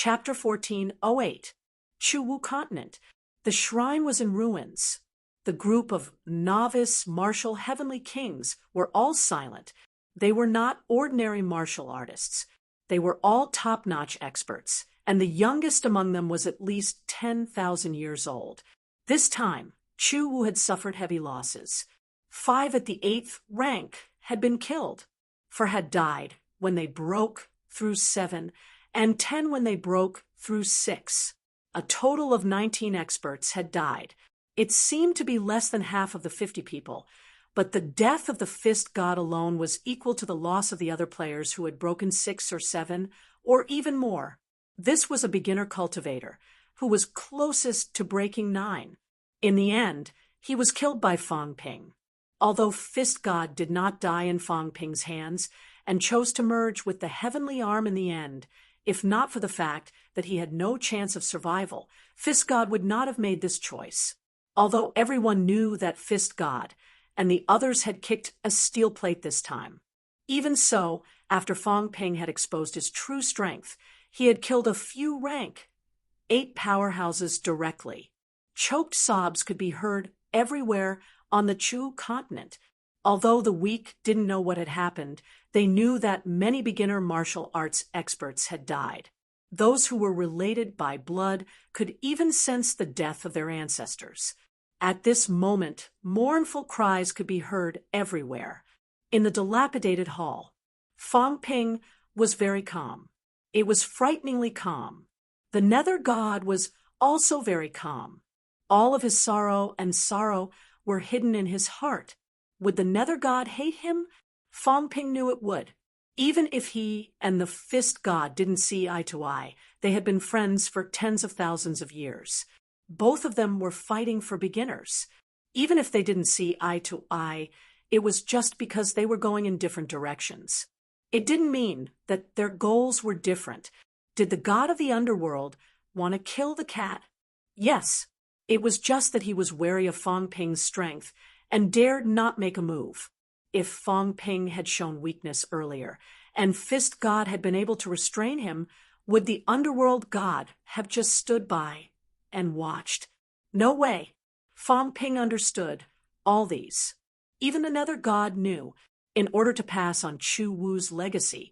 Chapter 1408. Chu-Wu Continent. The shrine was in ruins. The group of novice martial heavenly kings were all silent. They were not ordinary martial artists. They were all top-notch experts, and the youngest among them was at least 10,000 years old. This time, Chu-Wu had suffered heavy losses. 5 at the 8th rank had been killed, 4 had died when they broke through 7, and 10 when they broke through 6. A total of 19 experts had died. It seemed to be less than half of the 50 people, but the death of the fist god alone was equal to the loss of the other players who had broken 6 or 7, or even more. This was a beginner cultivator, who was closest to breaking 9. In the end, he was killed by Fang Ping. Although Fist God did not die in Fang Ping's hands, and chose to merge with the heavenly arm in the end, if not for the fact that he had no chance of survival, Fist God would not have made this choice. Although everyone knew that Fist God and the others had kicked a steel plate this time. Even so, after Fang Ping had exposed his true strength, he had killed a few rank 8 powerhouses directly. Choked sobs could be heard everywhere on the Chu continent. Although the weak didn't know what had happened, they knew that many beginner martial arts experts had died. Those who were related by blood could even sense the death of their ancestors. At this moment, mournful cries could be heard everywhere. In the dilapidated hall, Fang Ping was very calm. It was frighteningly calm. The Nether God was also very calm. All of his sorrow were hidden in his heart. Would the Nether God hate him? Fang Ping knew it would. Even if he and the Fist God didn't see eye to eye, they had been friends for tens of thousands of years. Both of them were fighting for beginners. Even if they didn't see eye to eye, it was just because they were going in different directions. It didn't mean that their goals were different. Did the god of the underworld want to kill the cat? Yes. It was just that he was wary of Fang Ping's strength and dared not make a move. If Fang Ping had shown weakness earlier, and Fist God had been able to restrain him, would the underworld god have just stood by and watched? No way. Fang Ping understood all these. Even the Nether God knew, in order to pass on Chu Wu's legacy,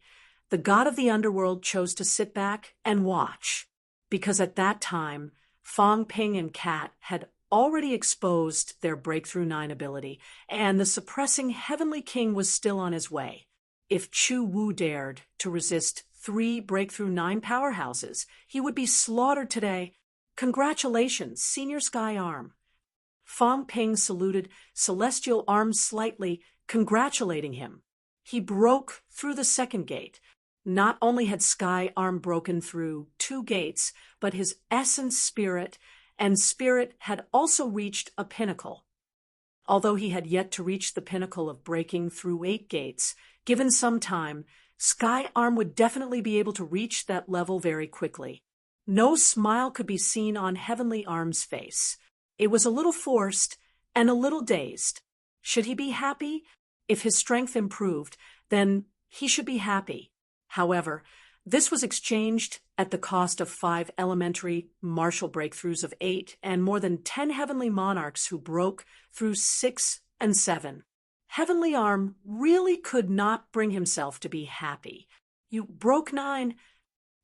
the god of the underworld chose to sit back and watch, because at that time, Fang Ping and Cat had already exposed their Breakthrough 9 ability, and the suppressing Heavenly King was still on his way. If Chu Wu dared to resist 3 Breakthrough 9 powerhouses, he would be slaughtered today. Congratulations, Senior Sky Arm. Fang Ping saluted Celestial Arm slightly, congratulating him. He broke through the second gate. Not only had Sky Arm broken through 2 gates, but his essence spirit and spirit had also reached a pinnacle. Although he had yet to reach the pinnacle of breaking through 8 gates, given some time, Sky Arm would definitely be able to reach that level very quickly. No smile could be seen on Heavenly Arm's face. It was a little forced and a little dazed. Should he be happy? If his strength improved, then he should be happy. However, this was exchanged at the cost of 5 elementary martial breakthroughs of 8 and more than 10 heavenly monarchs who broke through 6 and 7. Heavenly Arm really could not bring himself to be happy. You broke 9.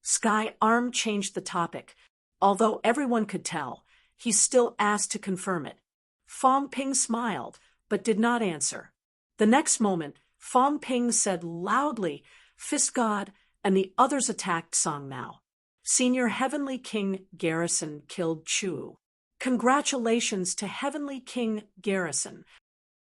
Sky Arm changed the topic. Although everyone could tell, he still asked to confirm it. Fang Ping smiled, but did not answer. The next moment, Fang Ping said loudly, Fist God, and the others attacked Song Mao. Senior Heavenly King Garrison killed Chu. Congratulations to Heavenly King Garrison.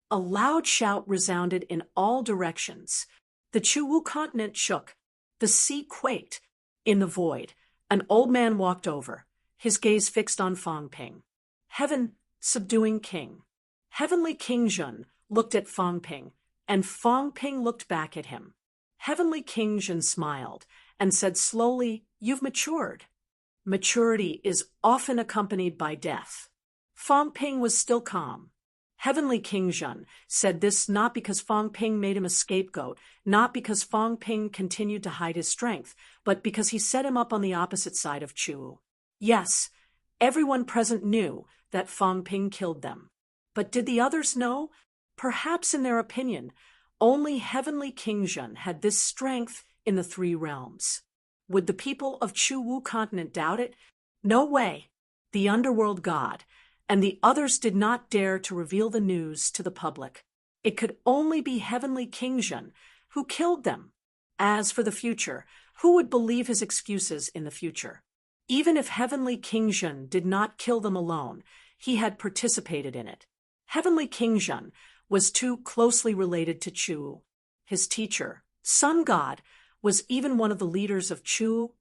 A loud shout resounded in all directions. The Chu-Wu continent shook. The sea quaked. In the void, an old man walked over, his gaze fixed on Fang Ping. Heaven, subduing king. Heavenly King Jun looked at Fang Ping, and Fang Ping looked back at him. Heavenly King Jun smiled and said slowly, You've matured. Maturity is often accompanied by death. Fang Ping was still calm. Heavenly King Zhen said this not because Fang Ping made him a scapegoat, not because Fang Ping continued to hide his strength, but because he set him up on the opposite side of Chu. Yes, everyone present knew that Fang Ping killed them. But did the others know? Perhaps in their opinion, only Heavenly King Zhen had this strength in the three realms. Would the people of Chu Wu continent doubt it? No way. The underworld god and the others did not dare to reveal the news to the public. It could only be Heavenly King Zhen who killed them. As for the future, who would believe his excuses in the future? Even if Heavenly King Zhen did not kill them alone, he had participated in it. Heavenly King Zhen was too closely related to Chu. His teacher, Sun God, was even one of the leaders of Chu.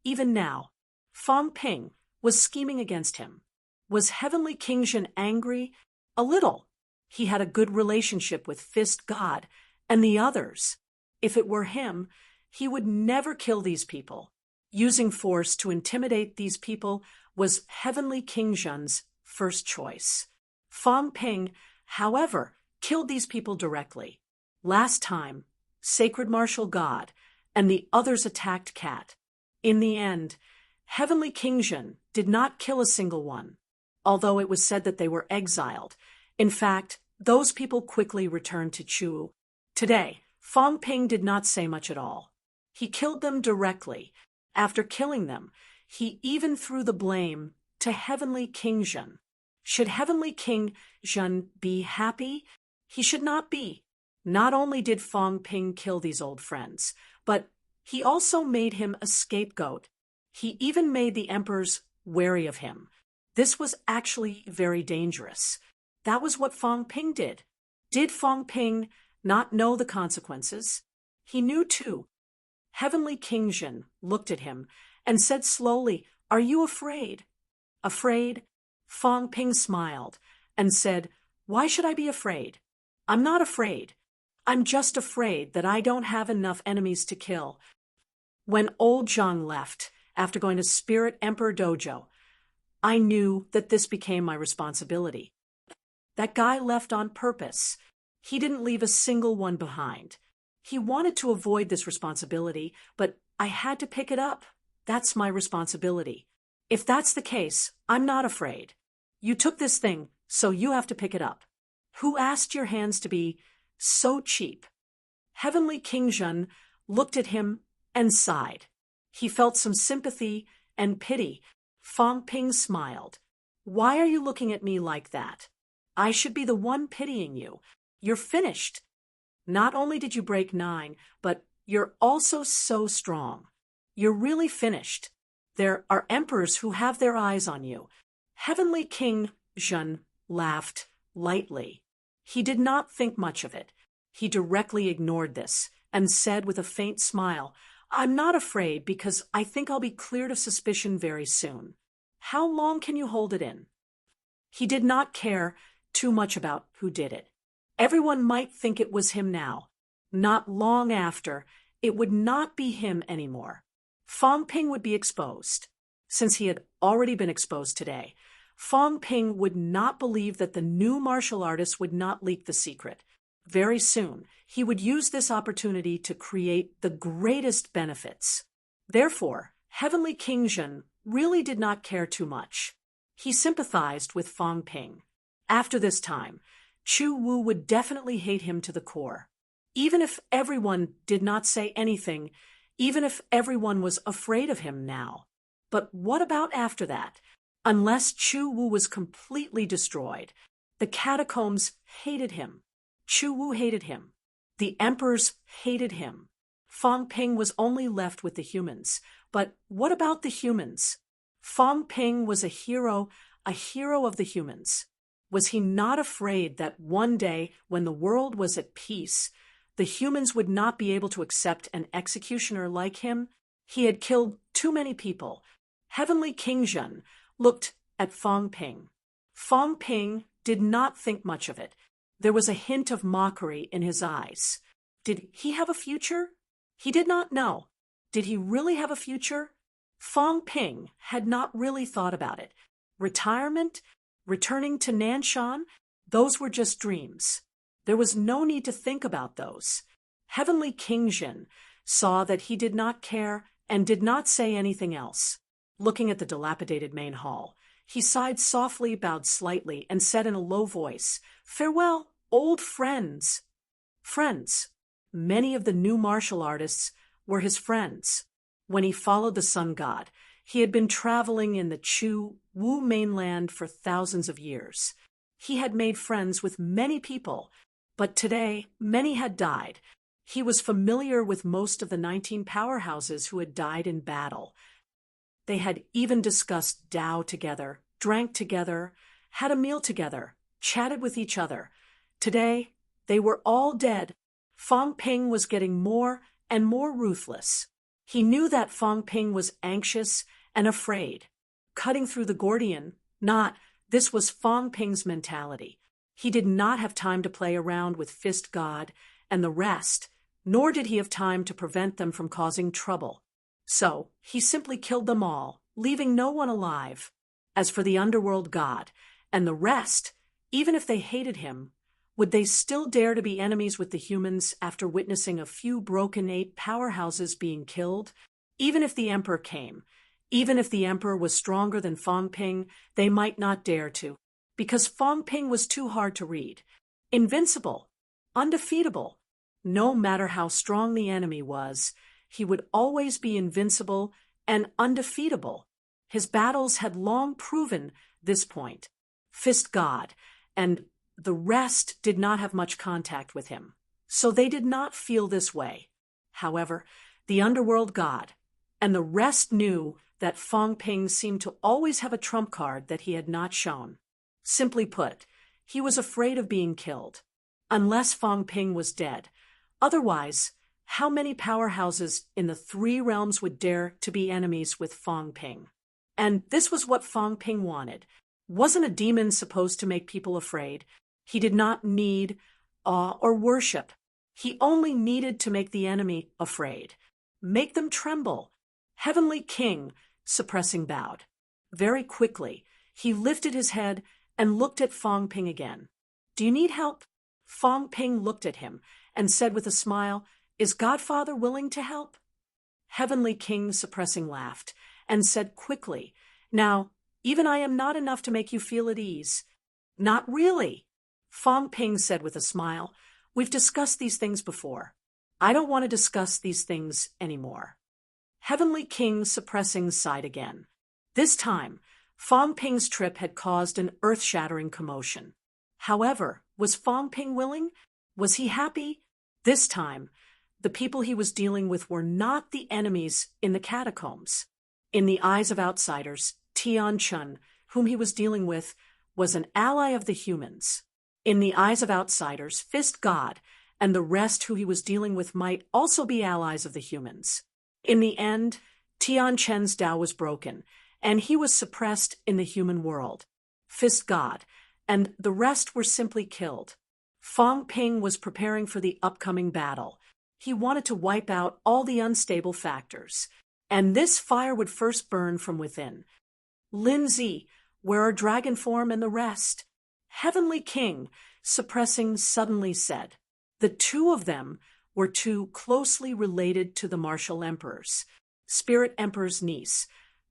Even now, Fang Ping was scheming against him. Was Heavenly King Zhen angry? A little. He had a good relationship with Fist God and the others. If it were him, he would never kill these people. Using force to intimidate these people was Heavenly King Zhen's first choice. Fang Ping, however, killed these people directly. Last time, Sacred Martial God and the others attacked Cat. In the end, Heavenly King Zhen did not kill a single one, although it was said that they were exiled. In fact, those people quickly returned to Chu. Today, Fang Ping did not say much at all. He killed them directly. After killing them, he even threw the blame to Heavenly King Zhen. Should Heavenly King Zhen be happy? He should not be. Not only did Fang Ping kill these old friends, but he also made him a scapegoat. He even made the emperors wary of him. This was actually very dangerous. That was what Fang Ping did. Did Fang Ping not know the consequences? He knew too. Heavenly King Zhen looked at him and said slowly, "Are you afraid?" Afraid? Fang Ping smiled and said, "Why should I be afraid? I'm not afraid. I'm just afraid that I don't have enough enemies to kill." When old Zhang left, after going to Spirit Emperor Dojo, I knew that this became my responsibility. That guy left on purpose. He didn't leave a single one behind. He wanted to avoid this responsibility, but I had to pick it up. That's my responsibility. If that's the case, I'm not afraid. You took this thing, so you have to pick it up. Who asked your hands to be so cheap? Heavenly King Zhen looked at him and sighed. He felt some sympathy and pity. Fang Ping smiled. "Why are you looking at me like that? I should be the one pitying you. You're finished. Not only did you break 9, but you're also so strong. You're really finished. There are emperors who have their eyes on you." Heavenly King Zhen laughed lightly. He did not think much of it. He directly ignored this and said with a faint smile, "I'm not afraid because I think I'll be cleared of suspicion very soon. How long can you hold it in?" He did not care too much about who did it. Everyone might think it was him now. Not long after, it would not be him anymore. Fang Ping would be exposed. Since he had already been exposed today, Fang Ping would not believe that the new martial artist would not leak the secret. Very soon, he would use this opportunity to create the greatest benefits. Therefore, Heavenly King Zhen really did not care too much. He sympathized with Fang Ping. After this time, Chu Wu would definitely hate him to the core. Even if everyone did not say anything, even if everyone was afraid of him now. But what about after that? Unless Chu Wu was completely destroyed, the catacombs hated him. Chu Wu hated him. The emperors hated him. Fang Ping was only left with the humans. But what about the humans? Fang Ping was a hero of the humans. Was he not afraid that one day, when the world was at peace, the humans would not be able to accept an executioner like him? He had killed too many people. Heavenly King Zhen looked at Fang Ping. Fang Ping did not think much of it. There was a hint of mockery in his eyes. Did he have a future? He did not know. Did he really have a future? Fang Ping had not really thought about it. Retirement? Returning to Nanshan? Those were just dreams. There was no need to think about those. Heavenly King Jin saw that he did not care and did not say anything else. Looking at the dilapidated main hall, he sighed softly, bowed slightly, and said in a low voice, "Farewell, old friends." Friends. Many of the new martial artists were his friends. When he followed the sun god, he had been traveling in the Chu Wu mainland for thousands of years. He had made friends with many people, but today many had died. He was familiar with most of the 19 powerhouses who had died in battle. They had even discussed Tao together, drank together, had a meal together, chatted with each other. Today, they were all dead. Fang Ping was getting more and more ruthless. He knew that Fang Ping was anxious and afraid. Cutting through the Gordian, this was Fang Ping's mentality. He did not have time to play around with Fist God and the rest, nor did he have time to prevent them from causing trouble. So, he simply killed them all, leaving no one alive. As for the underworld god and the rest, even if they hated him, would they still dare to be enemies with the humans after witnessing a few broken 8 powerhouses being killed? Even if the emperor came, even if the emperor was stronger than Fang Ping, they might not dare to, because Fang Ping was too hard to read. Invincible, undefeatable. No matter how strong the enemy was, he would always be invincible and undefeatable. His battles had long proven this point. Fist God and the rest did not have much contact with him, so they did not feel this way. However, the underworld god and the rest knew that Fang Ping seemed to always have a trump card that he had not shown. Simply put, he was afraid of being killed, unless Fang Ping was dead. Otherwise, how many powerhouses in the 3 realms would dare to be enemies with Fang Ping? And this was what Fang Ping wanted. Wasn't a demon supposed to make people afraid? He did not need awe or worship. He only needed to make the enemy afraid. Make them tremble. Heavenly King, suppressing, bowed. Very quickly, he lifted his head and looked at Fang Ping again. "Do you need help?" Fang Ping looked at him and said with a smile, "Is Godfather willing to help?" Heavenly King, suppressing, laughed and said quickly, "Now, even I am not enough to make you feel at ease." "Not really," Fang Ping said with a smile. "We've discussed these things before. I don't want to discuss these things anymore." Heavenly King, suppressing, sighed again. This time, Fang Ping's trip had caused an earth-shattering commotion. However, was Fang Ping willing? Was he happy? This time, the people he was dealing with were not the enemies in the catacombs. In the eyes of outsiders, Tian Chun, whom he was dealing with, was an ally of the humans. In the eyes of outsiders, Fist God and the rest who he was dealing with might also be allies of the humans. In the end, Tian Chen's Tao was broken, and he was suppressed in the human world. Fist God and the rest were simply killed. Fang Ping was preparing for the upcoming battle. He wanted to wipe out all the unstable factors, and this fire would first burn from within. "Lindsay, where are Dragon Form and the rest?" Heavenly King, suppressing, suddenly said. The 2 of them were too closely related to the martial emperors. Spirit Emperor's niece,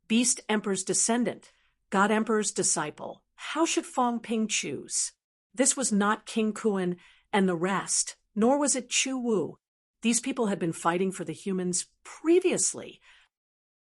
Beast Emperor's descendant, God Emperor's disciple. How should Fang Ping choose? This was not King Kuan and the rest, nor was it Chu Wu. These people had been fighting for the humans previously.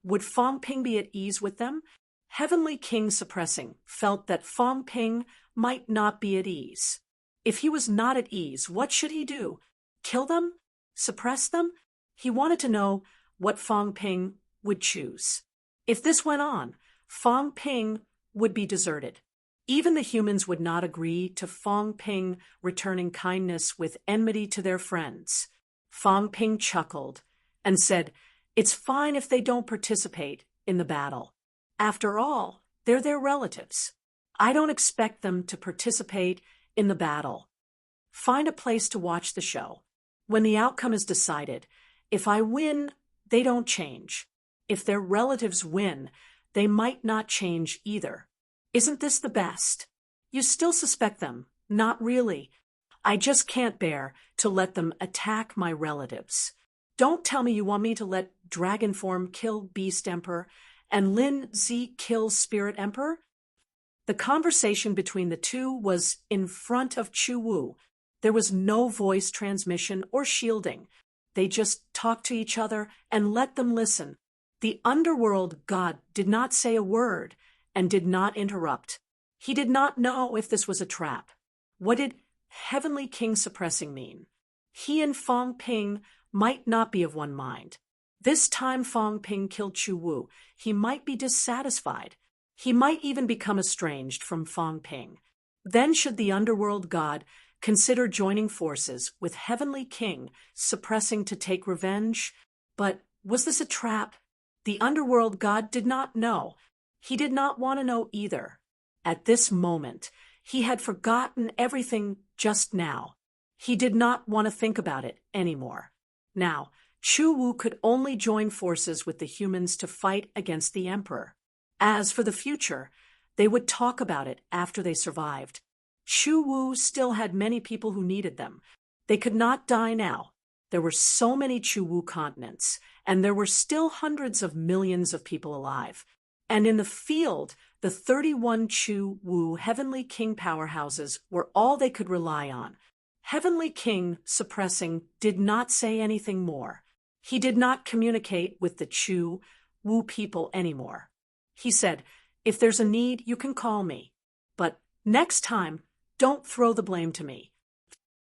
Would Fang Ping be at ease with them? Heavenly King, suppressing, felt that Fang Ping might not be at ease. If he was not at ease, what should he do? Kill them? Suppress them? He wanted to know what Fang Ping would choose. If this went on, Fang Ping would be deserted. Even the humans would not agree to Fang Ping returning kindness with enmity to their friends. Fang Ping chuckled and said, "It's fine if they don't participate in the battle. After all, they're their relatives. I don't expect them to participate in the battle. Find a place to watch the show. When the outcome is decided, if I win, they don't change. If their relatives win, they might not change either. Isn't this the best? You still suspect them, Not really. I just can't bear to let them attack my relatives. Don't tell me you want me to let Dragon Form kill Beast Emperor and Lin Z kill Spirit Emperor? The conversation between the two was in front of Chu Wu. There was no voice transmission or shielding. They just talked to each other and let them listen. The underworld god did not say a word and did not interrupt. He did not know if this was a trap. What did Heavenly King suppressing mean? He and Fong Ping might not be of one mind. This time Fong Ping killed Chu Wu, he might be dissatisfied. He might even become estranged from Fong Ping. Then should the underworld god consider joining forces with Heavenly King suppressing to take revenge? But was this a trap? The underworld god did not know. He did not want to know either. At this moment, he had forgotten everything just now. He did not want to think about it anymore. Now, Chu Wu could only join forces with the humans to fight against the emperor. As for the future, they would talk about it after they survived. Chu Wu still had many people who needed them. They could not die now. There were so many Chu Wu continents, and there were still hundreds of millions of people alive. And in the field, the 31 Chu Wu Heavenly King powerhouses were all they could rely on. Heavenly King, suppressing, did not say anything more. He did not communicate with the Chu Wu people anymore. He said, "If there's a need, you can call me. But next time, don't throw the blame to me."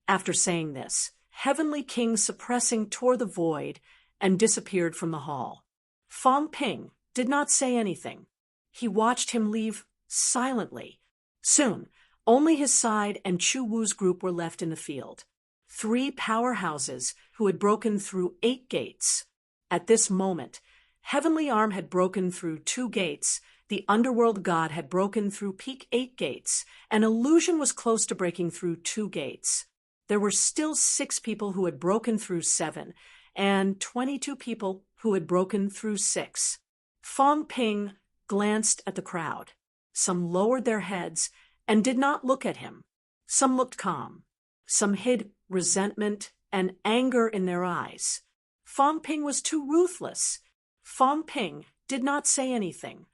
After saying this, Heavenly King suppressing tore the void and disappeared from the hall. Fong Ping did not say anything. He watched him leave silently. Soon, only his side and Chu Wu's group were left in the field. 3 powerhouses who had broken through 8 gates. At this moment, Heavenly Arm had broken through 2 gates, the underworld god had broken through peak 8 gates, and Illusion was close to breaking through 2 gates. There were still 6 people who had broken through 7, and 22 people who had broken through 6. Fong Ping glanced at the crowd. Some lowered their heads and did not look at him. Some looked calm. Some hid resentment and anger in their eyes. Fong Ping was too ruthless. Fong Ping did not say anything.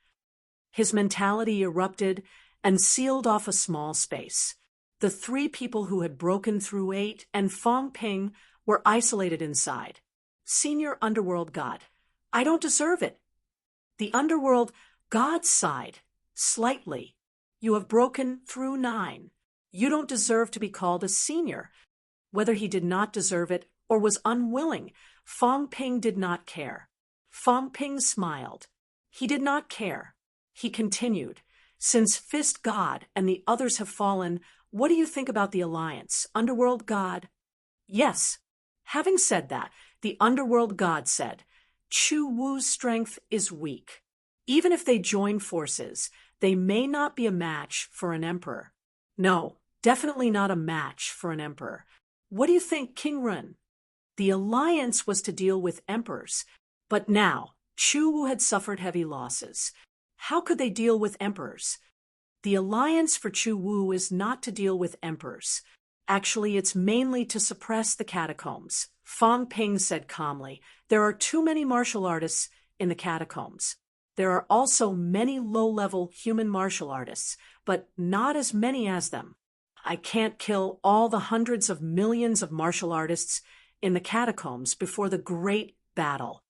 His mentality erupted and sealed off a small space. The 3 people who had broken through 8 and Fong Ping were isolated inside. Senior Underworld God, I don't deserve it. The Underworld God sighed, slightly. You have broken through 9. You don't deserve to be called a senior. Whether he did not deserve it or was unwilling, Fong Ping did not care. Fong Ping smiled. He did not care. He continued, "Since Fist God and the others have fallen, what do you think about the alliance, Underworld God?" "Yes." Having said that, the Underworld God said, "Chu Wu's strength is weak. Even if they join forces, they may not be a match for an emperor. No, definitely not a match for an emperor. What do you think, King Run?" The alliance was to deal with emperors, but now Chu Wu had suffered heavy losses. How could they deal with emperors? The alliance for Chu Wu is not to deal with emperors. Actually, it's mainly to suppress the catacombs. Fong Ping said calmly, "There are too many martial artists in the catacombs. There are also many low-level human martial artists, but not as many as them. I can't kill all the hundreds of millions of martial artists in the catacombs before the great battle."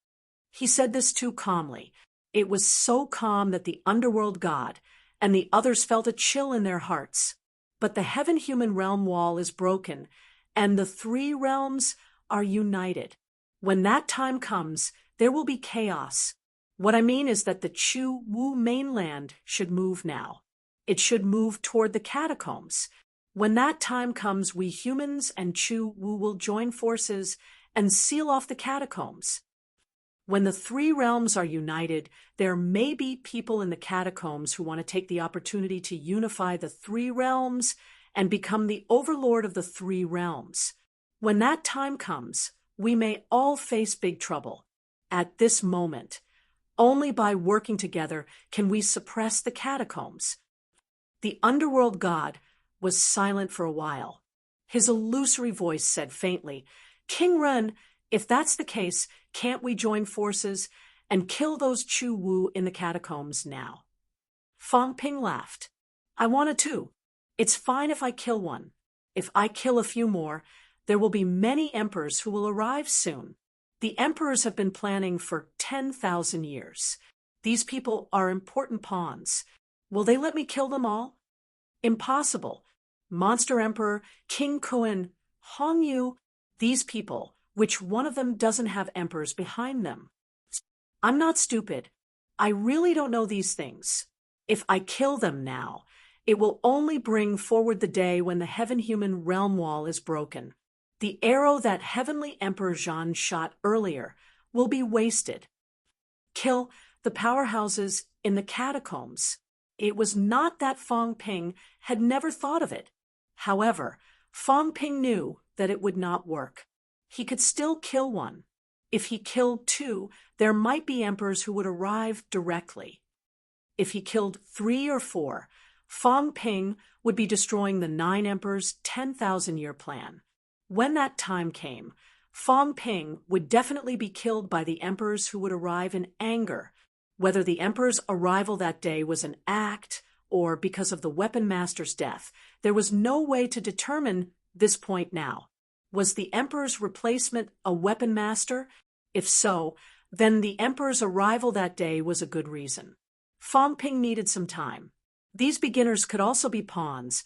He said this too calmly. It was so calm that the underworld god and the others felt a chill in their hearts. But the heaven-human realm wall is broken, and the 3 realms are united. When that time comes, there will be chaos. What I mean is that the Chu Wu mainland should move now. It should move toward the catacombs. When that time comes, we humans and Chu Wu will join forces and seal off the catacombs. When the 3 realms are united, there may be people in the catacombs who want to take the opportunity to unify the 3 realms and become the overlord of the 3 realms. When that time comes, we may all face big trouble. At this moment, only by working together can we suppress the catacombs. The underworld god was silent for a while. His illusory voice said faintly, "King Ren, if that's the case, can't we join forces and kill those Chu Wu in the catacombs now?" Fang Ping laughed. "I want to. It's fine if I kill one. If I kill a few more, there will be many emperors who will arrive soon. The emperors have been planning for 10,000 years. These people are important pawns. Will they let me kill them all?" "Impossible. Monster Emperor, King Kuan, Hong Yu, these people, which one of them doesn't have emperors behind them?" "I'm not stupid. I really don't know these things. If I kill them now, it will only bring forward the day when the heaven-human realm wall is broken. The arrow that Heavenly Emperor Zhan shot earlier will be wasted. Kill the powerhouses in the catacombs." It was not that Fang Ping had never thought of it. However, Fang Ping knew that it would not work. He could still kill one. If he killed two, there might be emperors who would arrive directly. If he killed 3 or 4, Fang Ping would be destroying the 9 emperors' 10,000-year plan. When that time came, Fang Ping would definitely be killed by the emperors who would arrive in anger. Whether the emperor's arrival that day was an act or because of the weapon master's death, there was no way to determine this point now. Was the emperor's replacement a weapon master? If so, then the emperor's arrival that day was a good reason. Fang Ping needed some time. These beginners could also be pawns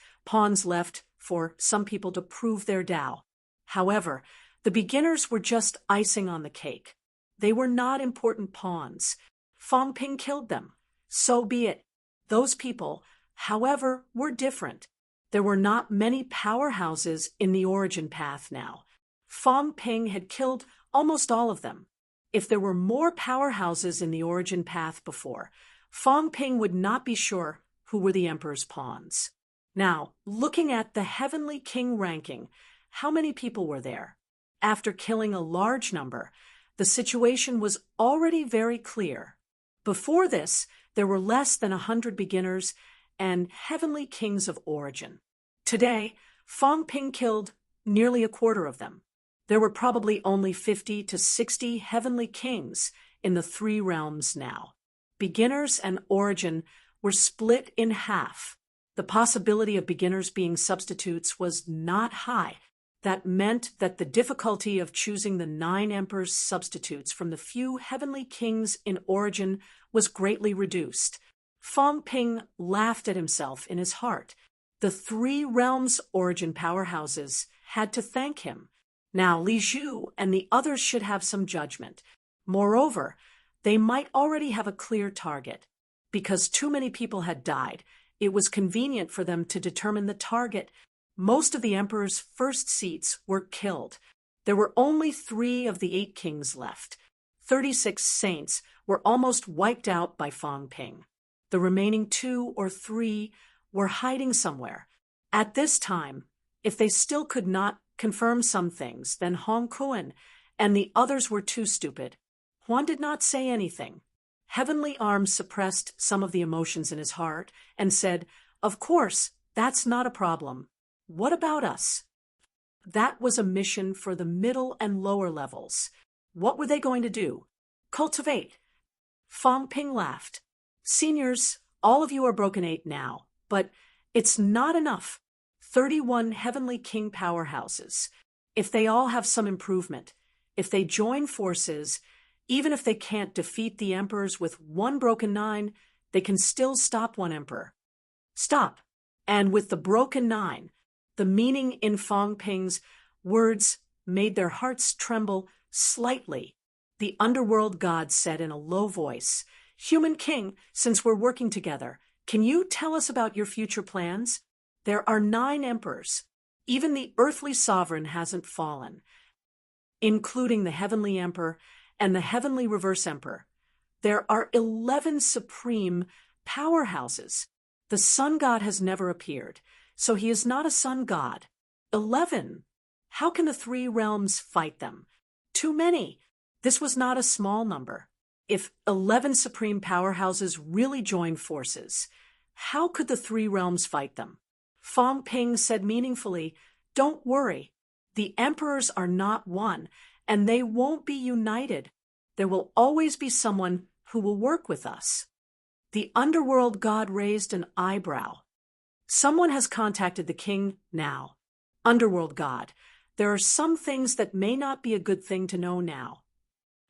left for some people to prove their Tao. However, the beginners were just icing on the cake. They were not important pawns. Fang Ping killed them. So be it. Those people, however, were different. There were not many powerhouses in the origin path now. Fang Ping had killed almost all of them. If there were more powerhouses in the origin path before, Fang Ping would not be sure who were the emperor's pawns. Now, looking at the Heavenly King ranking, how many people were there? After killing a large number, the situation was already very clear. Before this, there were less than 100 beginners and Heavenly Kings of origin. Today, Fang Ping killed nearly a quarter of them. There were probably only 50 to 60 Heavenly Kings in the 3 realms now. Beginners and origin were split in half. The possibility of beginners being substitutes was not high. That meant that the difficulty of choosing the 9 emperors' substitutes from the few Heavenly Kings in origin was greatly reduced. Fang Ping laughed at himself in his heart. The 3 realms' origin powerhouses had to thank him. Now Li Zhu and the others should have some judgment. Moreover, they might already have a clear target. Because too many people had died, it was convenient for them to determine the target. Most of the emperor's first seats were killed. There were only 3 of the 8 kings left. 36 saints were almost wiped out by Fang Ping. The remaining 2 or 3 were hiding somewhere. At this time, if they still could not confirm some things, then Hong Kuan and the others were too stupid. Huan did not say anything. Heavenly Arms suppressed some of the emotions in his heart and said, "Of course, that's not a problem. What about us?" That was a mission for the middle and lower levels. What were they going to do? Cultivate. Fang Ping laughed. "Seniors, all of you are broken 8 now, but it's not enough. 31 Heavenly King powerhouses. If they all have some improvement, if they join forces, even if they can't defeat the emperors with 1 broken 9, they can still stop 1 emperor. Stop." And with the broken 9, the meaning in Fang Ping's words made their hearts tremble slightly. The underworld god said in a low voice, "Human King, since we're working together, can you tell us about your future plans? There are 9 emperors. Even the earthly sovereign hasn't fallen, including the Heavenly Emperor and the Heavenly Reverse Emperor. There are 11 supreme powerhouses. The sun god has never appeared, so he is not a sun god. 11. How can the 3 realms fight them? Too many. This was not a small number. If 11 supreme powerhouses really joined forces, how could the 3 realms fight them? Fong Ping said meaningfully, "Don't worry. The emperors are not one, and they won't be united. There will always be someone who will work with us." The underworld god raised an eyebrow. "Someone has contacted the king now. Underworld god, there are some things that may not be a good thing to know now."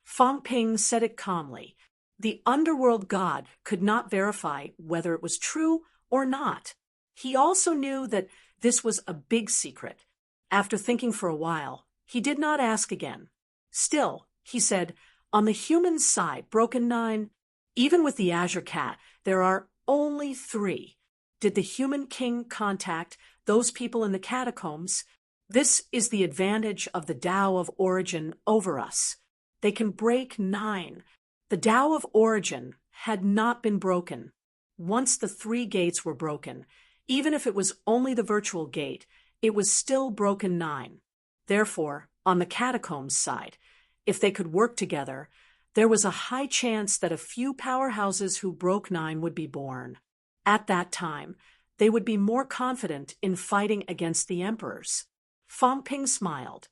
Fong Ping said it calmly. The underworld god could not verify whether it was true or not. He also knew that this was a big secret. After thinking for a while, he did not ask again. "Still," he said, "on the human side, Broken Nine, even with the Azure Cat, there are only 3. Did the human king contact those people in the catacombs? This is the advantage of the Tao of Origin over us. They can break 9. The Tao of Origin had not been broken. Once the 3 gates were broken, even if it was only the virtual gate, it was still broken 9. Therefore, on the catacombs side, if they could work together, there was a high chance that a few powerhouses who broke 9 would be born. At that time, they would be more confident in fighting against the emperors." Fong Ping smiled.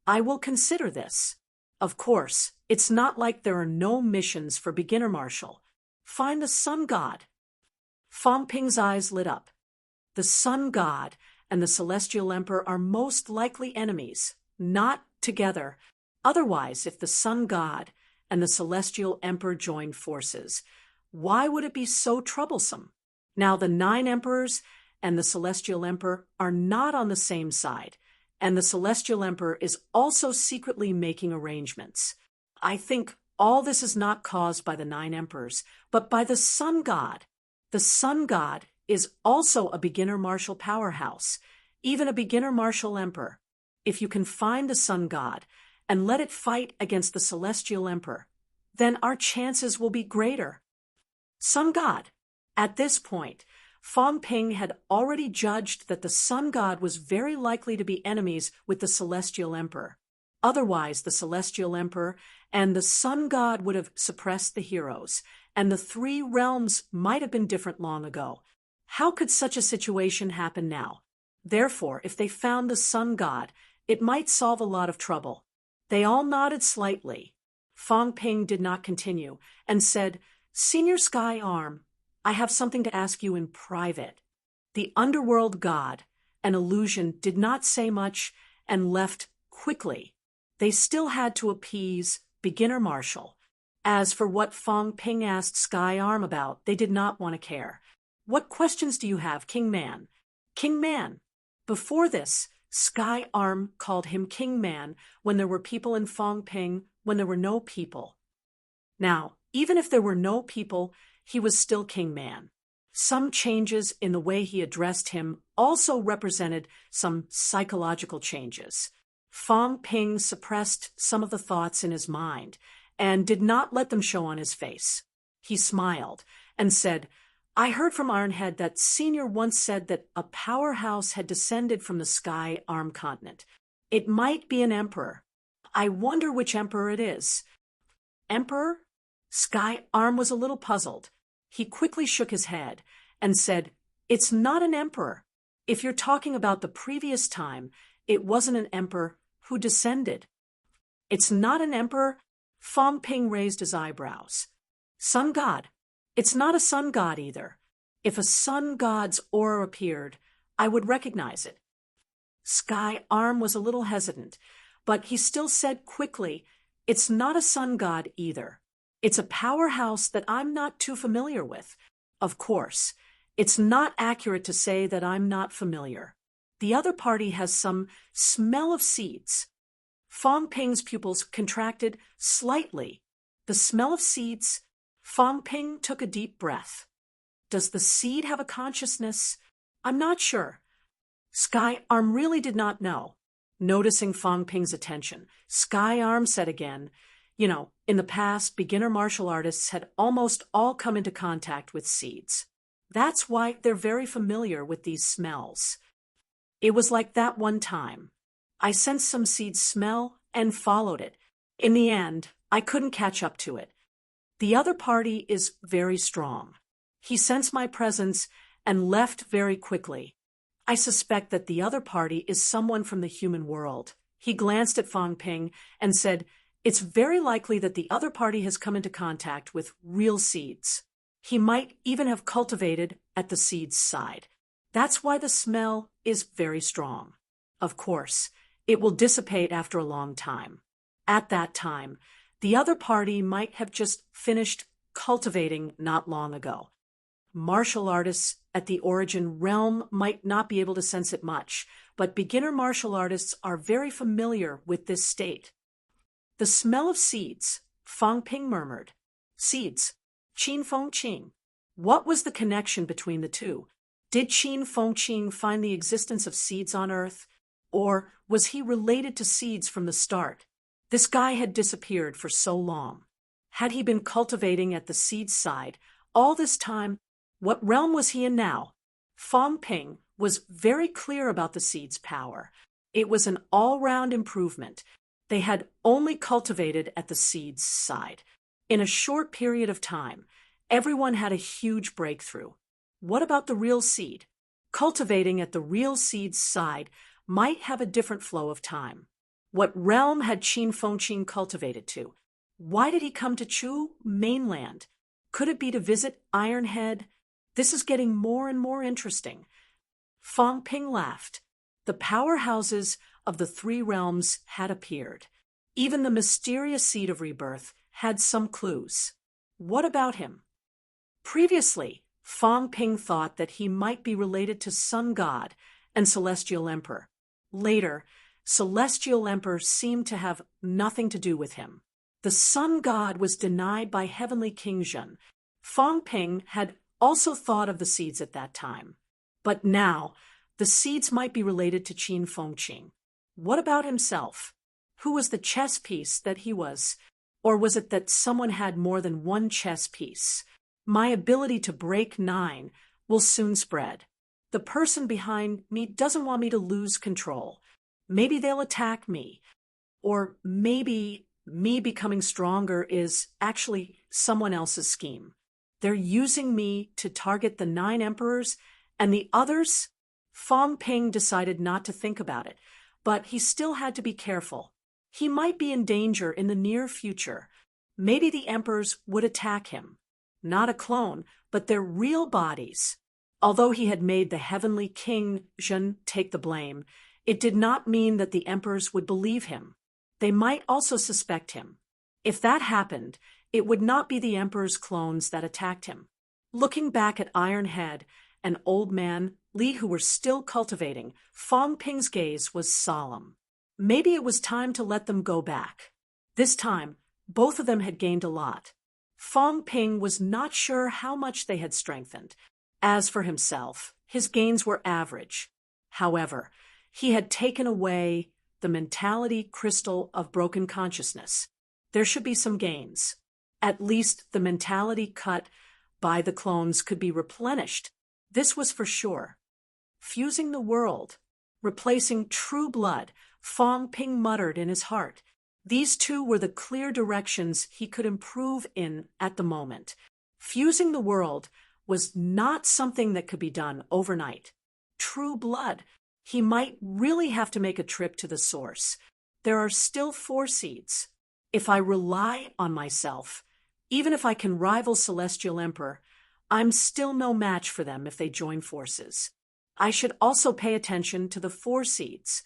"I will consider this. Of course, it's not like there are no missions for beginner martial. Find the sun god." Fong Ping's eyes lit up. The sun god and the celestial emperor are most likely enemies, not together. Otherwise, if the sun god and the celestial emperor joined forces, why would it be so troublesome? Now the 9 emperors and the celestial emperor are not on the same side, and the celestial emperor is also secretly making arrangements. I think all this is not caused by the 9 emperors, but by the sun god. The sun god is also a beginner martial powerhouse, even a beginner martial emperor. If you can find the sun god and let it fight against the celestial emperor, then our chances will be greater. Sun god. At this point, Fong Ping had already judged that the sun god was very likely to be enemies with the celestial emperor. Otherwise, the celestial emperor and the sun god would have suppressed the heroes, and the 3 realms might have been different long ago. How could such a situation happen now? Therefore, if they found the sun god, it might solve a lot of trouble. They all nodded slightly. Fong Ping did not continue and said, "Senior Sky Arm, I have something to ask you in private." The underworld god, an illusion, did not say much and left quickly. They still had to appease beginner martial. As for what Fong Ping asked Sky Arm about, they did not want to care. "What questions do you have, King Man?" "King Man." Before this, Sky Arm called him King Man when there were people in Fong Ping, when there were no people. Now, even if there were no people, he was still King Man. Some changes in the way he addressed him also represented some psychological changes. Fong Ping suppressed some of the thoughts in his mind and did not let them show on his face. He smiled and said, "I heard from Ironhead that Senior once said that a powerhouse had descended from the Sky Arm continent. It might be an emperor. I wonder which emperor it is." "Emperor?" Sky Arm was a little puzzled. He quickly shook his head and said, "It's not an emperor. If you're talking about the previous time, it wasn't an emperor who descended." "It's not an emperor?" Fong Ping raised his eyebrows. "Sun god. It's not a sun god either. If a sun god's aura appeared, I would recognize it." Sky Arm was a little hesitant, but he still said quickly, "It's not a sun god either. It's a powerhouse that I'm not too familiar with. Of course, it's not accurate to say that I'm not familiar. The other party has some smell of seeds." Fong Ping's pupils contracted slightly. The smell of seeds. Fong Ping took a deep breath. Does the seed have a consciousness? I'm not sure. Sky Arm really did not know. Noticing Fong Ping's attention, Sky Arm said again, in the past, beginner martial artists had almost all come into contact with seeds. That's why they're very familiar with these smells. It was like that one time. I sensed some seed smell and followed it. In the end, I couldn't catch up to it. The other party is very strong. He sensed my presence and left very quickly. I suspect that the other party is someone from the human world. He glanced at Fang Ping and said, "It's very likely that the other party has come into contact with real seeds. He might even have cultivated at the seed's side. That's why the smell is very strong. Of course, it will dissipate after a long time. At that time, the other party might have just finished cultivating not long ago. Martial artists at the origin realm might not be able to sense it much, but beginner martial artists are very familiar with this state." "The smell of seeds," Fang Ping murmured. "Seeds. Qin Feng Qing." What was the connection between the two? Did Qin Feng Qing find the existence of seeds on Earth? Or was he related to seeds from the start? This guy had disappeared for so long. Had he been cultivating at the seed side all this time? What realm was he in now? Fang Ping was very clear about the seed's power. It was an all-round improvement. They had only cultivated at the seed's side. In a short period of time, everyone had a huge breakthrough. What about the real seed? Cultivating at the real seed's side might have a different flow of time. What realm had Qin Fengqin cultivated to? Why did he come to Chu mainland? Could it be to visit Iron Head? This is getting more and more interesting. Fang Ping laughed. The powerhouses of the three realms had appeared. Even the mysterious seed of rebirth had some clues. What about him? Previously, Fang Ping thought that he might be related to Sun God and Celestial Emperor. Later, Celestial Emperor seemed to have nothing to do with him. The Sun God was denied by Heavenly King Zhen. Fang Ping had also thought of the seeds at that time. But now, the seeds might be related to Qin Fengqing. What about himself? Who was the chess piece that he was? Or was it that someone had more than one chess piece? My ability to break 9 will soon spread. The person behind me doesn't want me to lose control. Maybe they'll attack me. Or maybe me becoming stronger is actually someone else's scheme. They're using me to target the 9 emperors and the others. Fang Ping decided not to think about it, but he still had to be careful. He might be in danger in the near future. Maybe the emperors would attack him. Not a clone, but their real bodies. Although he had made the Heavenly King Zhen take the blame, it did not mean that the emperors would believe him. They might also suspect him. If that happened, it would not be the emperor's clones that attacked him. Looking back at Iron Head and Old Man Li, who were still cultivating, Fang Ping's gaze was solemn. Maybe it was time to let them go back. This time, both of them had gained a lot. Fang Ping was not sure how much they had strengthened. As for himself, his gains were average. However, he had taken away the mentality crystal of broken consciousness. There should be some gains. At least the mentality cut by the clones could be replenished. This was for sure. Fusing the world, replacing true blood, Fang Ping muttered in his heart. These two were the clear directions he could improve in at the moment. Fusing the world was not something that could be done overnight. True blood. He might really have to make a trip to the source. There are still 4 seeds. If I rely on myself, even if I can rival Celestial Emperor, I'm still no match for them if they join forces. I should also pay attention to the 4 seeds.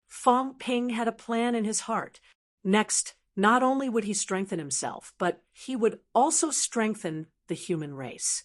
Fang Ping had a plan in his heart. Next, not only would he strengthen himself, but he would also strengthen the human race.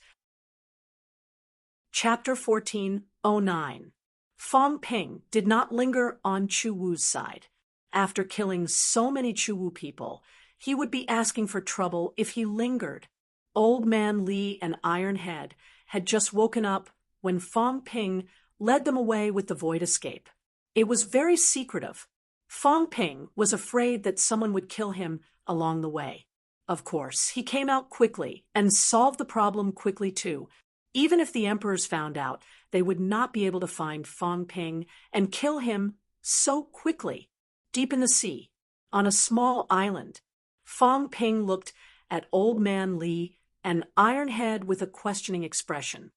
Chapter 14:09. Fang Ping did not linger on Chu Wu's side. After killing so many Chu Wu people, he would be asking for trouble if he lingered. Old Man Li and Iron Head had just woken up when Fang Ping led them away with the void escape. It was very secretive. Fang Ping was afraid that someone would kill him along the way. Of course, he came out quickly and solved the problem quickly too. Even if the emperors found out, they would not be able to find Fang Ping and kill him so quickly. Deep in the sea, on a small island, Fang Ping looked at Old Man Li and Iron Head with a questioning expression.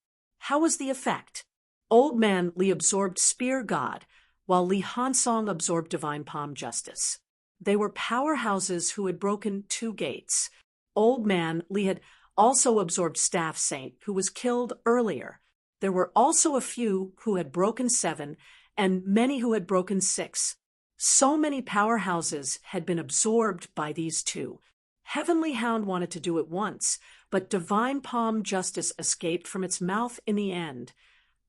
How was the effect? Old Man Li absorbed Spear God, while Li Hansong absorbed Divine Palm Justice. They were powerhouses who had broken 2 gates. Old Man Li had also absorbed Staff Saint, who was killed earlier. There were also a few who had broken 7, and many who had broken 6. So many powerhouses had been absorbed by these 2. Heavenly Hound wanted to do it once, but Divine Palm Justice escaped from its mouth in the end,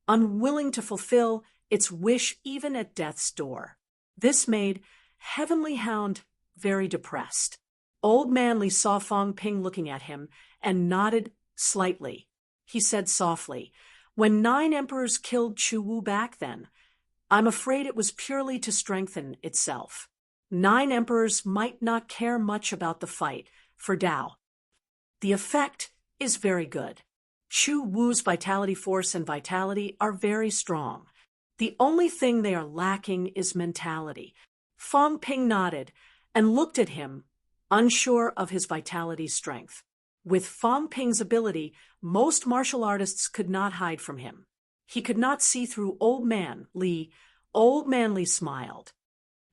unwilling to fulfill its wish even at death's door. This made Heavenly Hound very depressed. Old Man Li saw Fong Ping looking at him and nodded slightly. He said softly, "When 9 emperors killed Chu Wu back then, I'm afraid it was purely to strengthen itself. 9 emperors might not care much about the fight for Tao. The effect is very good. Chu Wu's vitality force and vitality are very strong. The only thing they are lacking is mentality." Fong Ping nodded and looked at him, unsure of his vitality strength. With Fong Ping's ability, most martial artists could not hide from him. He could not see through Old Man Li. Old Man Li smiled.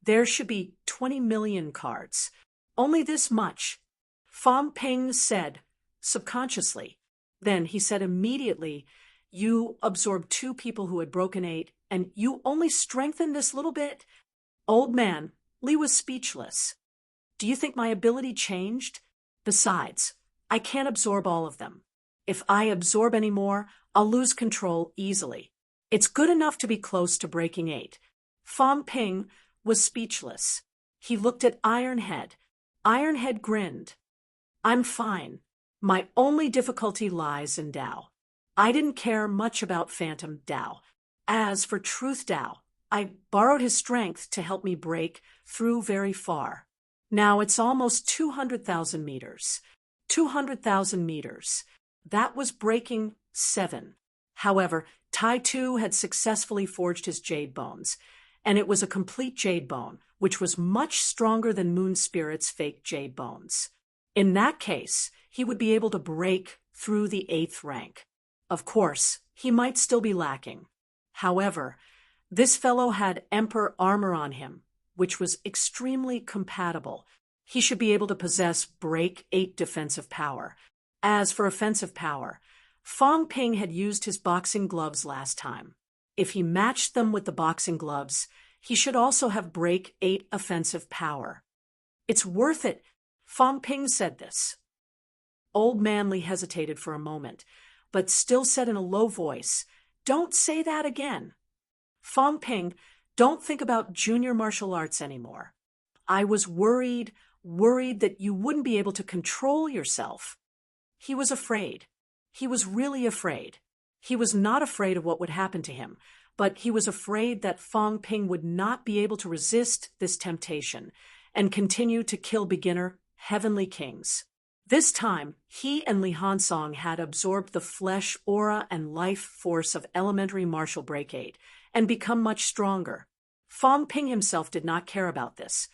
"There should be 20 million cards. Only this much," Fong Ping said subconsciously. Then he said immediately, "You absorbed 2 people who had broken 8, and you only strengthened this little bit?" Old Man Li was speechless. "Do you think my ability changed? Besides, I can't absorb all of them. If I absorb any more, I'll lose control easily. It's good enough to be close to breaking 8. Fong Ping was speechless. He looked at Ironhead. Ironhead grinned. "I'm fine. My only difficulty lies in Tao. I didn't care much about Phantom Tao. As for Truth Tao, I borrowed his strength to help me break through very far. Now it's almost 200,000 meters. 200,000 meters. That was breaking 7. However, Tai Tu had successfully forged his jade bones, and it was a complete jade bone, which was much stronger than Moon Spirit's fake jade bones. In that case, he would be able to break through the 8th rank. Of course, he might still be lacking. However, this fellow had Emperor armor on him, which was extremely compatible. He should be able to possess break 8 defensive power. As for offensive power, Fong Ping had used his boxing gloves last time. If he matched them with the boxing gloves, he should also have break 8 offensive power. It's worth it. Fong Ping said this. Old Man Li hesitated for a moment, but still said in a low voice, "Don't say that again. Fong Ping, don't think about junior martial arts anymore. I was worried that you wouldn't be able to control yourself." He was afraid. He was really afraid. He was not afraid of what would happen to him, but he was afraid that Fong Ping would not be able to resist this temptation and continue to kill beginner heavenly kings. This time, he and Li Hansong had absorbed the flesh, aura, and life force of elementary martial break 8 and become much stronger. Fong Ping himself did not care about this,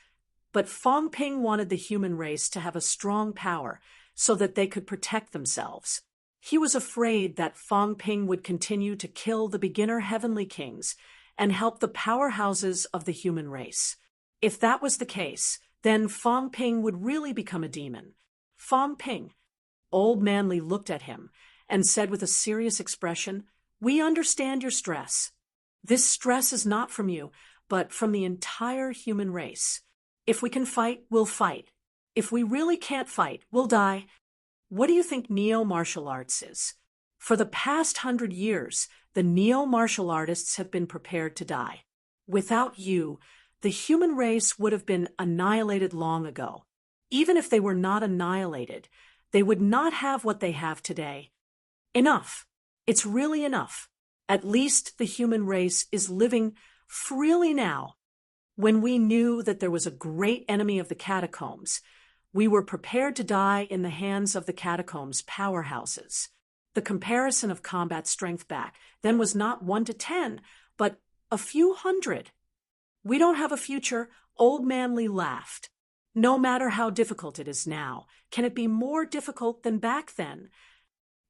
but Fong Ping wanted the human race to have a strong power so that they could protect themselves. He was afraid that Fong Ping would continue to kill the beginner heavenly kings and help the powerhouses of the human race. If that was the case, then Fong Ping would really become a demon. Fong Ping. Old Man Li looked at him and said with a serious expression, "We understand your stress. This stress is not from you, but from the entire human race. If we can fight, we'll fight. If we really can't fight, we'll die. What do you think neo-martial arts is? For the past 100 years, the neo-martial artists have been prepared to die. Without you, the human race would have been annihilated long ago. Even if they were not annihilated, they would not have what they have today. Enough. It's really enough. At least the human race is living freely now. When we knew that there was a great enemy of the catacombs, we were prepared to die in the hands of the catacombs' powerhouses. The comparison of combat strength back then was not 1 to 10, but a few hundred. We don't have a future." Old Man Li laughed. "No matter how difficult it is now, can it be more difficult than back then?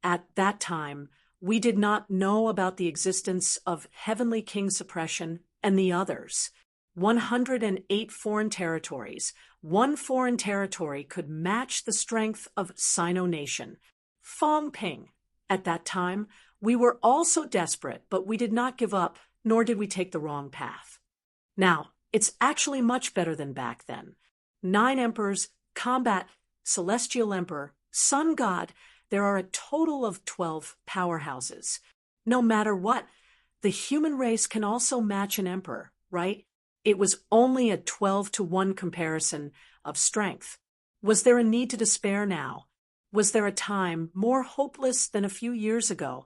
At that time, We did not know about the existence of Heavenly King suppression and the others. 108 foreign territories. One foreign territory could match the strength of Sino Nation. Fong Ping. At that time, we were all so desperate, but we did not give up, nor did we take the wrong path. Now, it's actually much better than back then. 9 emperors, combat, celestial emperor, sun god. There are a total of 12 powerhouses. No matter what, the human race can also match an emperor, right? It was only a 12-to-1 comparison of strength. Was there a need to despair now? Was there a time more hopeless than a few years ago?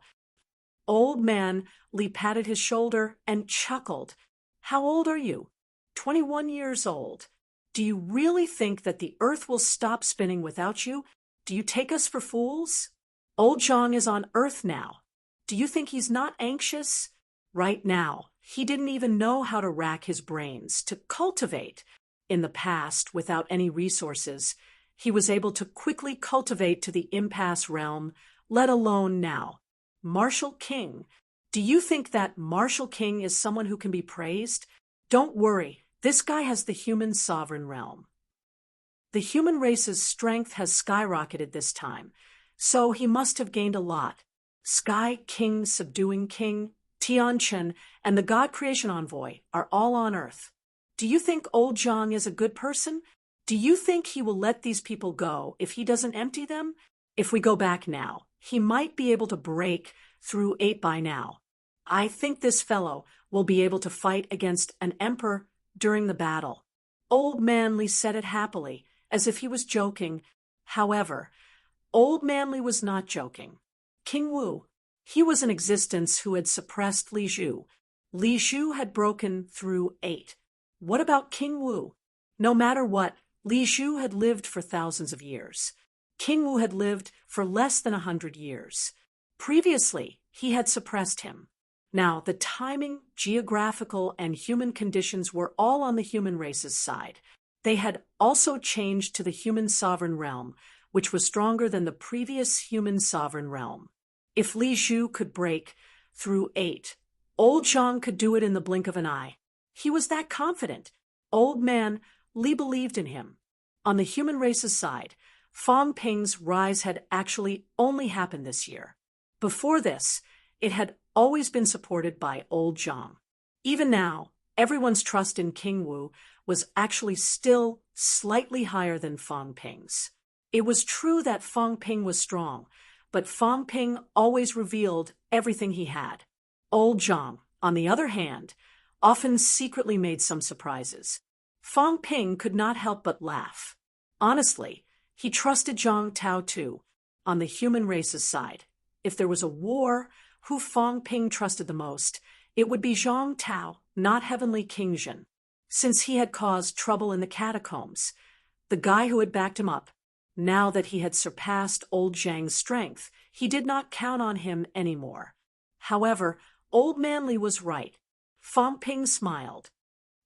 Old man Li patted his shoulder and chuckled. How old are you? 21 years old. Do you really think that the earth will stop spinning without you? Do you take us for fools? Old Zhang is on Earth now. Do you think he's not anxious? Right now, he didn't even know how to rack his brains, to cultivate. In the past, without any resources, he was able to quickly cultivate to the impasse realm, let alone now. Martial King. Do you think that Martial King is someone who can be praised? Don't worry, this guy has the human sovereign realm. The human race's strength has skyrocketed this time, so he must have gained a lot. Sky King, Subduing King, Tianchen, and the God Creation Envoy are all on Earth. Do you think old Zhang is a good person? Do you think he will let these people go if he doesn't empty them? If we go back now, he might be able to break through 8 by now. I think this fellow will be able to fight against an emperor during the battle. Old Manly said it happily, as if he was joking. However, Old Manly was not joking. King Wu, he was in existence who had suppressed Li Zhu. Li Zhu had broken through 8. What about King Wu? No matter what, Li Zhu had lived for thousands of years. King Wu had lived for less than 100 years. Previously, he had suppressed him. Now, the timing, geographical, and human conditions were all on the human race's side. They had also changed to the human sovereign realm, which was stronger than the previous human sovereign realm. If Li Zhu could break through 8, old Zhang could do it in the blink of an eye. He was that confident. Old man Li believed in him. On the human race's side, Fong Ping's rise had actually only happened this year. Before this, it had always been supported by old Zhang. Even now, everyone's trust in King Wu was actually still slightly higher than Fong Ping's. It was true that Fong Ping was strong, but Fong Ping always revealed everything he had. Old Zhang, on the other hand, often secretly made some surprises. Fong Ping could not help but laugh. Honestly, he trusted Zhang Tao too, on the human race's side. If there was a war, who Fong Ping trusted the most, it would be Zhang Tao, not Heavenly King Zhen. Since he had caused trouble in the catacombs, the guy who had backed him up, now that he had surpassed old Zhang's strength, he did not count on him anymore. However, old Manly was right. Fong Ping smiled.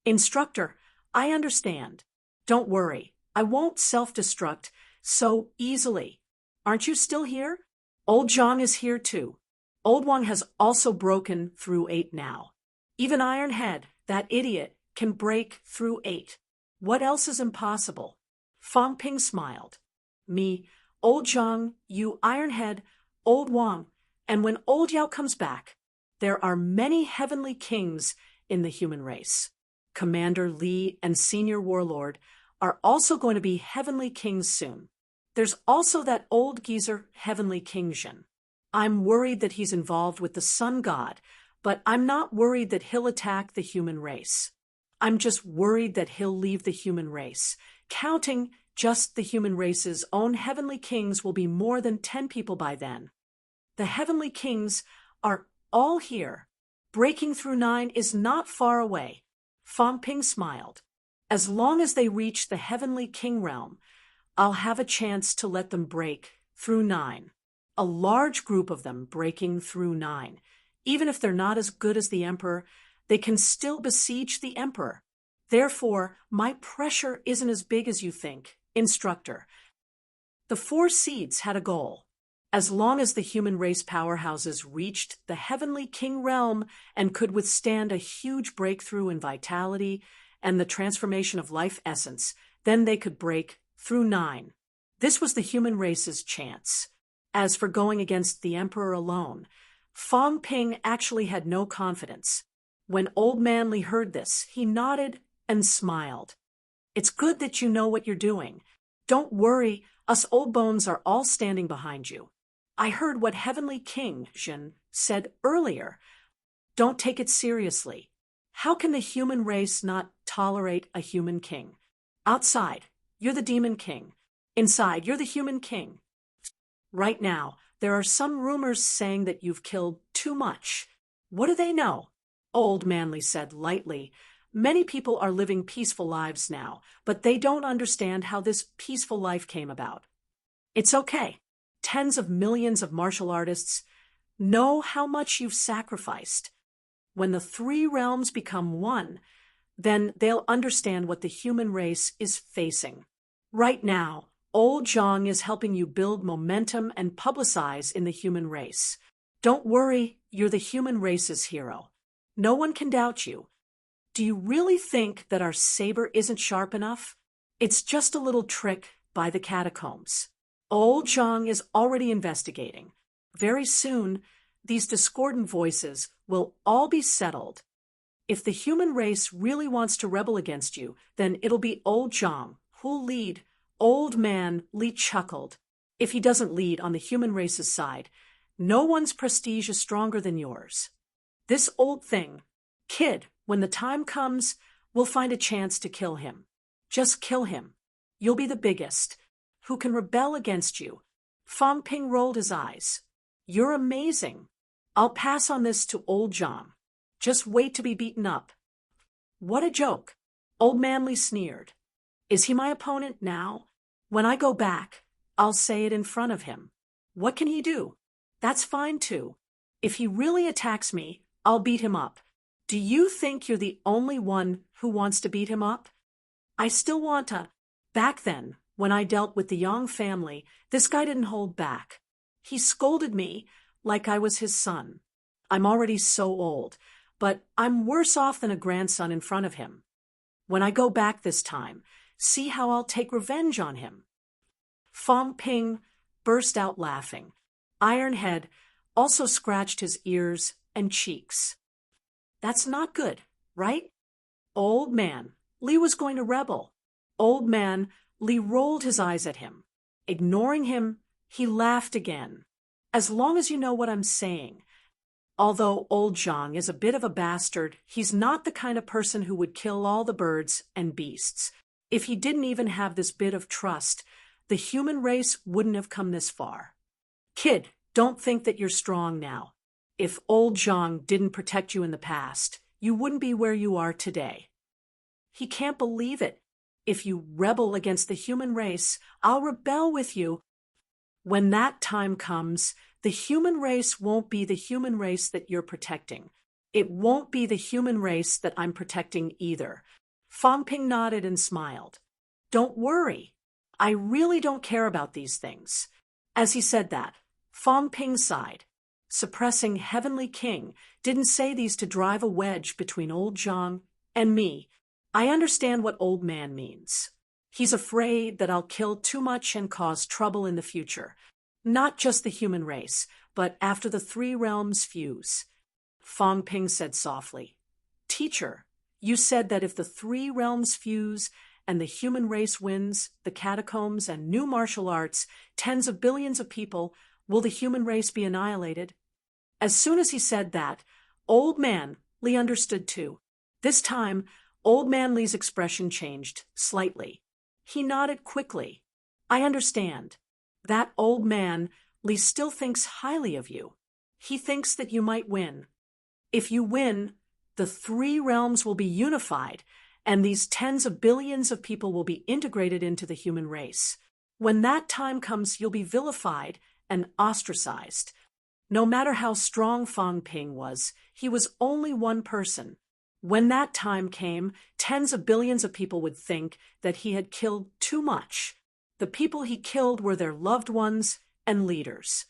Instructor, I understand. Don't worry, I won't self-destruct so easily. Aren't you still here? Old Zhang is here too. Old Wang has also broken through 8 now. Even Ironhead, that idiot, can break through 8. What else is impossible? Fong Ping smiled. Me, old Zhang, you Ironhead, old Wang, and when old Yao comes back, there are many heavenly kings in the human race. Commander Li and Senior Warlord are also going to be heavenly kings soon. There's also that old geezer, Heavenly King Zhen. I'm worried that he's involved with the sun god, but I'm not worried that he'll attack the human race. I'm just worried that he'll leave the human race. Counting just the human race's own heavenly kings will be more than 10 people by then. The heavenly kings are all here. Breaking through 9 is not far away. Fong Ping smiled. As long as they reach the heavenly king realm, I'll have a chance to let them break through 9. A large group of them breaking through 9. Even if they're not as good as the emperor, they can still besiege the emperor. Therefore, my pressure isn't as big as you think, instructor. The 4 seeds had a goal. As long as the human race powerhouses reached the heavenly king realm and could withstand a huge breakthrough in vitality and the transformation of life essence, then they could break through 9. This was the human race's chance. As for going against the emperor alone, Fong Ping actually had no confidence. When Old Man Li heard this, he nodded and smiled. It's good that you know what you're doing. Don't worry, us old bones are all standing behind you. I heard what Heavenly King Jin said earlier. Don't take it seriously. How can the human race not tolerate a human king? Outside, you're the demon king. Inside, you're the human king. Right now, there are some rumors saying that you've killed too much. What do they know? Old Manly said lightly. Many people are living peaceful lives now, but they don't understand how this peaceful life came about. It's okay. Tens of millions of martial artists know how much you've sacrificed. When the 3 realms become one, then they'll understand what the human race is facing. Right now, Old Zhang is helping you build momentum and publicize in the human race. Don't worry, you're the human race's hero. No one can doubt you. Do you really think that our saber isn't sharp enough? It's just a little trick by the catacombs. Old Zhang is already investigating. Very soon, these discordant voices will all be settled. If the human race really wants to rebel against you, then it'll be Old Zhang who'll lead. Old Man Li chuckled. If he doesn't lead on the human race's side, no one's prestige is stronger than yours. This old thing, kid, when the time comes, we'll find a chance to kill him. Just kill him. You'll be the biggest. Who can rebel against you? Fong Ping rolled his eyes. You're amazing. I'll pass on this to Old Zhang. Just wait to be beaten up. What a joke. Old Manly sneered. Is he my opponent now? When I go back, I'll say it in front of him. What can he do? That's fine too. If he really attacks me, I'll beat him up. Do you think you're the only one who wants to beat him up? I still want to. Back then, when I dealt with the Yang family, this guy didn't hold back. He scolded me like I was his son. I'm already so old, but I'm worse off than a grandson in front of him. When I go back this time, see how I'll take revenge on him. Fong Ping burst out laughing. Ironhead also scratched his ears and cheeks. That's not good, right? Old Man Li was going to rebel. Old Man Li rolled his eyes at him. Ignoring him, he laughed again. As long as you know what I'm saying. Although Old Zhang is a bit of a bastard, he's not the kind of person who would kill all the birds and beasts. If he didn't even have this bit of trust, the human race wouldn't have come this far. Kid, don't think that you're strong now. If Old Zhang didn't protect you in the past, you wouldn't be where you are today. He can't believe it. If you rebel against the human race, I'll rebel with you. When that time comes, the human race won't be the human race that you're protecting. It won't be the human race that I'm protecting either. Fong Ping nodded and smiled. Don't worry. I really don't care about these things. As he said that, Fong Ping sighed. Suppressing Heavenly King didn't say these to drive a wedge between Old Zhang and me. I understand what Old Man means. He's afraid that I'll kill too much and cause trouble in the future. Not just the human race, but after the 3 realms fuse. Fong Ping said softly, Teacher, you said that if the 3 realms fuse and the human race wins, the catacombs and new martial arts, tens of billions of people, will the human race be annihilated? As soon as he said that, Old Man Li understood too. This time, Old Man Li's expression changed slightly. He nodded quickly. I understand. That Old Man Li still thinks highly of you. He thinks that you might win. If you win, the 3 realms will be unified, and these tens of billions of people will be integrated into the human race. When that time comes, you'll be vilified and ostracized. No matter how strong Fong Ping was, he was only one person. When that time came, tens of billions of people would think that he had killed too much. The people he killed were their loved ones and leaders.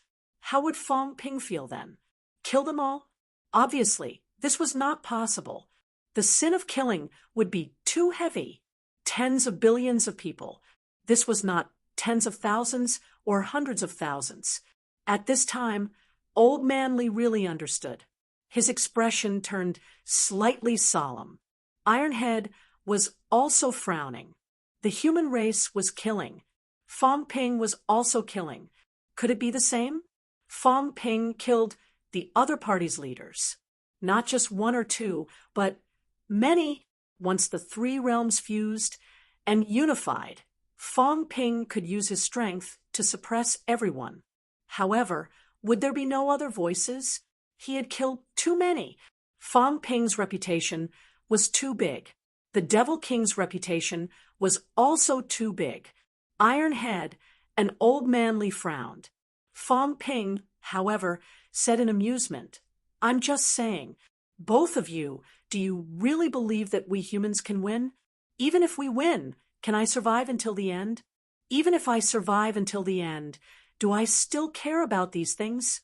How would Fong Ping feel then? Kill them all? Obviously, this was not possible. The sin of killing would be too heavy. Tens of billions of people. This was not tens of thousands or hundreds of thousands. At this time, Old Man Li really understood. His expression turned slightly solemn. Ironhead was also frowning. The human race was killing. Fong Ping was also killing. Could it be the same? Fong Ping killed the other party's leaders. Not just one or two, but many. Once the three realms fused and unified, Fong Ping could use his strength to suppress everyone. However, would there be no other voices? He had killed too many. Fong Ping's reputation was too big. The Devil King's reputation was also too big. Ironhead and Old Man Li frowned. Fong Ping, however, said in amusement, "I'm just saying, both of you, do you really believe that we humans can win? Even if we win, can I survive until the end? Even if I survive until the end, do I still care about these things?"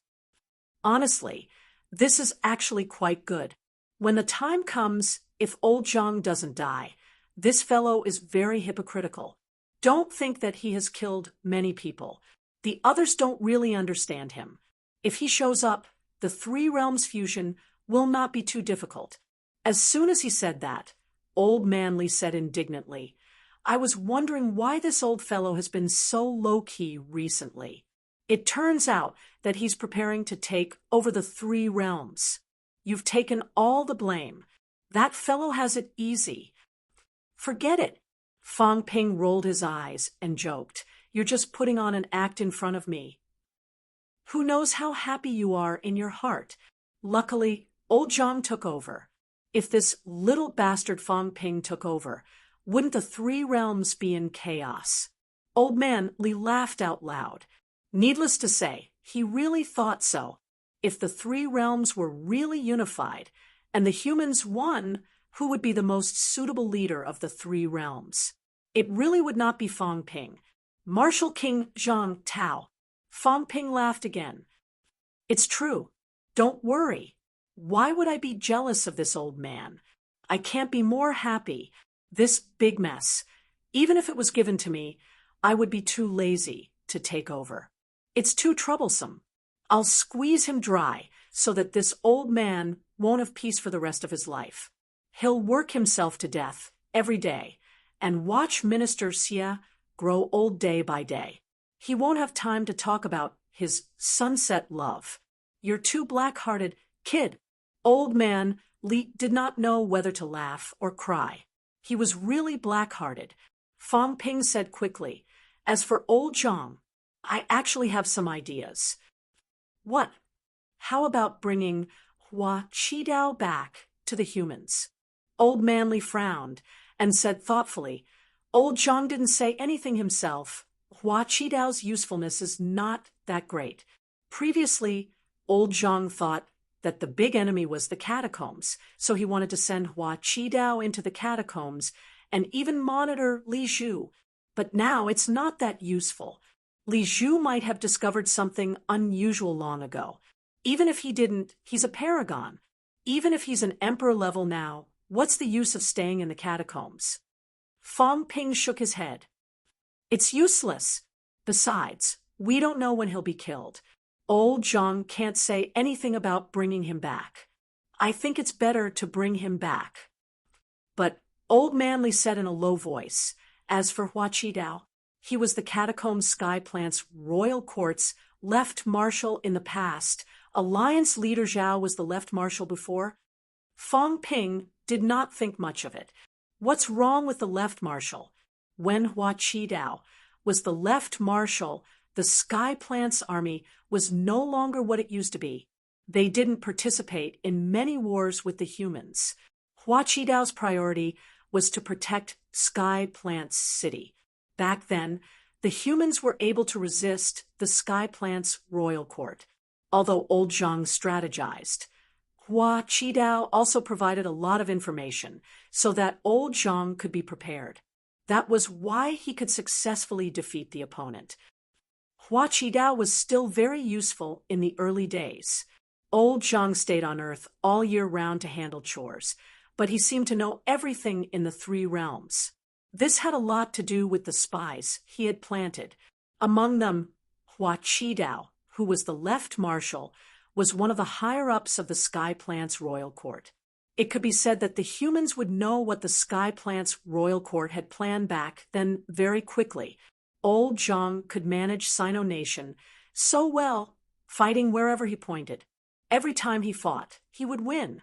Honestly, this is actually quite good. When the time comes, if old Zhang doesn't die, this fellow is very hypocritical. Don't think that he has killed many people. The others don't really understand him. If he shows up, the three realms fusion will not be too difficult. As soon as he said that, Old Man Li said indignantly, "I was wondering why this old fellow has been so low-key recently. It turns out that he's preparing to take over the three realms. You've taken all the blame. That fellow has it easy." "Forget it." Fong Ping rolled his eyes and joked, "You're just putting on an act in front of me. Who knows how happy you are in your heart? Luckily, old Zhang took over. If this little bastard Fong Ping took over, wouldn't the three realms be in chaos?" Old Man Li laughed out loud. Needless to say, he really thought so. If the three realms were really unified, and the humans won, who would be the most suitable leader of the three realms? It really would not be Fong Ping. Martial King Zhang Tao. Fong Ping laughed again. "It's true. Don't worry. Why would I be jealous of this old man? I can't be more happy. This big mess, even if it was given to me, I would be too lazy to take over. It's too troublesome. I'll squeeze him dry so that this old man won't have peace for the rest of his life. He'll work himself to death every day and watch Minister Xia grow old day by day. He won't have time to talk about his sunset love. You're too black-hearted, kid." Old Man Li did not know whether to laugh or cry. He was really black-hearted. Fong Ping said quickly, "As for old Zhang, I actually have some ideas." "What? How about bringing Hua Qidao back to the humans?" Old Man Li frowned and said thoughtfully, "Old Zhang didn't say anything himself. Hua Qidao's usefulness is not that great. Previously, old Zhang thought that the big enemy was the catacombs, so he wanted to send Hua Qidao into the catacombs and even monitor Li Zhu. But now it's not that useful. Li Zhu might have discovered something unusual long ago. Even if he didn't, he's a paragon. Even if he's an emperor level now, what's the use of staying in the catacombs?" Fong Ping shook his head. "It's useless. Besides, we don't know when he'll be killed. Old Zhang can't say anything about bringing him back. I think it's better to bring him back." But Old Man Li said in a low voice, "As for Hua Qidao, he was the Catacomb Sky Plant's royal court's left marshal in the past. Alliance leader Zhao was the left marshal before." Fong Ping did not think much of it. What's wrong with the left marshal? When Hua Qidao was the left marshal, the Sky Plant's army was no longer what it used to be. They didn't participate in many wars with the humans. Hua Qidao's priority was to protect Sky Plant's city. Back then, the humans were able to resist the Sky Plant's royal court, although old Zhang strategized. Hua Qidao also provided a lot of information so that old Zhang could be prepared. That was why he could successfully defeat the opponent. Hua Qidao was still very useful in the early days. Old Zhang stayed on Earth all year round to handle chores, but he seemed to know everything in the three realms. This had a lot to do with the spies he had planted. Among them, Hua Qidao, who was the left marshal, was one of the higher-ups of the Sky Plant's royal court. It could be said that the humans would know what the Sky Plant's royal court had planned back then very quickly. Old Zhang could manage Sino Nation so well, fighting wherever he pointed. Every time he fought, he would win.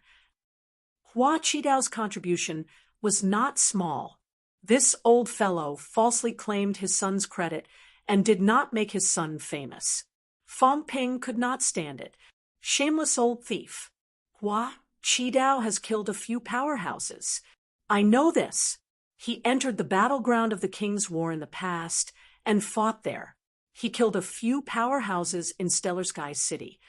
Hua Qidao's contribution was not small. This old fellow falsely claimed his son's credit and did not make his son famous. Fang Ping could not stand it. Shameless old thief. Hua Qidao has killed a few powerhouses. I know this. He entered the battleground of the King's War in the past and fought there. He killed a few powerhouses in Stellar Sky City.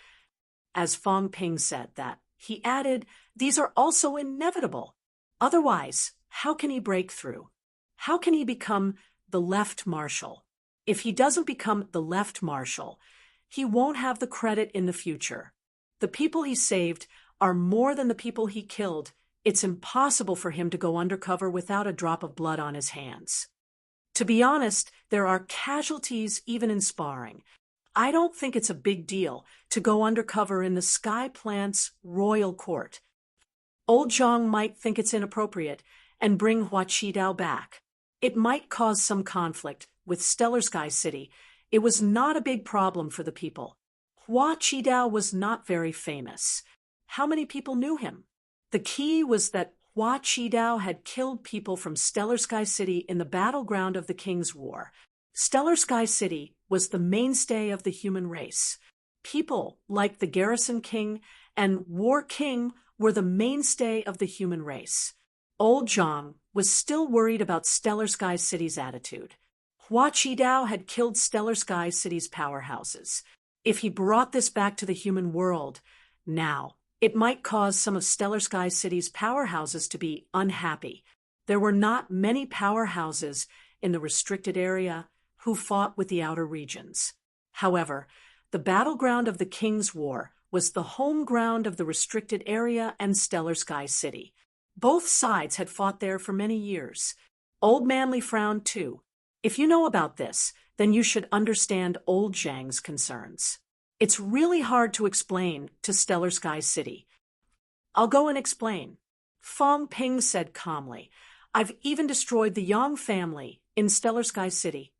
As Fang Ping said that, he added, these are also inevitable. Otherwise, how can he break through? How can he become the left marshal? If he doesn't become the left marshal, he won't have the credit in the future. The people he saved are more than the people he killed. It's impossible for him to go undercover without a drop of blood on his hands. To be honest, there are casualties even in sparring. I don't think it's a big deal to go undercover in the Sky Plant's royal court. Old Zhang might think it's inappropriate and bring Hua Qidao back. It might cause some conflict with Stellar Sky City. It was not a big problem for the people. Hua Qidao was not very famous. How many people knew him? The key was that Hua Qidao had killed people from Stellar Sky City in the battleground of the King's War. Stellar Sky City was the mainstay of the human race. People like the Garrison King and War King were the mainstay of the human race. Old Zhang was still worried about Stellar Sky City's attitude. Hua Qidao had killed Stellar Sky City's powerhouses. If he brought this back to the human world, now, it might cause some of Stellar Sky City's powerhouses to be unhappy. There were not many powerhouses in the restricted area who fought with the outer regions. However, the battleground of the King's War was the home ground of the restricted area and Stellar Sky City. Both sides had fought there for many years. Old Manly frowned too. If you know about this, then you should understand Old Zhang's concerns. It's really hard to explain to Stellar Sky City. I'll go and explain. Fang Ping said calmly, I've even destroyed the Yang family in Stellar Sky City.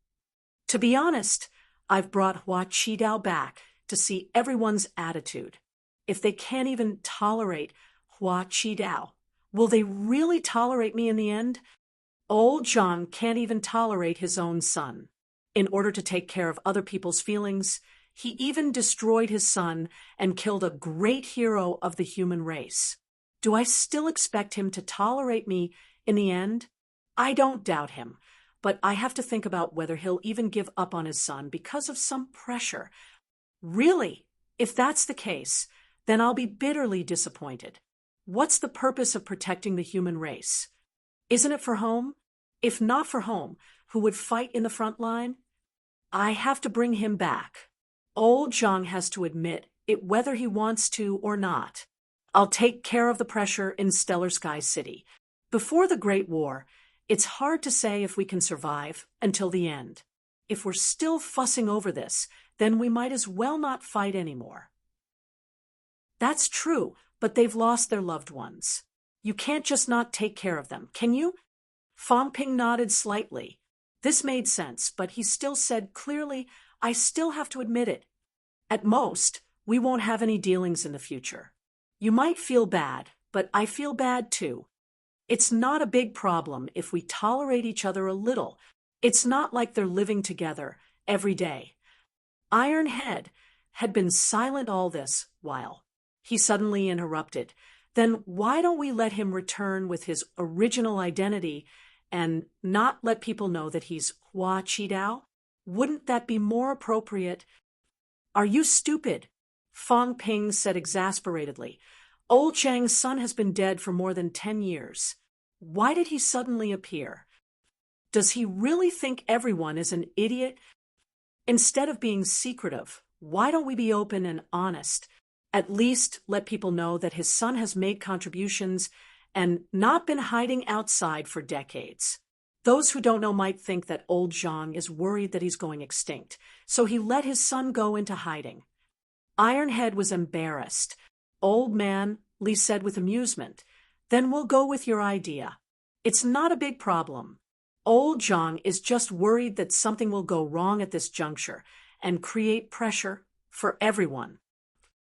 To be honest, I've brought Hua Qidao back to see everyone's attitude. If they can't even tolerate Hua Qidao, will they really tolerate me in the end? Old Zhang can't even tolerate his own son. In order to take care of other people's feelings, he even destroyed his son and killed a great hero of the human race. Do I still expect him to tolerate me in the end? I don't doubt him, but I have to think about whether he'll even give up on his son because of some pressure. Really, if that's the case, then I'll be bitterly disappointed. What's the purpose of protecting the human race? Isn't it for home? If not for home, who would fight in the front line? I have to bring him back. Old Zhang has to admit it whether he wants to or not. I'll take care of the pressure in Stellar Sky City. Before the Great War, it's hard to say if we can survive until the end. If we're still fussing over this, then we might as well not fight anymore. That's true, but they've lost their loved ones. You can't just not take care of them, can you? Fang Ping nodded slightly. This made sense, but he still said clearly, I still have to admit it. At most, we won't have any dealings in the future. You might feel bad, but I feel bad too. It's not a big problem if we tolerate each other a little. It's not like they're living together every day. Iron Head had been silent all this while. He suddenly interrupted. Then why don't we let him return with his original identity and not let people know that he's Hua Qidao? Wouldn't that be more appropriate? Are you stupid? Fang Ping said exasperatedly. Old Zhang's son has been dead for more than 10 years. Why did he suddenly appear? Does he really think everyone is an idiot? Instead of being secretive, why don't we be open and honest? At least let people know that his son has made contributions and not been hiding outside for decades. Those who don't know might think that old Zhang is worried that he's going extinct, so he let his son go into hiding. Ironhead was embarrassed. Old man, Li said with amusement, then we'll go with your idea. It's not a big problem. Old Zhang is just worried that something will go wrong at this juncture and create pressure for everyone.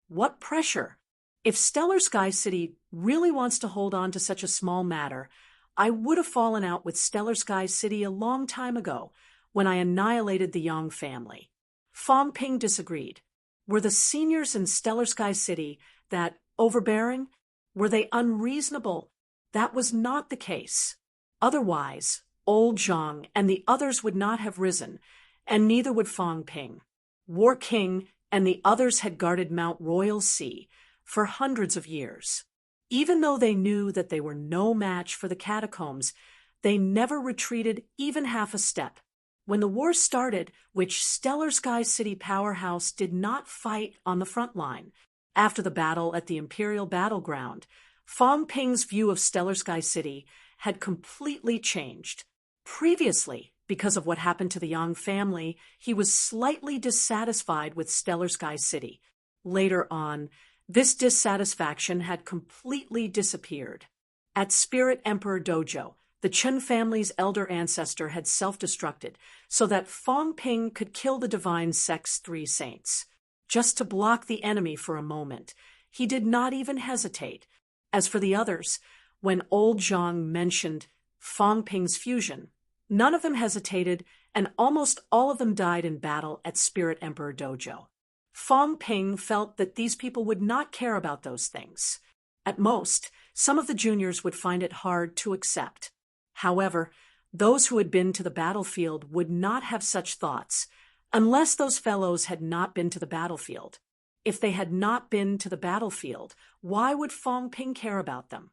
What pressure? If Stellar Sky City really wants to hold on to such a small matter, I would have fallen out with Stellar Sky City a long time ago when I annihilated the Yang family. Fong Ping disagreed. Were the seniors in Stellar Sky City that overbearing? Were they unreasonable? That was not the case. Otherwise, old Zhang and the others would not have risen, and neither would Fong Ping. War King and the others had guarded Mount Royal Sea for hundreds of years. Even though they knew that they were no match for the catacombs, they never retreated even half a step. When the war started, which Stellar Sky City powerhouse did not fight on the front line, after the battle at the Imperial Battleground, Fong Ping's view of Stellar Sky City had completely changed. Previously, because of what happened to the Yang family, he was slightly dissatisfied with Stellar Sky City. Later on, this dissatisfaction had completely disappeared. At Spirit Emperor Dojo, the Chen family's elder ancestor had self-destructed so that Fong Ping could kill the Divine Sect's 3 saints. Just to block the enemy for a moment, he did not even hesitate. As for the others, when old Zhang mentioned Fong Ping's fusion, none of them hesitated, and almost all of them died in battle at Spirit Emperor Dojo. Fong Ping felt that these people would not care about those things. At most, some of the juniors would find it hard to accept. However, those who had been to the battlefield would not have such thoughts, unless those fellows had not been to the battlefield. If they had not been to the battlefield, why would Fong Ping care about them?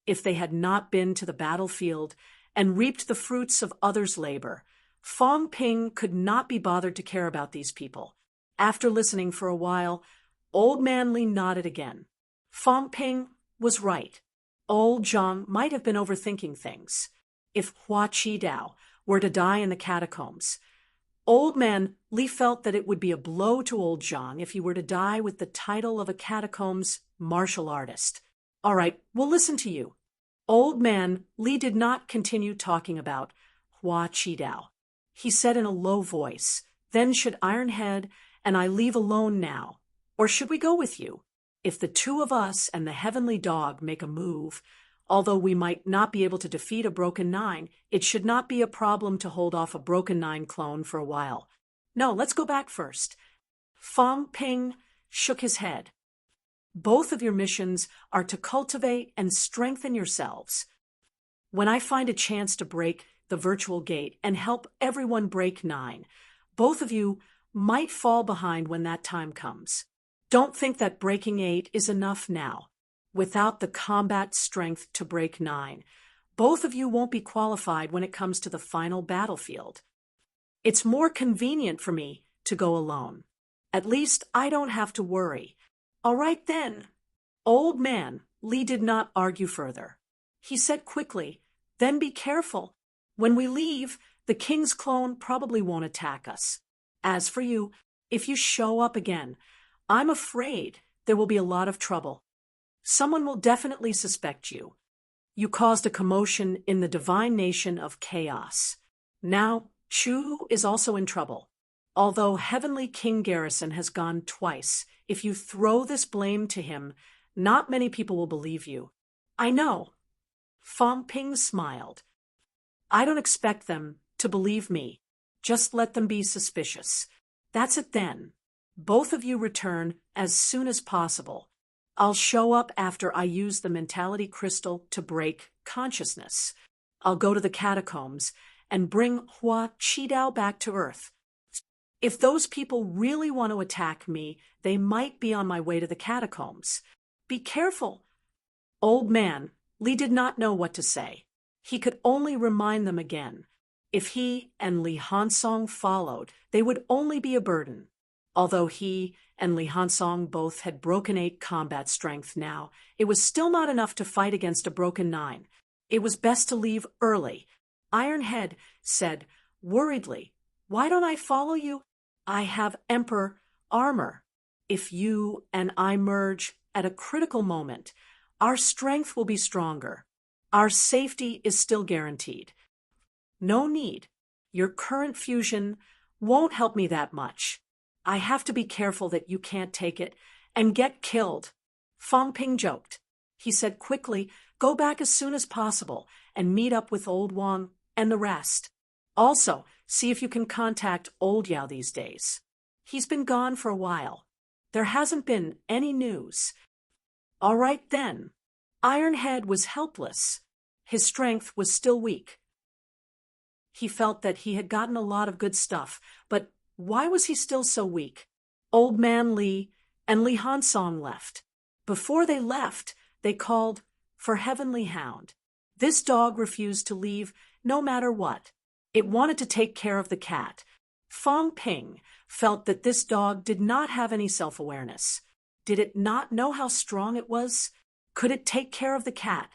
If they had not been to the battlefield and reaped the fruits of others' labor, Fong Ping could not be bothered to care about these people. After listening for a while, old man Li nodded again. Fong Ping was right. Old Zhang might have been overthinking things. If Hua Qidao were to die in the catacombs, old man Li felt that it would be a blow to old Zhang if he were to die with the title of a catacombs martial artist. All right, we'll listen to you. Old man Li did not continue talking about Hua Qidao. He said in a low voice, then should Ironhead and I leave alone now, or should we go with you? If the 2 of us and the Heavenly Dog make a move, although we might not be able to defeat a Broken 9, it should not be a problem to hold off a Broken 9 clone for a while. No, let's go back first. Fong Ping shook his head. Both of your missions are to cultivate and strengthen yourselves. When I find a chance to break the virtual gate and help everyone break 9, both of you might fall behind when that time comes. Don't think that breaking 8 is enough now. Without the combat strength to break 9, both of you won't be qualified when it comes to the final battlefield. It's more convenient for me to go alone. At least I don't have to worry. All right then. Old man Li did not argue further. He said quickly, then be careful. When we leave, the king's clone probably won't attack us. As for you, if you show up again, I'm afraid there will be a lot of trouble. Someone will definitely suspect you. You caused a commotion in the divine nation of chaos. Now, Chu is also in trouble. Although Heavenly King Garrison has gone twice, if you throw this blame to him, not many people will believe you. I know. Fong Ping smiled. I don't expect them to believe me. Just let them be suspicious. That's it then. Both of you return as soon as possible. I'll show up after I use the mentality crystal to break consciousness. I'll go to the catacombs and bring Hua Qidao back to Earth. If those people really want to attack me, they might be on my way to the catacombs. Be careful. Old man Li did not know what to say. He could only remind them again. If he and Li Hansong followed, they would only be a burden. Although he and Li Hansong both had broken 8 combat strength now, it was still not enough to fight against a broken 9. It was best to leave early. Ironhead said worriedly, "Why don't I follow you? I have Emperor armor. If you and I merge at a critical moment, our strength will be stronger. Our safety is still guaranteed." "No need. Your current fusion won't help me that much. I have to be careful that you can't take it and get killed." Fong Ping joked. He said quickly, "Go back as soon as possible and meet up with Old Wang and the rest. Also, see if you can contact Old Yao these days. He's been gone for a while. There hasn't been any news." All right then. Ironhead was helpless. His strength was still weak. He felt that he had gotten a lot of good stuff, but why was he still so weak? Old Man Li and Li Hansong left. Before they left, they called for Heavenly Hound. This dog refused to leave no matter what. It wanted to take care of the cat. Fong Ping felt that this dog did not have any self-awareness. Did it not know how strong it was? Could it take care of the cat?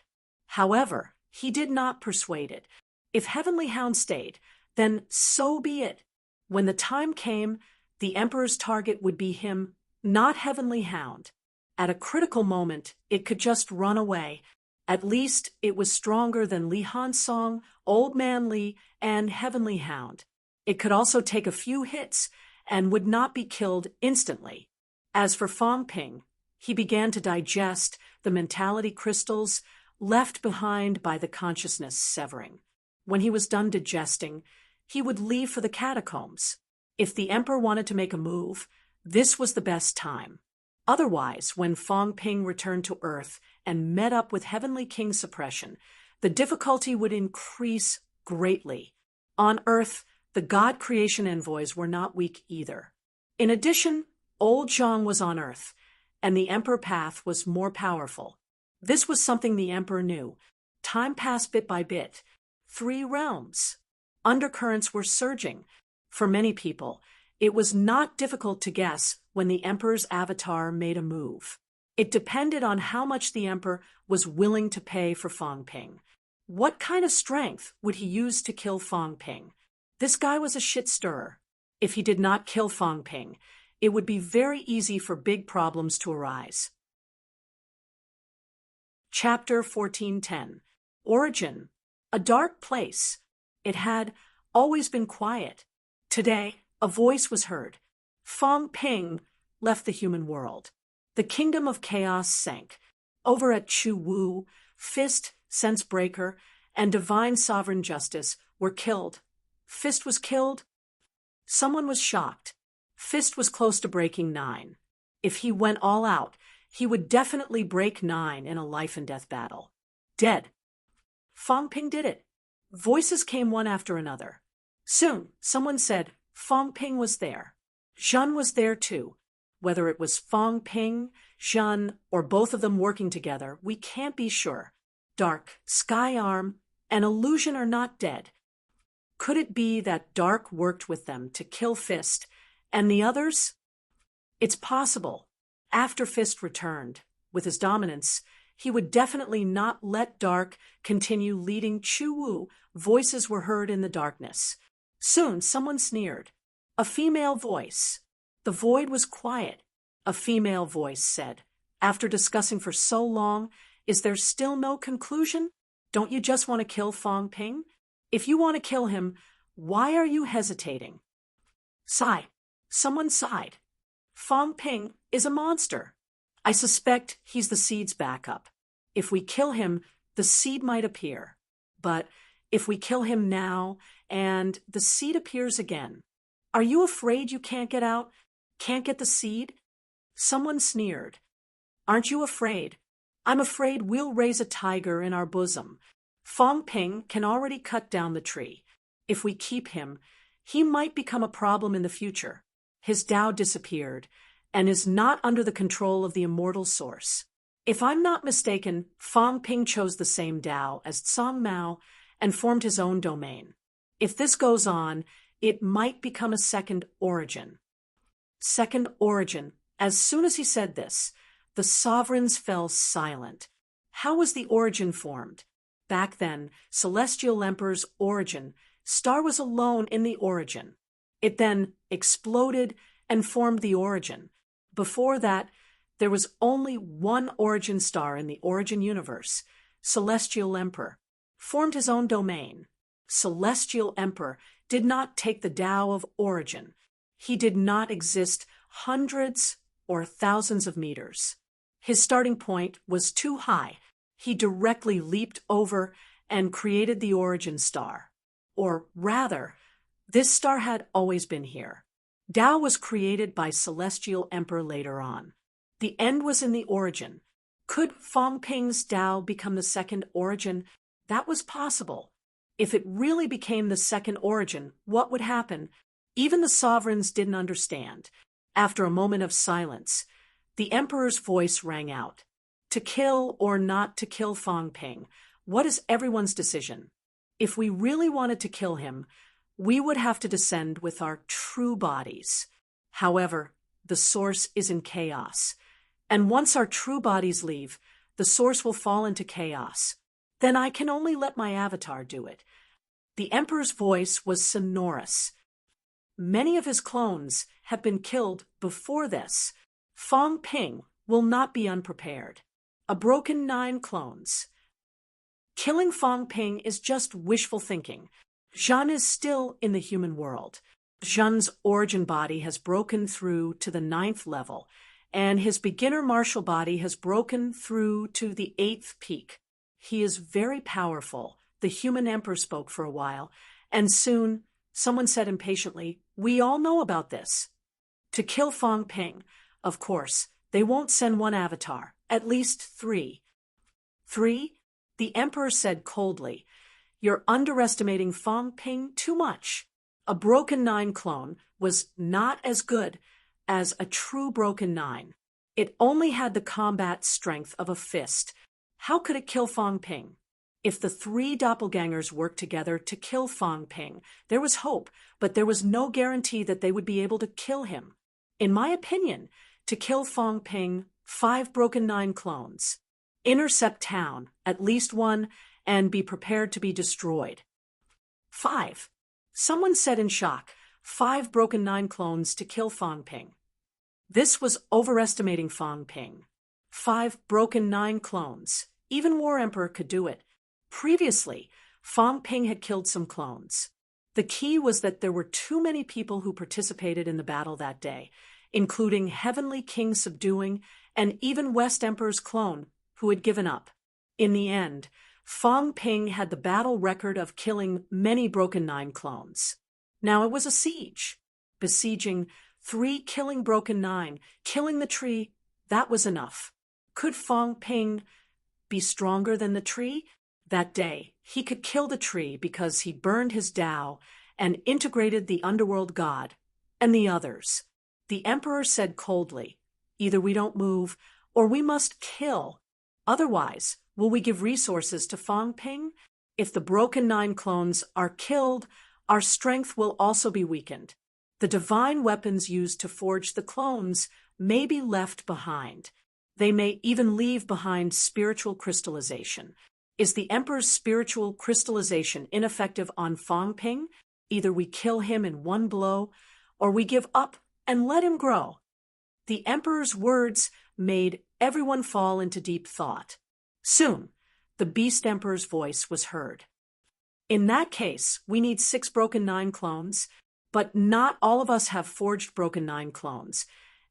However, he did not persuade it. If Heavenly Hound stayed, then so be it. When the time came, the Emperor's target would be him, not Heavenly Hound. At a critical moment, it could just run away. At least it was stronger than Li Hansong, Old Man Li, and Heavenly Hound. It could also take a few hits and would not be killed instantly. As for Fong Ping, he began to digest the mentality crystals left behind by the consciousness severing. When he was done digesting, he would leave for the catacombs. If the Emperor wanted to make a move, this was the best time. Otherwise, when Fong Ping returned to Earth and met up with Heavenly King suppression, the difficulty would increase greatly. On Earth, the God creation envoys were not weak either. In addition, Old Zhang was on Earth, and the Emperor path was more powerful. This was something the Emperor knew. Time passed bit by bit. 3 realms. Undercurrents were surging. For many people, it was not difficult to guess when the Emperor's avatar made a move. It depended on how much the Emperor was willing to pay for Fong Ping. What kind of strength would he use to kill Fong Ping? This guy was a shit stirrer. If he did not kill Fong Ping, it would be very easy for big problems to arise. Chapter 1410. Origin. A dark place. It had always been quiet. Today, a voice was heard. Fong Ping left the human world. The kingdom of chaos sank. Over at Chu Wu, Fist, Sense Breaker, and Divine Sovereign Justice were killed. Fist was killed. Someone was shocked. Fist was close to breaking 9. If he went all out, he would definitely break 9 in a life-and-death battle. Dead. Fong Ping did it. Voices came one after another. Soon, someone said Fong Ping was there. Zhen was there too. Whether it was Fong Ping, Zhen, or both of them working together, we can't be sure. Dark, Sky Arm, and Illusion are not dead. Could it be that Dark worked with them to kill Fist, and the others? It's possible. After Fist returned, with his dominance, he would definitely not let Dark continue leading Chu Wu. Voices were heard in the darkness. Soon someone sneered. A female voice. The void was quiet. A female voice said, "After discussing for so long, is there still no conclusion? Don't you just want to kill Fong Ping? If you want to kill him, why are you hesitating?" Sigh. Someone sighed. Fong Ping is a monster. I suspect he's the seed's backup. If we kill him, the seed might appear. But if we kill him now and the seed appears again, are you afraid you can't get out? Can't get the seed? Someone sneered. Aren't you afraid? I'm afraid we'll raise a tiger in our bosom. Fong Ping can already cut down the tree. If we keep him, he might become a problem in the future. His Tao disappeared and is not under the control of the immortal source. If I'm not mistaken, Fong Ping chose the same Tao as Tsang Mao and formed his own domain. If this goes on, it might become a second origin. Second origin. As soon as he said this, the sovereigns fell silent. How was the origin formed? Back then, Celestial Emperor's origin, star was alone in the origin. It then exploded and formed the origin. Before that, there was only one origin star in the origin universe. Celestial Emperor formed his own domain. Celestial Emperor did not take the Tao of origin. He did not exist hundreds or thousands of meters. His starting point was too high. He directly leaped over and created the origin star. Or rather, this star had always been here. Tao was created by Celestial Emperor later on. The end was in the origin. Could Fong Ping's Tao become the second origin? That was possible. If it really became the second origin, what would happen? Even the sovereigns didn't understand. After a moment of silence, the emperor's voice rang out. To kill or not to kill Fong Ping, what is everyone's decision? If we really wanted to kill him, we would have to descend with our true bodies. However, the source is in chaos. And once our true bodies leave, the source will fall into chaos. Then I can only let my avatar do it. The emperor's voice was sonorous. Many of his clones have been killed before this. Fong Ping will not be unprepared. A broken 9 clones. Killing Fong Ping is just wishful thinking. Zhan is still in the human world. Zhan's origin body has broken through to the 9th level, and his beginner martial body has broken through to the 8th peak. He is very powerful. The human emperor spoke for a while, and soon someone said impatiently, "We all know about this." To kill Fong Ping, of course, they won't send one avatar, at least 3. 3? The emperor said coldly, "You're underestimating Fong Ping too much." A broken 9 clone was not as good as a true broken 9. It only had the combat strength of a fist. How could it kill Fong Ping? If the 3 doppelgangers worked together to kill Fong Ping, there was hope, but there was no guarantee that they would be able to kill him. In my opinion, to kill Fong Ping, 5 broken 9 clones. Intercept town, at least 1, and be prepared to be destroyed. 5. Someone said in shock, 5 broken 9 clones to kill Fong Ping. This was overestimating Fong Ping. 5 broken 9 clones. Even War Emperor could do it. Previously, Fong Ping had killed some clones. The key was that there were too many people who participated in the battle that day, including Heavenly King Subduing and even West Emperor's clone, who had given up. In the end, Fong Ping had the battle record of killing many broken 9 clones. Now it was a siege. Besieging 3, killing broken 9, killing the tree, that was enough. Could Fong Ping be stronger than the tree? That day, he could kill the tree because he burned his Tao and integrated the underworld god and the others. The emperor said coldly, "Either we don't move or we must kill. Otherwise, will we give resources to Fong Ping? If the broken 9 clones are killed, our strength will also be weakened. The divine weapons used to forge the clones may be left behind. They may even leave behind spiritual crystallization. Is the emperor's spiritual crystallization ineffective on Fong Ping? Either we kill him in one blow, or we give up and let him grow." The emperor's words made everyone fall into deep thought. Soon, the beast emperor's voice was heard. "In that case, we need 6 broken 9 clones, but not all of us have forged broken 9 clones,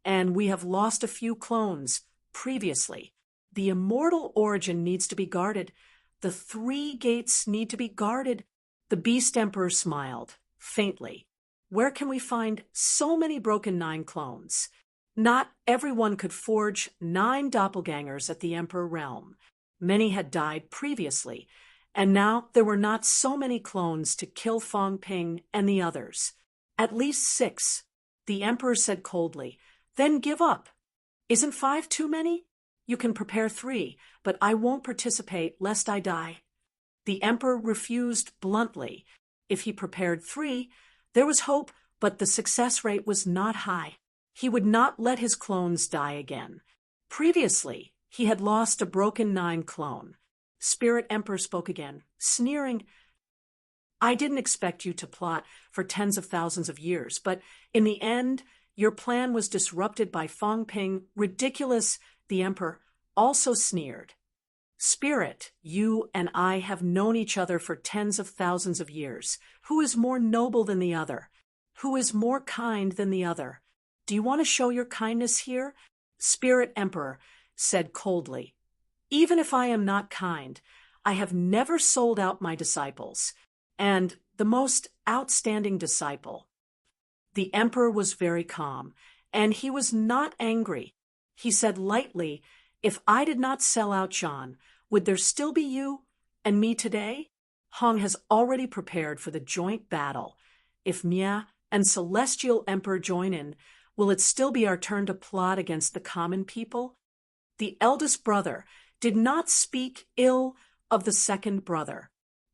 and we have lost a few clones previously. The immortal origin needs to be guarded. The 3 gates need to be guarded." The beast emperor smiled, faintly. "Where can we find so many broken 9 clones? Not everyone could forge 9 doppelgangers at the emperor realm. Many had died previously, and now there were not so many clones to kill Fong Ping and the others. At least 6, the emperor said coldly. "Then give up. Isn't 5 too many? You can prepare 3, but I won't participate lest I die." The emperor refused bluntly. If he prepared 3, there was hope, but the success rate was not high. He would not let his clones die again. Previously, he had lost a broken 9 clone. Spirit Emperor spoke again, sneering, "I didn't expect you to plot for tens of thousands of years, but in the end, your plan was disrupted by Fang Ping. Ridiculous," the Emperor also sneered. "Spirit, you and I have known each other for tens of thousands of years. Who is more noble than the other? Who is more kind than the other? Do you want to show your kindness here?" Spirit Emperor said coldly, "Even if I am not kind, I have never sold out my disciples, and the most outstanding disciple." The Emperor was very calm, and he was not angry. He said lightly, "If I did not sell out John, would there still be you and me today? Hong has already prepared for the joint battle. If Mia and Celestial Emperor join in, will it still be our turn to plot against the common people?" The eldest brother did not speak ill of the second brother.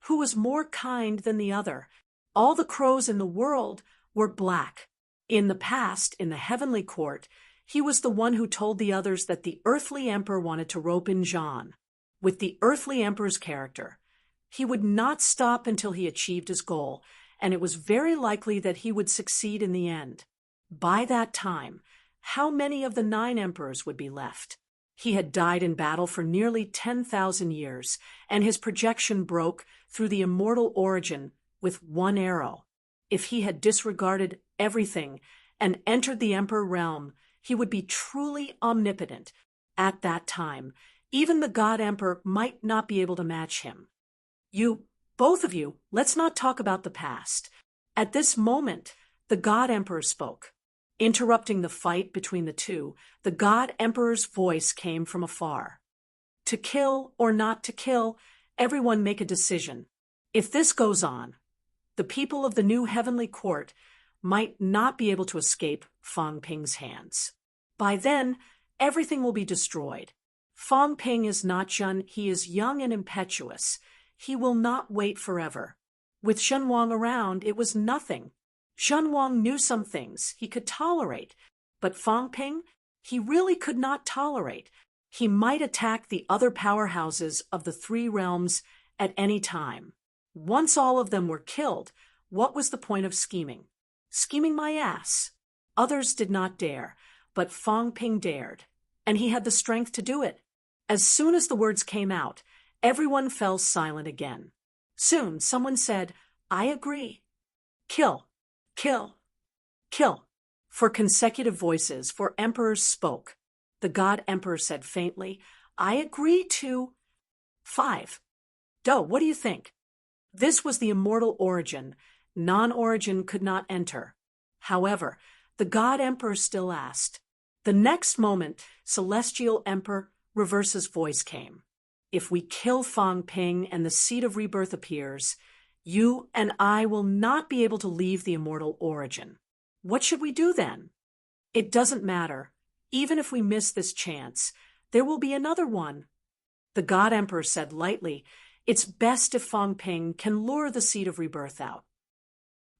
Who was more kind than the other? All the crows in the world were black. In the past, in the heavenly court, he was the one who told the others that the earthly emperor wanted to rope in John. With the earthly emperor's character, he would not stop until he achieved his goal, and it was very likely that he would succeed in the end. By that time, how many of the 9 emperors would be left? He had died in battle for nearly 10,000 years, and his projection broke through the immortal origin with 1 arrow. If he had disregarded everything and entered the emperor realm, he would be truly omnipotent. At that time, even the God Emperor might not be able to match him. Both of you, let's not talk about the past. At this moment, the God Emperor spoke. Interrupting the fight between the two, the God Emperor's voice came from afar. "To kill or not to kill, everyone make a decision. If this goes on, the people of the new heavenly court might not be able to escape Fang Ping's hands. By then, everything will be destroyed. Fang Ping is not Zhen, he is young and impetuous. He will not wait forever. With Shen Wang around, it was nothing. Shen Wang knew some things he could tolerate, but Fang Ping, he really could not tolerate. He might attack the other powerhouses of the 3 realms at any time. Once all of them were killed, what was the point of scheming? Scheming my ass. Others did not dare, but Fang Ping dared, and he had the strength to do it. As soon as the words came out, everyone fell silent again. Soon someone said, "I agree. Kill, kill, kill." 4 consecutive voices, 4 emperors spoke. The God Emperor said faintly, "I agree to 5. Do, what do you think?" This was the immortal origin. Non-origin could not enter. However, the God Emperor still asked. The next moment, Celestial Emperor Reverse's voice came. "If we kill Fang Ping and the seed of rebirth appears, you and I will not be able to leave the immortal origin. What should we do then?" "It doesn't matter. Even if we miss this chance, there will be another one." The God Emperor said lightly, "It's best if Fang Ping can lure the seed of rebirth out.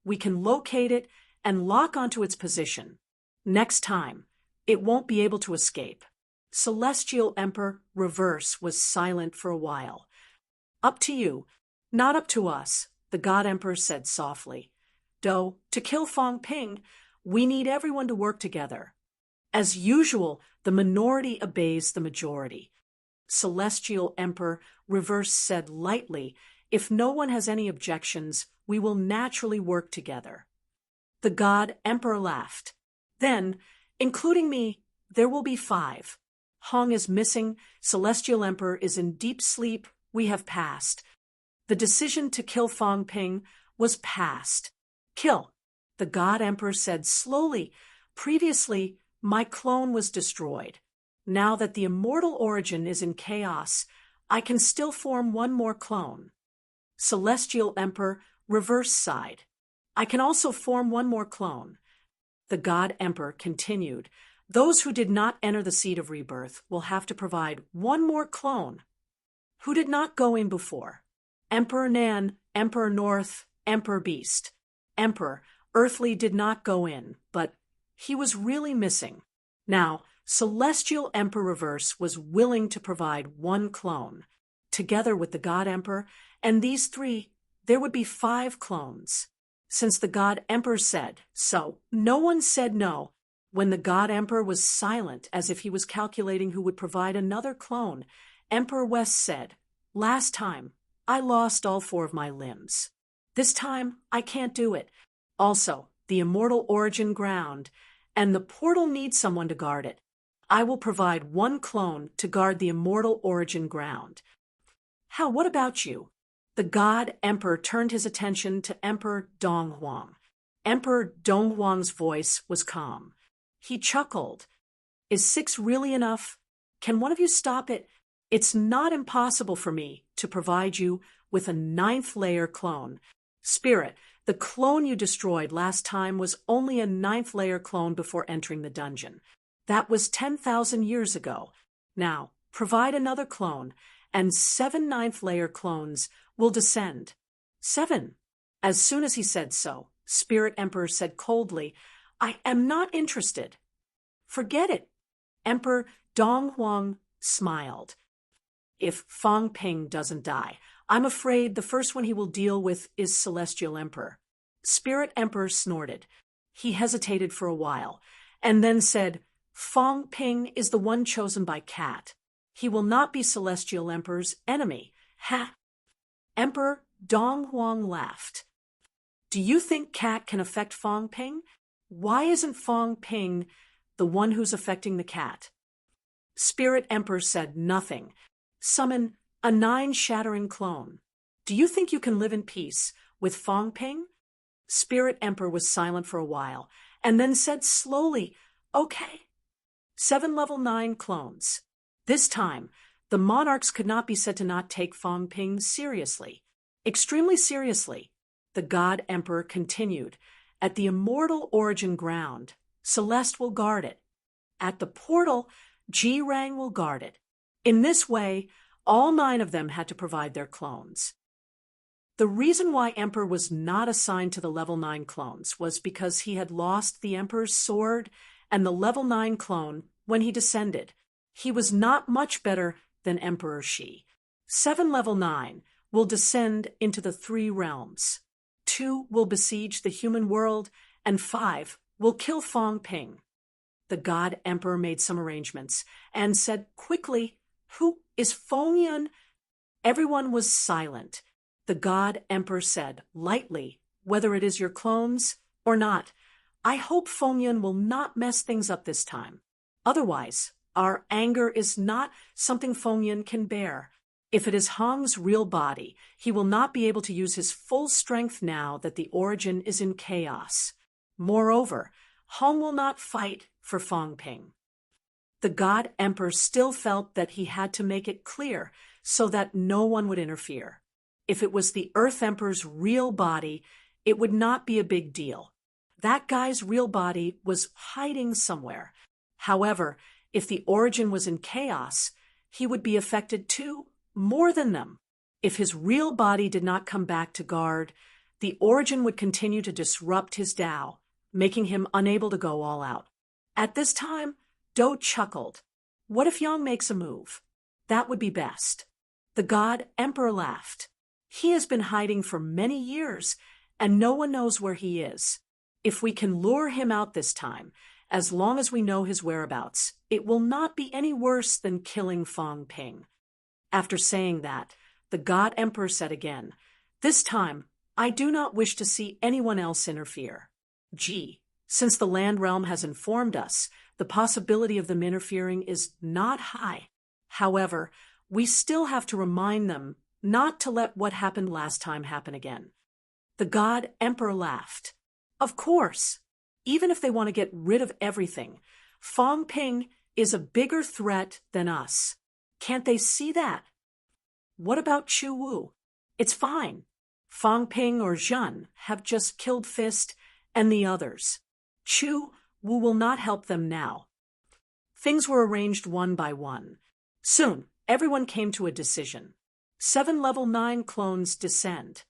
We can locate it and lock onto its position. Next time, it won't be able to escape." Celestial Emperor Reverse was silent for a while. "Up to you, not up to us," the God Emperor said softly. "Do, to kill Fang Ping, we need everyone to work together. As usual, the minority obeys the majority." Celestial Emperor Reverse said lightly, "If no one has any objections, we will naturally work together." The God Emperor laughed. "Then, including me, there will be 5. Hong is missing, Celestial Emperor is in deep sleep, we have passed. The decision to kill Fang Ping was passed. Kill," the God Emperor said slowly. "Previously, my clone was destroyed. Now that the immortal origin is in chaos, I can still form 1 more clone." Celestial Emperor Reverse sighed. "I can also form 1 more clone." The God Emperor continued, "Those who did not enter the seed of rebirth will have to provide 1 more clone." "Who did not go in before?" "Emperor Nan, Emperor North, Emperor Beast. Emperor, Earthly did not go in, but he was really missing. Now, Celestial Emperor Reverse was willing to provide one clone. Together with the God Emperor and these three, there would be 5 clones. Since the God Emperor said so, no one said no. When the God Emperor was silent, as if he was calculating who would provide another clone, Emperor West said, "Last time, I lost all 4 of my limbs. This time, I can't do it. Also, the immortal origin ground, and the portal needs someone to guard it. I will provide 1 clone to guard the immortal origin ground." How, what about you? The God Emperor turned his attention to Emperor Donghuang. Emperor Donghuang's voice was calm. He chuckled. "Is 6 really enough? Can one of you stop it? It's not impossible for me to provide you with a 9th layer clone. Spirit, the clone you destroyed last time was only a 9th layer clone before entering the dungeon. That was 10,000 years ago. Now, provide another clone, and 7 9th layer clones will descend." 7. As soon as he said so, Spirit Emperor said coldly, "I am not interested." "Forget it." Emperor Donghuang smiled. "If Fang Ping doesn't die, I'm afraid the first one he will deal with is Celestial Emperor." Spirit Emperor snorted. He hesitated for a while, and then said, "Fang Ping is the one chosen by Cat. He will not be Celestial Emperor's enemy." Ha! Emperor Donghuang laughed. "Do you think Cat can affect Fang Ping? Why isn't Fang Ping the one who's affecting the cat?" Spirit Emperor said nothing. "Summon a 9-shattering clone. Do you think you can live in peace with Fang Ping?" Spirit Emperor was silent for a while, and then said slowly, "Okay." 7 level 9 clones. This time, the monarchs could not be said to not take Fang Ping seriously. Extremely seriously. The God Emperor continued, "At the immortal origin ground, Celeste will guard it. At the portal, G-Rang will guard it. In this way, all 9 of them had to provide their clones." The reason why Emperor was not assigned to the level 9 clones was because he had lost the Emperor's sword and the level 9 clone when he descended. He was not much better than Emperor Shi. 7 level 9 will descend into the 3 realms. 2 will besiege the human world, and 5 will kill Fang Ping. The God Emperor made some arrangements and said quickly, "Who is Fengyun?" Everyone was silent. The God Emperor said lightly, "Whether it is your clones or not, I hope Fengyun will not mess things up this time. Otherwise, our anger is not something Fengyun can bear. If it is Hong's real body, he will not be able to use his full strength now that the origin is in chaos. Moreover, Hong will not fight for Fang Ping." The God Emperor still felt that he had to make it clear so that no one would interfere. If it was the Earth Emperor's real body, it would not be a big deal. That guy's real body was hiding somewhere. However, if the origin was in chaos, he would be affected too, more than them. If his real body did not come back to guard, the origin would continue to disrupt his Tao, making him unable to go all out. At this time, Do chuckled. "What if Yang makes a move? That would be best." The God Emperor laughed. "He has been hiding for many years, and no one knows where he is. If we can lure him out this time, as long as we know his whereabouts, it will not be any worse than killing Fang Ping." After saying that, the God Emperor said again, "This time, I do not wish to see anyone else interfere. Gee, since the land realm has informed us, the possibility of them interfering is not high. However, we still have to remind them not to let what happened last time happen again." The God Emperor laughed. "Of course. Even if they want to get rid of everything, Fang Ping is a bigger threat than us. Can't they see that? What about Chu Wu? It's fine. Fang Ping or Zhan have just killed Fist and the others. Chu Wu will not help them now." Things were arranged one by one. Soon, everyone came to a decision. 7 level 9 clones descend.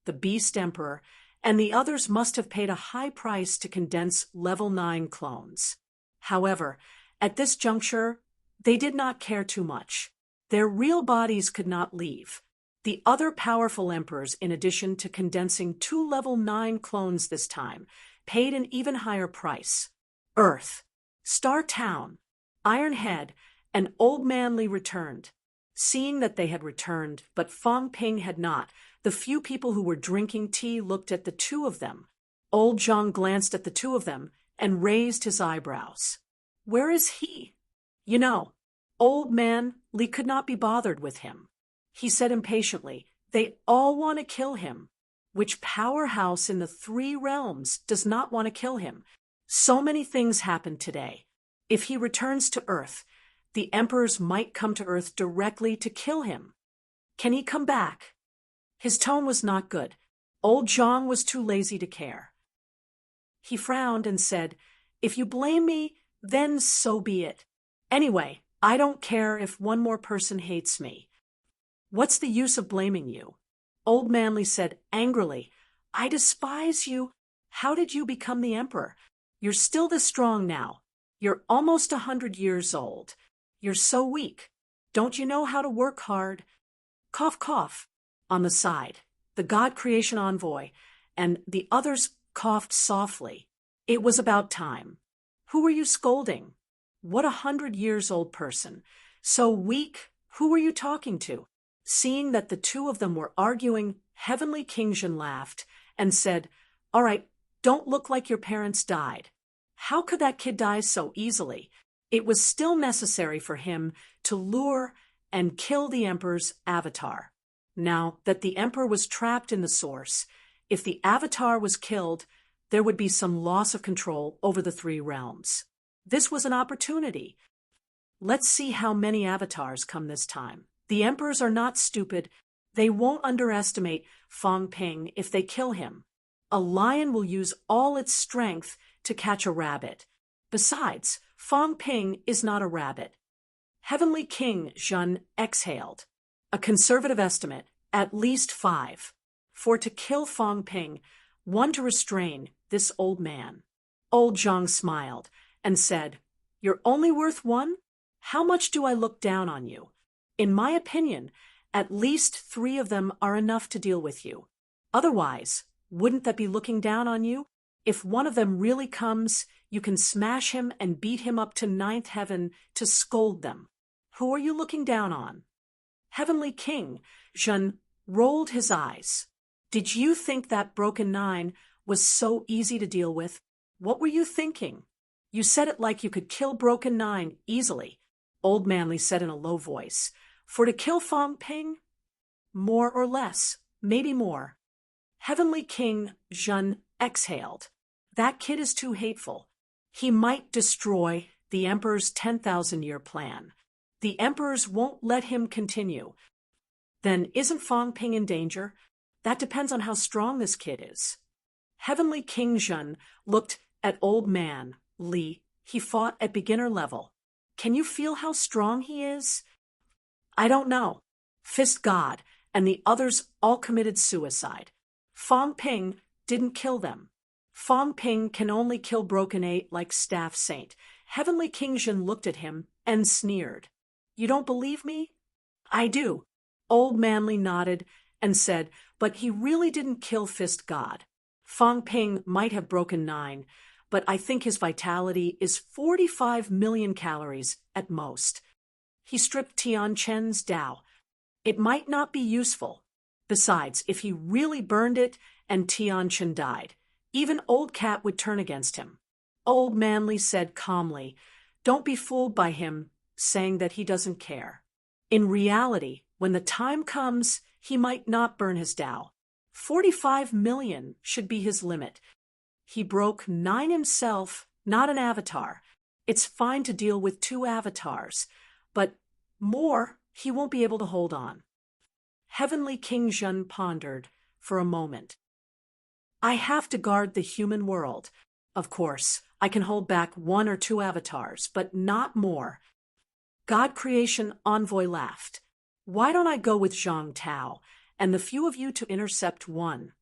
the Beast Emperor, and the others must have paid a high price to condense level 9 clones. However, at this juncture, they did not care too much. Their real bodies could not leave. The other powerful emperors, in addition to condensing 2 level 9 clones this time, paid an even higher price. Earth, Star Town, Iron Head, and Old Man Li returned. Seeing that they had returned, but Fong Ping had not, the few people who were drinking tea looked at the two of them. Old Zhang glanced at the two of them and raised his eyebrows. Where is he? You know, Old Man Li could not be bothered with him. He said impatiently, they all want to kill him. Which powerhouse in the 3 realms does not want to kill him? So many things happened today. If he returns to Earth, the emperors might come to Earth directly to kill him. Can he come back? His tone was not good. Old Zhang was too lazy to care. He frowned and said, if you blame me, then so be it. Anyway, I don't care if one more person hates me. What's the use of blaming you? Old Manly said angrily, I despise you. How did you become the emperor? You're still this strong now. You're almost 100 years old. You're so weak. Don't you know how to work hard? Cough, cough. On the side, the God Creation Envoy and the others coughed softly. It was about time. Who were you scolding? What 100 years old person? So weak, who were you talking to? Seeing that the two of them were arguing, Heavenly King Zhen laughed and said, all right, don't look like your parents died. How could that kid die so easily? It was still necessary for him to lure and kill the Emperor's avatar. Now that the Emperor was trapped in the source, if the avatar was killed, there would be some loss of control over the 3 realms. This was an opportunity. Let's see how many avatars come this time. The emperors are not stupid. They won't underestimate Fong Ping if they kill him. A lion will use all its strength to catch a rabbit. Besides, Fong Ping is not a rabbit. Heavenly King Zhen exhaled. A conservative estimate, at least 5. For to kill Fong Ping, 1 to restrain this old man. Old Zhang smiled and said, you're only worth 1? How much do I look down on you? In my opinion, at least 3 of them are enough to deal with you. Otherwise, wouldn't that be looking down on you? If one of them really comes, you can smash him and beat him up to 9th heaven to scold them. Who are you looking down on? Heavenly King, Zhen rolled his eyes. Did you think that broken 9 was so easy to deal with? What were you thinking? You said it like you could kill broken 9 easily. Old Manly said in a low voice. For to kill Fong Ping? More or less, maybe more. Heavenly King Zhen exhaled. That kid is too hateful. He might destroy the Emperor's 10,000-year plan. The Emperors won't let him continue. Then isn't Fong Ping in danger? That depends on how strong this kid is. Heavenly King Zhen looked at Old Man Li. He fought at beginner level. Can you feel how strong he is? I don't know. Fist God and the others all committed suicide. Fong Ping didn't kill them. Fong Ping can only kill Broken 8 like Staff Saint. Heavenly King Zhen looked at him and sneered. You don't believe me? I do. Old Manly nodded and said, but he really didn't kill Fist God. Fong Ping might have broken 9, but I think his vitality is 45 million calories at most. He stripped Tian Chen's Dao. It might not be useful. Besides, if he really burned it and Tian Chen died, even Old Cat would turn against him. Old Manly said calmly, don't be fooled by him saying that he doesn't care. In reality, when the time comes, he might not burn his Dao. 45 million should be his limit. He broke 9 himself, not an avatar. It's fine to deal with 2 avatars, but more he won't be able to hold on. Heavenly King Zhen pondered for a moment. I have to guard the human world. Of course, I can hold back 1 or 2 avatars, but not more. God Creation Envoy laughed. Why don't I go with Zhang Tao and the few of you to intercept 1?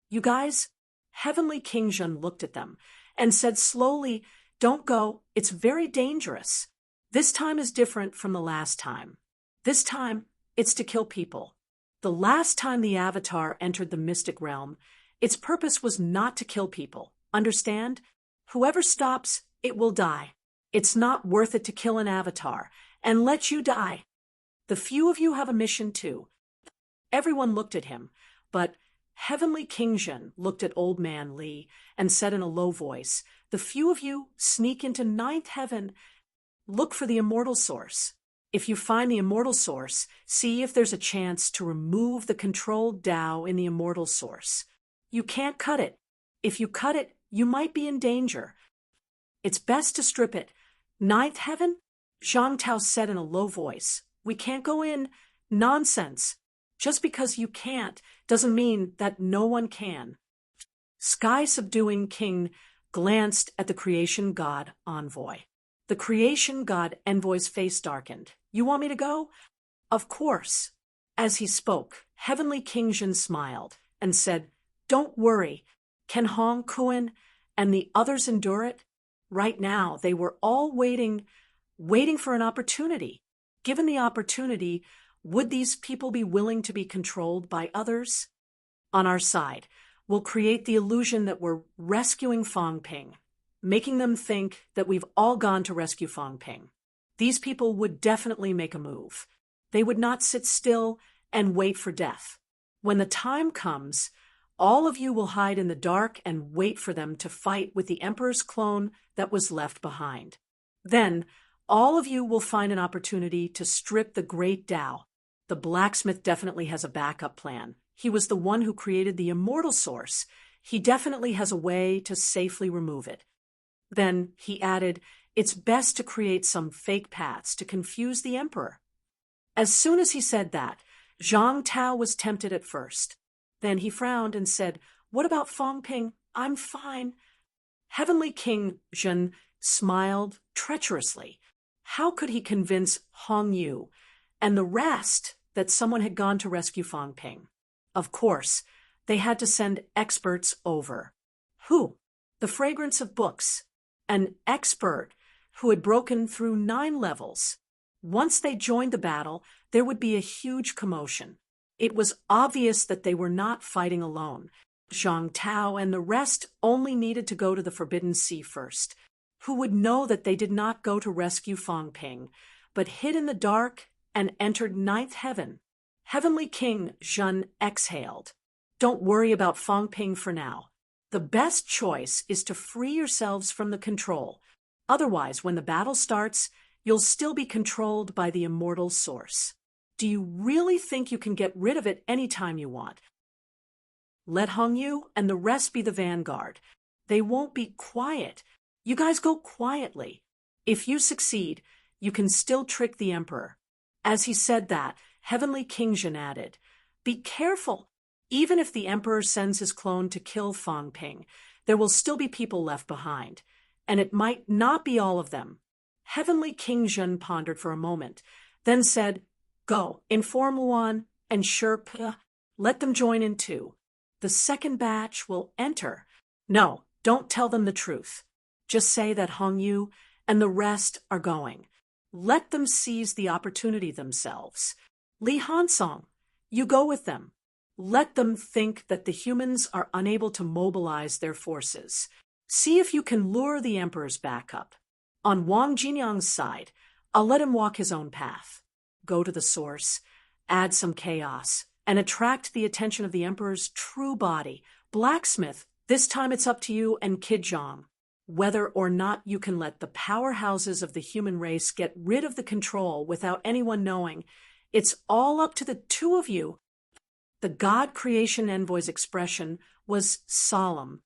You guys, Heavenly King Zhen looked at them and said slowly, "Don't go, it's very dangerous. This time is different from the last time. This time, it's to kill people. The last time the Avatar entered the mystic realm, its purpose was not to kill people. Understand? Whoever stops, it will die. It's not worth it to kill an Avatar and let you die. The few of you have a mission too." Everyone looked at him, but Heavenly King Zhen looked at Old Man Li and said in a low voice, "The few of you sneak into ninth heaven. Look for the immortal source. If you find the immortal source, see if there's a chance to remove the controlled Tao in the immortal source. You can't cut it. If you cut it, you might be in danger. It's best to strip it. Ninth heaven?" Zhang Tao said in a low voice. "We can't go in. Nonsense. Just because you can't doesn't mean that no one can." Sky-subduing King glanced at the creation god envoy. The creation god envoy's face darkened. "You want me to go?" "Of course." As he spoke, Heavenly King Zhen smiled and said, "Don't worry. Can Hong Kuan and the others endure it?" Right now, they were all waiting for an opportunity. Given the opportunity, would these people be willing to be controlled by others? On our side, we'll create the illusion that we're rescuing Fong Ping, making them think that we've all gone to rescue Fong Ping. These people would definitely make a move. They would not sit still and wait for death. When the time comes, all of you will hide in the dark and wait for them to fight with the Emperor's clone that was left behind. Then, all of you will find an opportunity to strip the great Tao. The blacksmith definitely has a backup plan. He was the one who created the immortal source. He definitely has a way to safely remove it. Then, he added, it's best to create some fake paths to confuse the Emperor. As soon as he said that, Zhang Tao was tempted at first. Then he frowned and said, "What about Fong Ping? I'm fine." Heavenly King Zhen smiled treacherously. How could he convince Hong Yu and the rest that someone had gone to rescue Fong Ping? Of course, they had to send experts over. Who? The fragrance of books. An expert who had broken through 9 levels. Once they joined the battle, there would be a huge commotion. It was obvious that they were not fighting alone. Zhang Tao and the rest only needed to go to the Forbidden Sea first. Who would know that they did not go to rescue Fong Ping, but hid in the dark and entered 9th heaven? Heavenly King Zhen exhaled. Don't worry about Fong Ping for now. The best choice is to free yourselves from the control. Otherwise, when the battle starts, you'll still be controlled by the immortal source. Do you really think you can get rid of it any time you want? Let Hong Yu and the rest be the vanguard. They won't be quiet. You guys go quietly. If you succeed, you can still trick the Emperor. As he said that, Heavenly King Zhen added, be careful. Even if the Emperor sends his clone to kill Fong Ping, there will still be people left behind. And it might not be all of them. Heavenly King Zhen pondered for a moment, then said, Go, inform Luan and Sherpa. Let them join in too. The second batch will enter. No, don't tell them the truth. Just say that Hong Yu and the rest are going. Let them seize the opportunity themselves. Li Hansong, you go with them. Let them think that the humans are unable to mobilize their forces. See if you can lure the Emperor's backup. On Wang Jinyang's side, I'll let him walk his own path. Go to the source, add some chaos, and attract the attention of the Emperor's true body. Blacksmith, this time it's up to you and Kid Zhang. Whether or not you can let the powerhouses of the human race get rid of the control without anyone knowing, it's all up to the two of you. The God Creation Envoy's expression was solemn.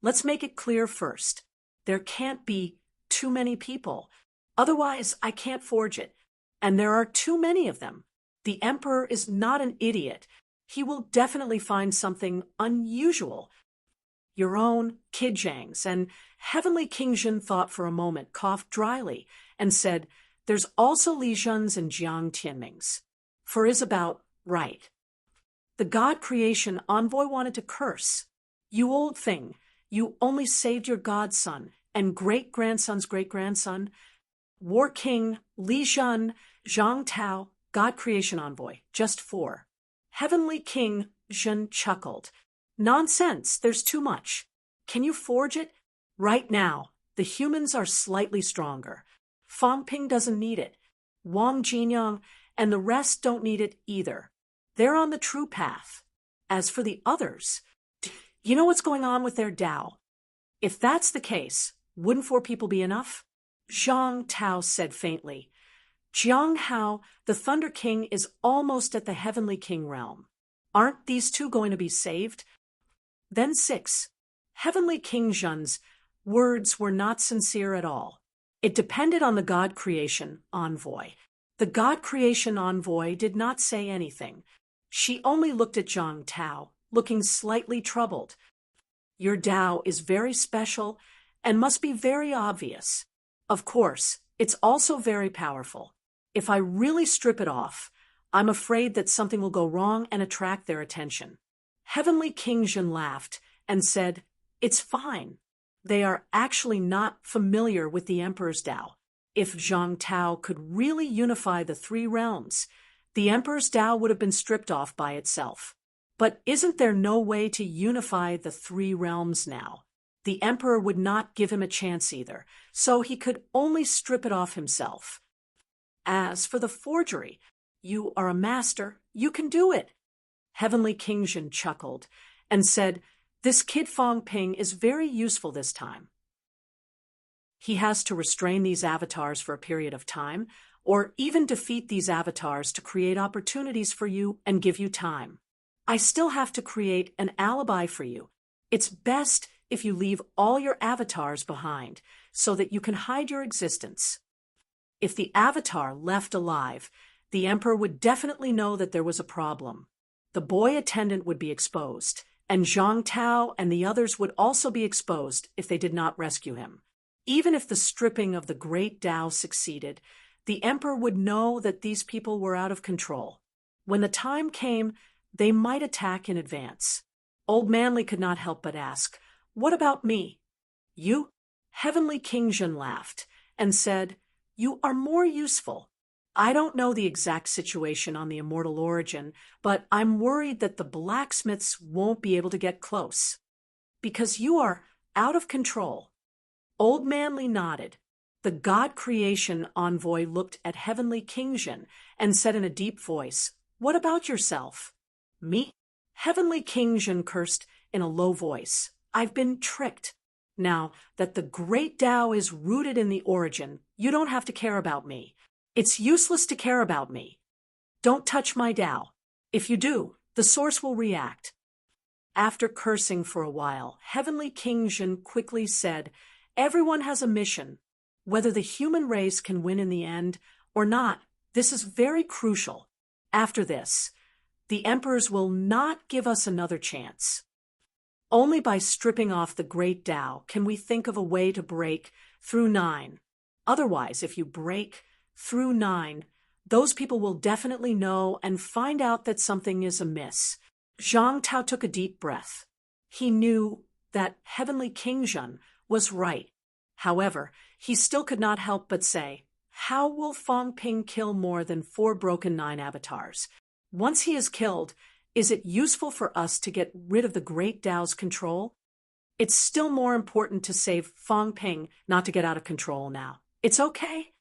Let's make it clear first. There can't be too many people. Otherwise, I can't forge it. And there are too many of them. The Emperor is not an idiot. He will definitely find something unusual. Your own Kid Zhang's, and Heavenly King Zhen thought for a moment, coughed dryly, and said, There's also Li Zhen's and Jiang Tianming's. For is about right. The God Creation Envoy wanted to curse. You old thing, you only saved your godson and great-grandson's great-grandson. War King Li Jun, Zhang Tao, God Creation Envoy, just 4. Heavenly King Jun chuckled. Nonsense, there's too much. Can you forge it? Right now, the humans are slightly stronger. Fang Ping doesn't need it. Wang Jinyang and the rest don't need it either. They're on the true path. As for the others, you know what's going on with their Tao? If that's the case, wouldn't 4 people be enough? Zhang Tao said faintly. Jiang Hao, the Thunder King, is almost at the Heavenly King realm. Aren't these 2 going to be saved? Then 6. Heavenly King Zhen's words were not sincere at all. It depended on the God Creation Envoy. The God Creation Envoy did not say anything. She only looked at Zhang Tao, looking slightly troubled. Your Tao is very special and must be very obvious. Of course, it's also very powerful. If I really strip it off, I'm afraid that something will go wrong and attract their attention. Heavenly King Zhen laughed and said, It's fine. They are actually not familiar with the Emperor's Tao. If Zhang Tao could really unify the 3 realms, the Emperor's Tao would have been stripped off by itself. But isn't there no way to unify the 3 realms now? The Emperor would not give him a chance either, so he could only strip it off himself. As for the forgery, you are a master, you can do it. Heavenly King Zhen chuckled and said, This kid Fang Ping is very useful this time. He has to restrain these avatars for a period of time, or even defeat these avatars to create opportunities for you and give you time. I still have to create an alibi for you. It's best if you leave all your avatars behind so that you can hide your existence. If the avatar left alive, the Emperor would definitely know that there was a problem. The boy attendant would be exposed, and Zhang Tao and the others would also be exposed if they did not rescue him. Even if the stripping of the great Tao succeeded, the Emperor would know that these people were out of control. When the time came, they might attack in advance. Old Manly could not help but ask, What about me? You? Heavenly King Zhen laughed and said, You are more useful. I don't know the exact situation on the Immortal Origin, but I'm worried that the blacksmiths won't be able to get close. Because you are out of control. Old Manly nodded. The God Creation Envoy looked at Heavenly King Zhen and said in a deep voice, What about yourself? Me? Heavenly King Zhen cursed in a low voice. I've been tricked. Now that the great Tao is rooted in the origin, you don't have to care about me. It's useless to care about me. Don't touch my Tao. If you do, the source will react. After cursing for a while, Heavenly King Zhen quickly said, Everyone has a mission. Whether the human race can win in the end or not, this is very crucial. After this, the emperors will not give us another chance. Only by stripping off the great Tao can we think of a way to break through 9. Otherwise, if you break through 9, those people will definitely know and find out that something is amiss. Zhang Tao took a deep breath. He knew that Heavenly King Zhen was right. However, he still could not help but say, how will Fang Ping kill more than 4 broken 9 avatars? Once he is killed, is it useful for us to get rid of the great Tao's control? It's still more important to save Fang Ping, not to get out of control now. It's okay.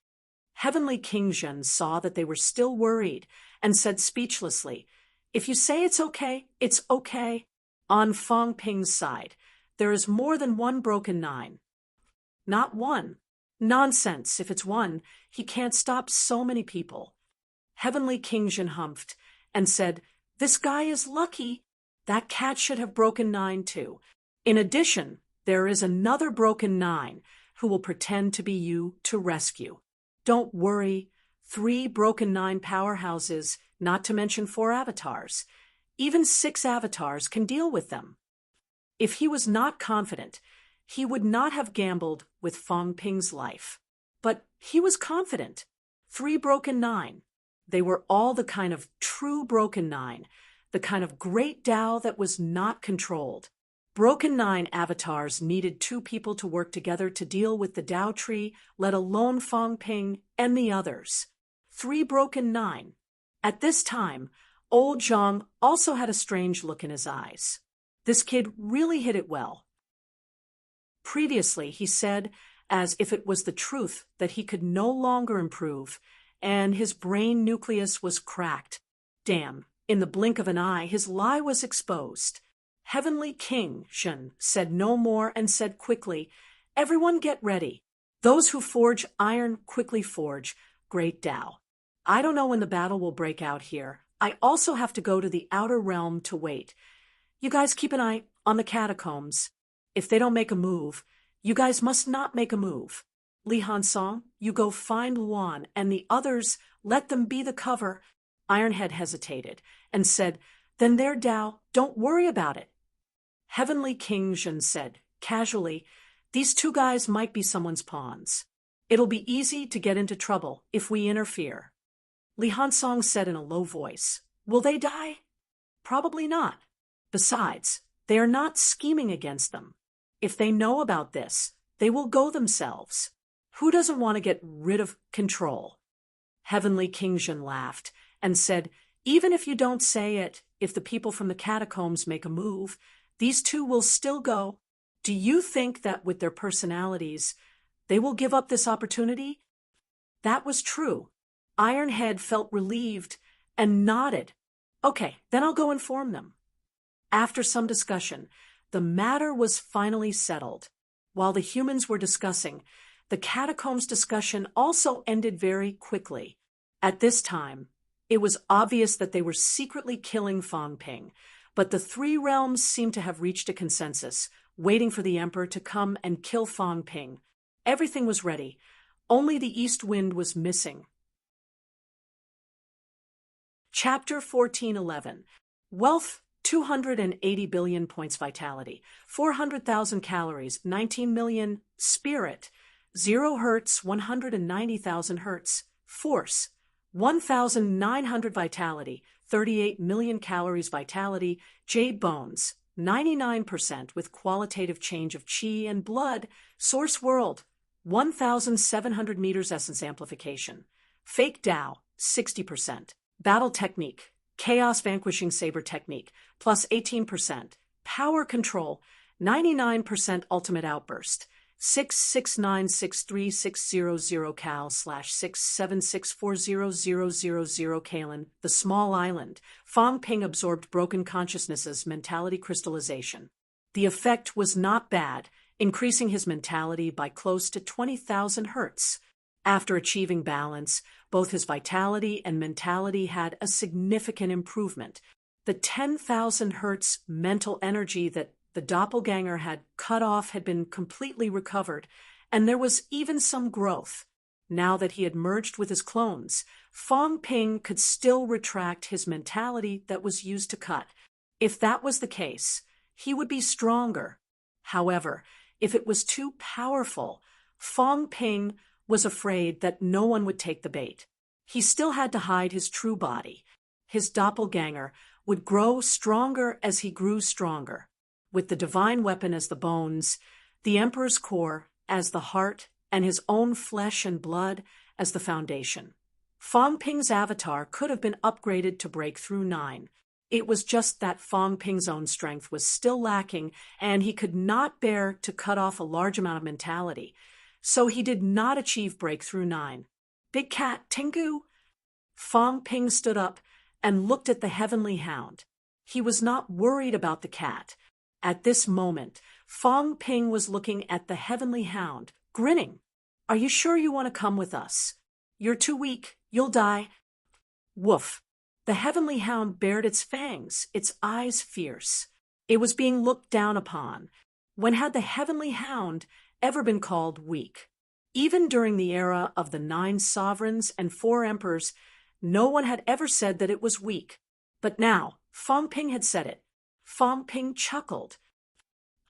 Heavenly King Zhen saw that they were still worried and said speechlessly, if you say it's okay, it's okay. On Fang Ping's side, there is more than 1 broken 9. Not 1. Nonsense. If it's 1, he can't stop so many people. Heavenly King Zhen humphed and said, this guy is lucky. That cat should have broken 9 too. In addition, there is another broken 9 who will pretend to be you to rescue. Don't worry. 3 broken 9 powerhouses, not to mention 4 avatars. Even 6 avatars can deal with them. If he was not confident, he would not have gambled with Fang Ping's life. But he was confident. 3 broken 9. They were all the kind of true broken 9, the kind of great Tao that was not controlled. broken 9 avatars needed 2 people to work together to deal with the Tao tree, let alone Fong Ping and the others. 3 broken 9. At this time, old Zhang also had a strange look in his eyes. This kid really hit it well. Previously, he said, as if it was the truth, that he could no longer improve, and his brain nucleus was cracked. Damn, in the blink of an eye, his lie was exposed. Heavenly King, Shen, said no more and said quickly, "Everyone get ready. Those who forge iron quickly forge. Great Tao. I don't know when the battle will break out here. I also have to go to the outer realm to wait. You guys keep an eye on the catacombs. If they don't make a move, you guys must not make a move. Li Hansong, you go find Luan, and the others, let them be the cover." Ironhead hesitated and said, "Then they're Tao, don't worry about it." Heavenly King Zhen said, casually, "These 2 guys might be someone's pawns. It'll be easy to get into trouble if we interfere." Li Hansong said in a low voice, "Will they die?" "Probably not. Besides, they are not scheming against them. If they know about this, they will go themselves. Who doesn't want to get rid of control?" Heavenly King Zhen laughed and said, "Even if you don't say it, if the people from the catacombs make a move, these 2 will still go. Do you think that with their personalities, they will give up this opportunity?" That was true. Ironhead felt relieved and nodded. "Okay, then I'll go inform them." After some discussion, the matter was finally settled. While the humans were discussing, the catacombs discussion also ended very quickly. At this time, it was obvious that they were secretly killing Fong Ping, but the 3 realms seemed to have reached a consensus, waiting for the Emperor to come and kill Fong Ping. Everything was ready. Only the east wind was missing. Chapter 1411. Wealth, 280 billion points vitality, 400,000 calories, 19 million spirit, 0 hertz, 190,000 hertz, force, 1,900 vitality, 38 million calories vitality, jade bones, 99% with qualitative change of chi and blood, source world, 1,700 meters essence amplification, fake Tao, 60%, battle technique, chaos vanquishing saber technique, plus 18%, power control, 99% ultimate outburst, 669636000 cal/6764000 Kalen, the small island, Fong Ping absorbed broken consciousness's mentality crystallization. The effect was not bad, increasing his mentality by close to 20,000 hertz. After achieving balance, both his vitality and mentality had a significant improvement. The 10,000 hertz mental energy that the doppelganger had cut off had been completely recovered, and there was even some growth. Now that he had merged with his clones, Fong Ping could still retract his mentality that was used to cut. If that was the case, he would be stronger. However, if it was too powerful, Fong Ping was afraid that no one would take the bait. He still had to hide his true body. His doppelganger would grow stronger as he grew stronger, with the divine weapon as the bones, the Emperor's core as the heart, and his own flesh and blood as the foundation. Fong Ping's avatar could have been upgraded to Breakthrough 9. It was just that Fong Ping's own strength was still lacking, and he could not bear to cut off a large amount of mentality. So he did not achieve Breakthrough 9. Big Cat, Tengu! Fong Ping stood up and looked at the Heavenly Hound. He was not worried about the cat. At this moment, Fong Ping was looking at the Heavenly Hound, grinning. "Are you sure you want to come with us? You're too weak. You'll die." Woof. The Heavenly Hound bared its fangs, its eyes fierce. It was being looked down upon. When had the Heavenly Hound ever been called weak? Even during the era of the 9 sovereigns and 4 emperors, no one had ever said that it was weak. But now, Fong Ping had said it. Fong Ping chuckled.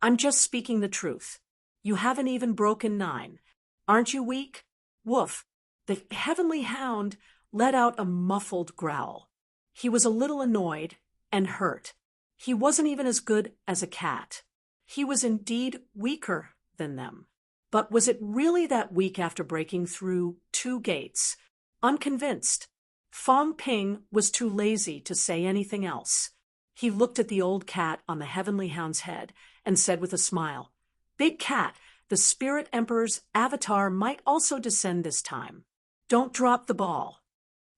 "I'm just speaking the truth. You haven't even broken 9. Aren't you weak?" Woof. The Heavenly Hound let out a muffled growl. He was a little annoyed and hurt. He wasn't even as good as a cat. He was indeed weaker than them. But was it really that weak after breaking through 2 gates? Unconvinced. Fong Ping was too lazy to say anything else. He looked at the old cat on the heavenly hound's head and said with a smile, "Big cat, the Spirit Emperor's avatar might also descend this time. Don't drop the ball."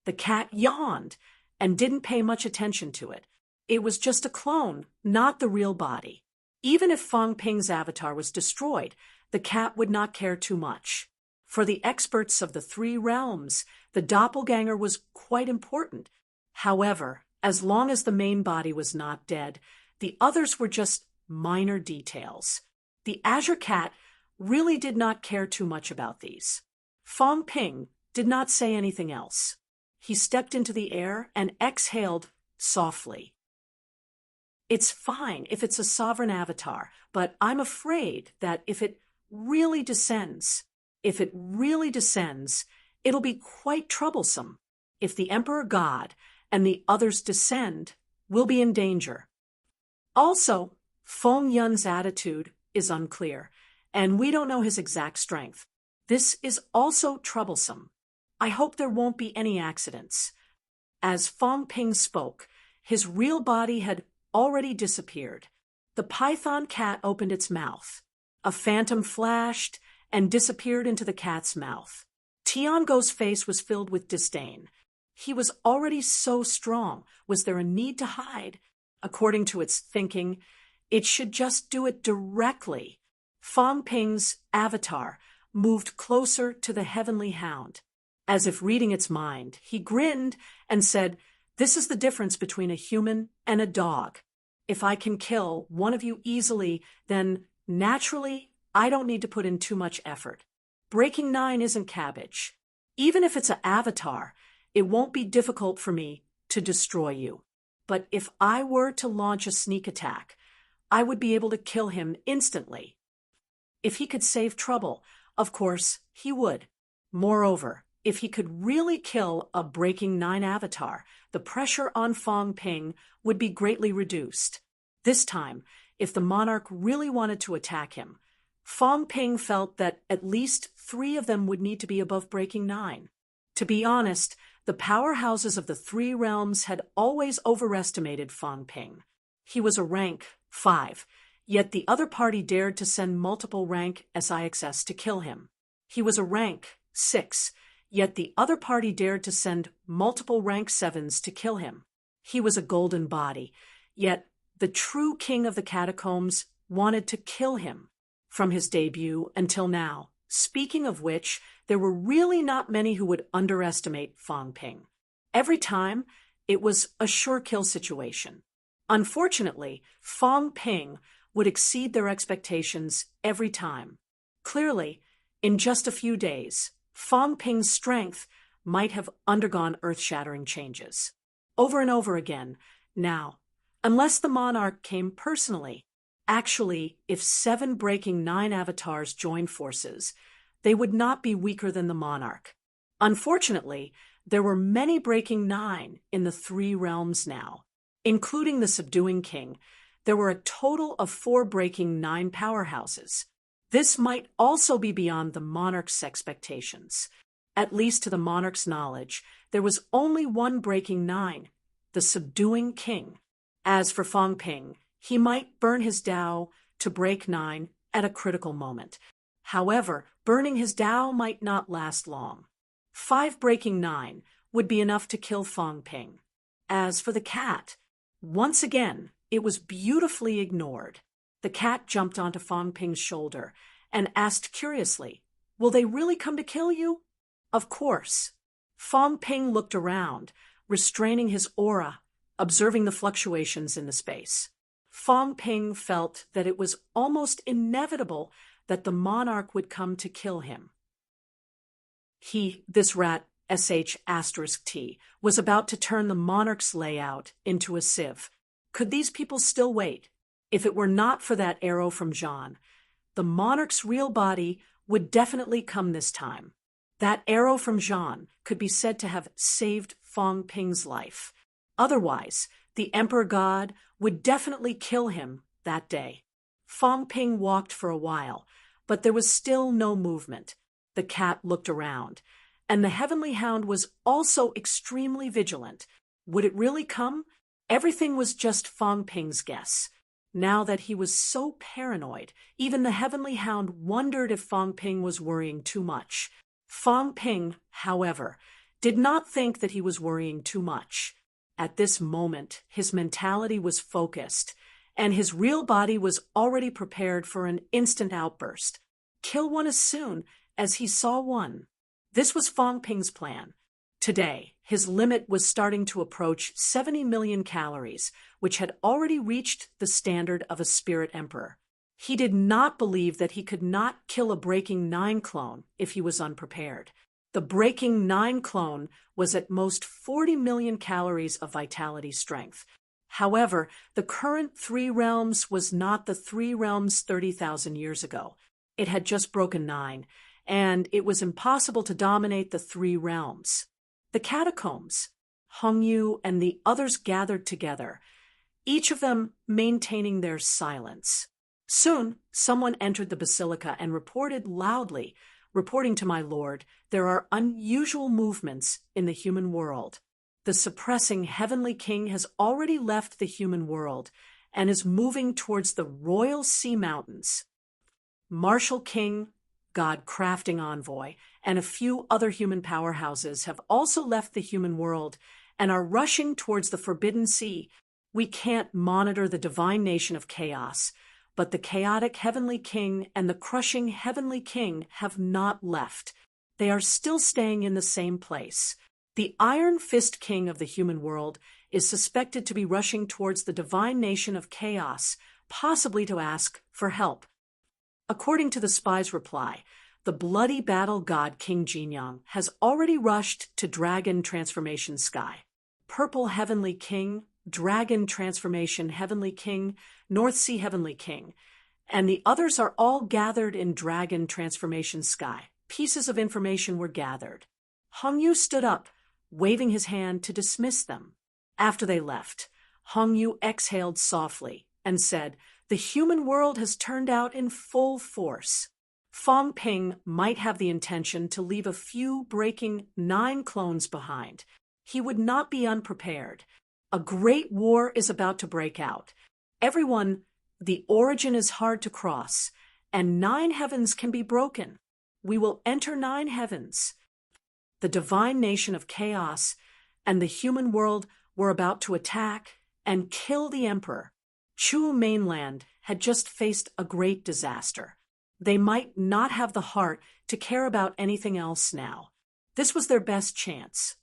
The cat yawned and didn't pay much attention to it. It was just a clone, not the real body. Even if Fong Ping's avatar was destroyed, the cat would not care too much. For the experts of the 3 realms, the doppelganger was quite important. However, as long as the main body was not dead, the others were just minor details. The Azure Cat really did not care too much about these. Fong Ping did not say anything else. He stepped into the air and exhaled softly. "It's fine if it's a sovereign avatar, but I'm afraid that if it really descends, it'll be quite troublesome. If the Emperor God and the others descend, we'll be in danger." Also, Feng Yun's attitude is unclear, and we don't know his exact strength. This is also troublesome. I hope there won't be any accidents. As Fong Ping spoke, his real body had already disappeared. The python cat opened its mouth. A phantom flashed and disappeared into the cat's mouth. Tiango's face was filled with disdain. He was already so strong. Was there a need to hide? According to its thinking, it should just do it directly. Fong Ping's avatar moved closer to the heavenly hound. As if reading its mind, he grinned and said, "This is the difference between a human and a dog. If I can kill one of you easily, then naturally I don't need to put in too much effort. Breaking 9 isn't cabbage. Even if it's an avatar, it won't be difficult for me to destroy you. But if I were to launch a sneak attack, I would be able to kill him instantly. If he could save trouble, of course, he would. Moreover, if he could really kill a Breaking 9 avatar, the pressure on Fong Ping would be greatly reduced. This time, if the monarch really wanted to attack him, Fong Ping felt that at least 3 of them would need to be above Breaking 9. To be honest, the powerhouses of the 3 realms had always overestimated Fong Ping. He was a rank 5, yet the other party dared to send multiple rank SIXS to kill him. He was a rank 6, yet the other party dared to send multiple rank 7s to kill him. He was a golden body, yet the true king of the catacombs wanted to kill him. From his debut until now, speaking of which, there were really not many who would underestimate Fong Ping. Every time, it was a sure kill situation. Unfortunately, Fong Ping would exceed their expectations every time. Clearly, in just a few days, Fong Ping's strength might have undergone earth-shattering changes. Over and over again, now, unless the monarch came personally. Actually, if 7 Breaking 9 avatars joined forces, they would not be weaker than the monarch. Unfortunately, there were many Breaking 9 in the 3 realms now. Including the Subduing King, there were a total of 4 Breaking 9 powerhouses. This might also be beyond the monarch's expectations. At least to the monarch's knowledge, there was only 1 Breaking 9, the Subduing King. As for Fong Ping, he might burn his Tao to break 9 at a critical moment. However, burning his Tao might not last long. 5 Breaking 9 would be enough to kill Fong Ping. As for the cat, once again, it was beautifully ignored. The cat jumped onto Fong Ping's shoulder and asked curiously, "Will they really come to kill you?" "Of course." Fong Ping looked around, restraining his aura, observing the fluctuations in the space. Fong Ping felt that it was almost inevitable that the monarch would come to kill him. This rat, SH*T, was about to turn the monarch's layout into a sieve. Could these people still wait? If it were not for that arrow from Jean, the monarch's real body would definitely come this time. That arrow from Jean could be said to have saved Fong Ping's life. Otherwise, the Emperor God would definitely kill him that day. Fong Ping walked for a while, but there was still no movement. The cat looked around, and the heavenly hound was also extremely vigilant. Would it really come? Everything was just Fong Ping's guess. Now that he was so paranoid, even the heavenly hound wondered if Fong Ping was worrying too much. Fong Ping, however, did not think that he was worrying too much. At this moment, his mentality was focused, and his real body was already prepared for an instant outburst. Kill one as soon as he saw one. This was Fong Ping's plan. Today, his limit was starting to approach 70 million calories, which had already reached the standard of a spirit emperor. He did not believe that he could not kill a Breaking 9 clone if he was unprepared. The Breaking 9 clone was at most 40 million calories of vitality strength. However, the current 3 realms was not the 3 realms 30,000 years ago. It had just broken 9, and it was impossible to dominate the 3 realms. The catacombs, Hong Yu and the others gathered together, each of them maintaining their silence. Soon, someone entered the basilica and reported loudly, "Reporting to my lord, there are unusual movements in the human world. The suppressing heavenly king has already left the human world and is moving towards the royal sea mountains. Martial King, God-crafting envoy, and a few other human powerhouses have also left the human world and are rushing towards the Forbidden Sea. We can't monitor the divine nation of chaos, but the chaotic heavenly king and the crushing heavenly king have not left. They are still staying in the same place. The Iron Fist King of the human world is suspected to be rushing towards the divine nation of chaos, possibly to ask for help." According to the spy's reply, the bloody battle god King Jinyang has already rushed to Dragon Transformation Sky. Purple Heavenly King, Dragon Transformation Heavenly King, North Sea Heavenly King, and the others are all gathered in Dragon Transformation Sky. Pieces of information were gathered. Hong Yu stood up, waving his hand to dismiss them. After they left, Hong Yu exhaled softly and said, "The human world has turned out in full force." Fong Ping might have the intention to leave a few Breaking 9 clones behind. He would not be unprepared. A great war is about to break out. Everyone, the origin is hard to cross, and 9 heavens can be broken. We will enter 9 heavens. The divine nation of chaos and the human world were about to attack and kill the emperor. Chu mainland had just faced a great disaster. They might not have the heart to care about anything else now. This was their best chance.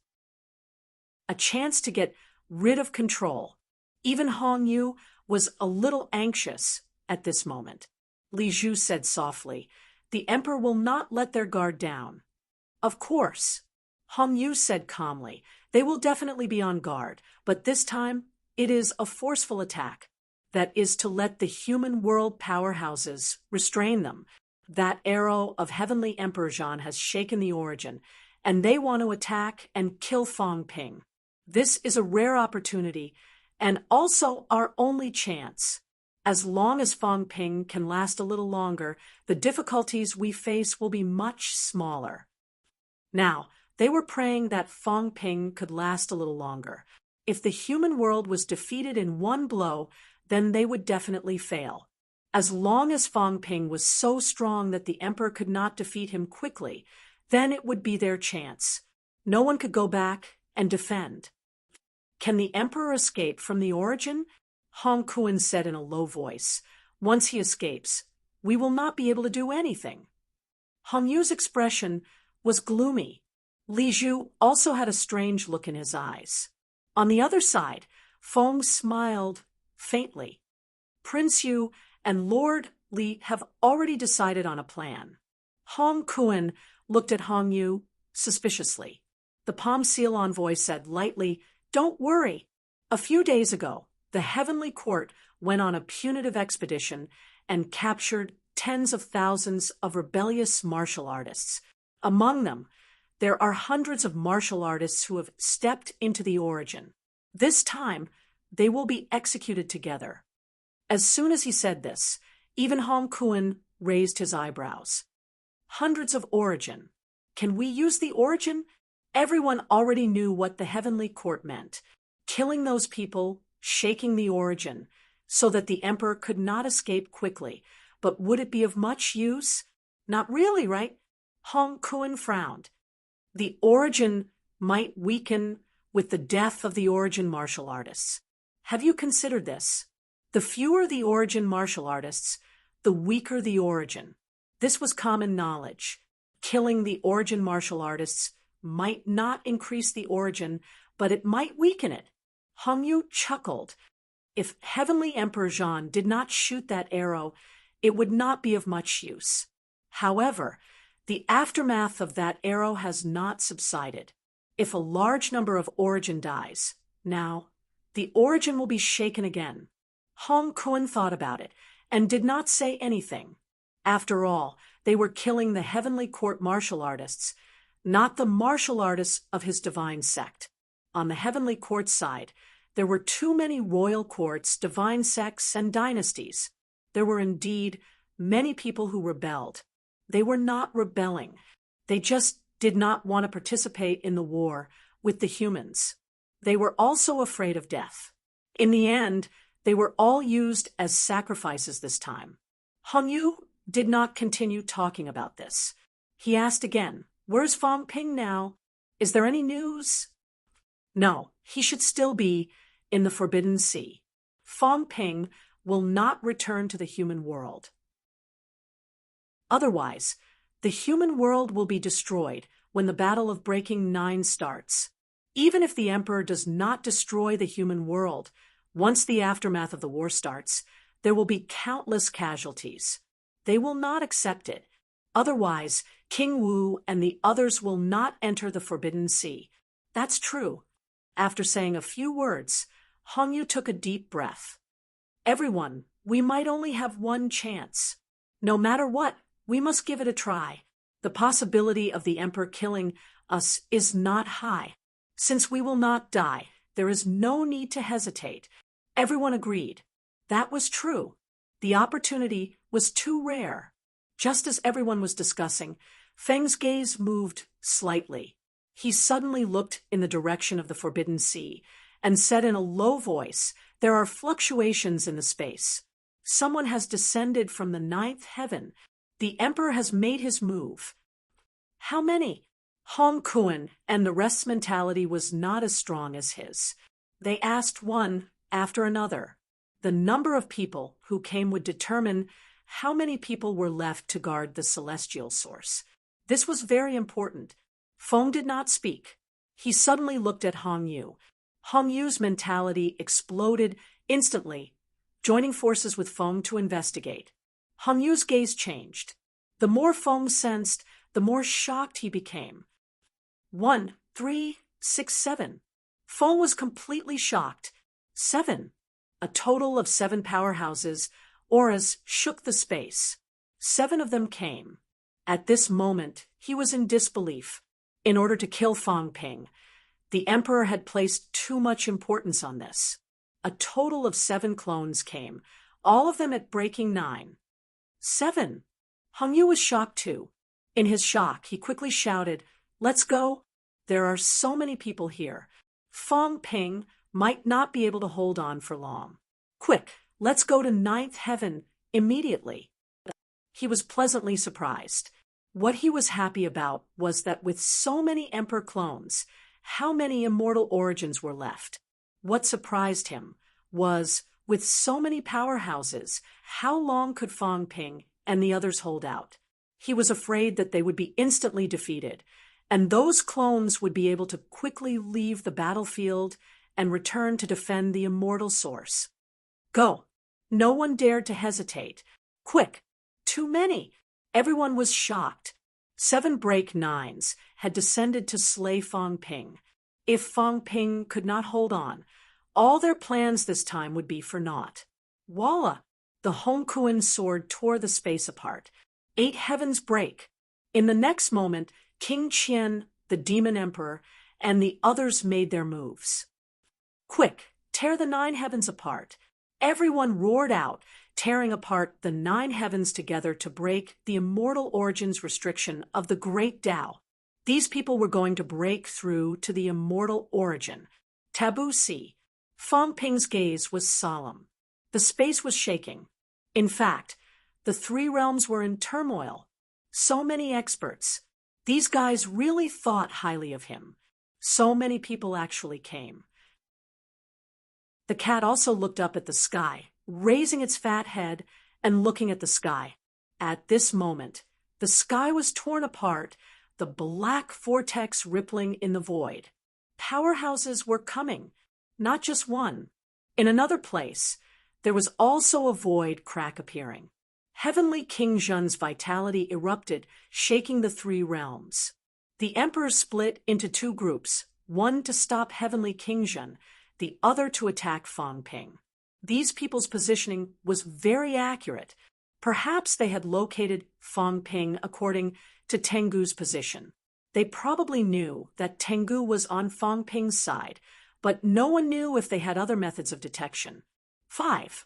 A chance to get rid of control. Even Hong Yu was a little anxious at this moment. Li Zhu said softly, "The emperor will not let their guard down." "Of course," Hong Yu said calmly, "they will definitely be on guard, but this time it is a forceful attack. That is to let the human world powerhouses restrain them. That arrow of Heavenly Emperor Zhan has shaken the origin, and they want to attack and kill Fong Ping. This is a rare opportunity, and also our only chance. As long as Fong Ping can last a little longer, the difficulties we face will be much smaller." Now, they were praying that Fong Ping could last a little longer. If the human world was defeated in one blow, then they would definitely fail. As long as Fong Ping was so strong that the emperor could not defeat him quickly, then it would be their chance. No one could go back and defend. "Can the emperor escape from the origin?" Hong Kuan said in a low voice. "Once he escapes, we will not be able to do anything." Hong Yu's expression was gloomy. Li Zhu also had a strange look in his eyes. On the other side, Fong smiled faintly. "Prince Yu and Lord Li have already decided on a plan." Hong Kuan looked at Hong Yu suspiciously. The Palm Seal envoy said lightly, "Don't worry. A few days ago, the Heavenly Court went on a punitive expedition and captured tens of thousands of rebellious martial artists. Among them, there are hundreds of martial artists who have stepped into the origin. This time, they will be executed together." As soon as he said this, Even Hong Kuan raised his eyebrows. Hundreds of origin. Can we use the origin? Everyone already knew what the heavenly court meant. Killing those people, shaking the origin, so that the emperor could not escape quickly. But would it be of much use? Not really, right? Hong Kuan frowned. The origin might weaken with the death of the origin martial artists. Have you considered this? The fewer the origin martial artists, the weaker the origin. This was common knowledge. Killing the origin martial artists might not increase the origin, but it might weaken it. Hong Yu chuckled. If Heavenly Emperor Zhan did not shoot that arrow, it would not be of much use. However, the aftermath of that arrow has not subsided. If a large number of origin dies, now, the origin will be shaken again. Hong Kuan thought about it and did not say anything. After all, they were killing the heavenly court martial artists, not the martial artists of his divine sect. On the heavenly court side, there were too many royal courts, divine sects, and dynasties. There were indeed many people who rebelled. They were not rebelling. They just did not want to participate in the war with the humans. They were also afraid of death. In the end, they were all used as sacrifices this time. Hong Yu did not continue talking about this. He asked again, "Where's Fong Ping now? Is there any news?" No, he should still be in the Forbidden Sea. Fong Ping will not return to the human world. Otherwise, the human world will be destroyed when the Battle of Breaking 9 starts. Even if the Emperor does not destroy the human world, once the aftermath of the war starts, there will be countless casualties. They will not accept it. Otherwise, King Wu and the others will not enter the Forbidden Sea. That's true. After saying a few words, Hong Yu took a deep breath. Everyone, we might only have one chance. No matter what, we must give it a try. The possibility of the Emperor killing us is not high. Since we will not die, there is no need to hesitate. Everyone agreed. That was true. The opportunity was too rare. Just as everyone was discussing, Feng's gaze moved slightly. He suddenly looked in the direction of the Forbidden Sea and said in a low voice, "There are fluctuations in the space. Someone has descended from the 9th heaven. The Emperor has made his move." How many? Hong Kuan and the rest's mentality was not as strong as his. They asked one after another. The number of people who came would determine how many people were left to guard the celestial source. This was very important. Feng did not speak. He suddenly looked at Hong Yu. Hong Yu's mentality exploded instantly, joining forces with Feng to investigate. Hong Yu's gaze changed. The more Feng sensed, the more shocked he became. 1, 3, 6, 7. Feng was completely shocked. 7. A total of 7 powerhouses, auras, shook the space. 7 of them came. At this moment, he was in disbelief. In order to kill Fong Ping, the Emperor had placed too much importance on this. A total of 7 clones came, all of them at Breaking 9. 7. Hong Yu was shocked too. In his shock, he quickly shouted, "Let's go! There are so many people here. Fong Ping might not be able to hold on for long. Quick, let's go to 9th heaven immediately." He was pleasantly surprised. What he was happy about was that with so many Emperor clones, how many immortal origins were left. What surprised him was, with so many powerhouses, how long could Fong Ping and the others hold out? He was afraid that they would be instantly defeated, and those clones would be able to quickly leave the battlefield and return to defend the immortal source. Go! No one dared to hesitate. Quick! Too many! Everyone was shocked. 7 Break 9s had descended to slay Fong Ping. If Fong Ping could not hold on, all their plans this time would be for naught. Voila! The Hong Kuan sword tore the space apart. 8 heavens break. In the next moment, King Qian, the Demon Emperor, and the others made their moves. Quick, tear the 9 heavens apart. Everyone roared out, tearing apart the 9 heavens together to break the immortal origins restriction of the great Tao. These people were going to break through to the immortal origin. Taboo C. Fang Ping's gaze was solemn. The space was shaking. In fact, the 3 realms were in turmoil. So many experts. These guys really thought highly of him. So many people actually came. The cat also looked up at the sky, raising its fat head and looking at the sky. At this moment, the sky was torn apart, the black vortex rippling in the void. Powerhouses were coming, not just one. In another place, there was also a void crack appearing. Heavenly King Zhen's vitality erupted, shaking the 3 realms. The emperor split into 2 groups, one to stop Heavenly King Zhen, the other to attack Fang Ping. These people's positioning was very accurate. Perhaps they had located Fang Ping according to Tengu's position. They probably knew that Tengu was on Fang Ping's side, but no one knew if they had other methods of detection. 5.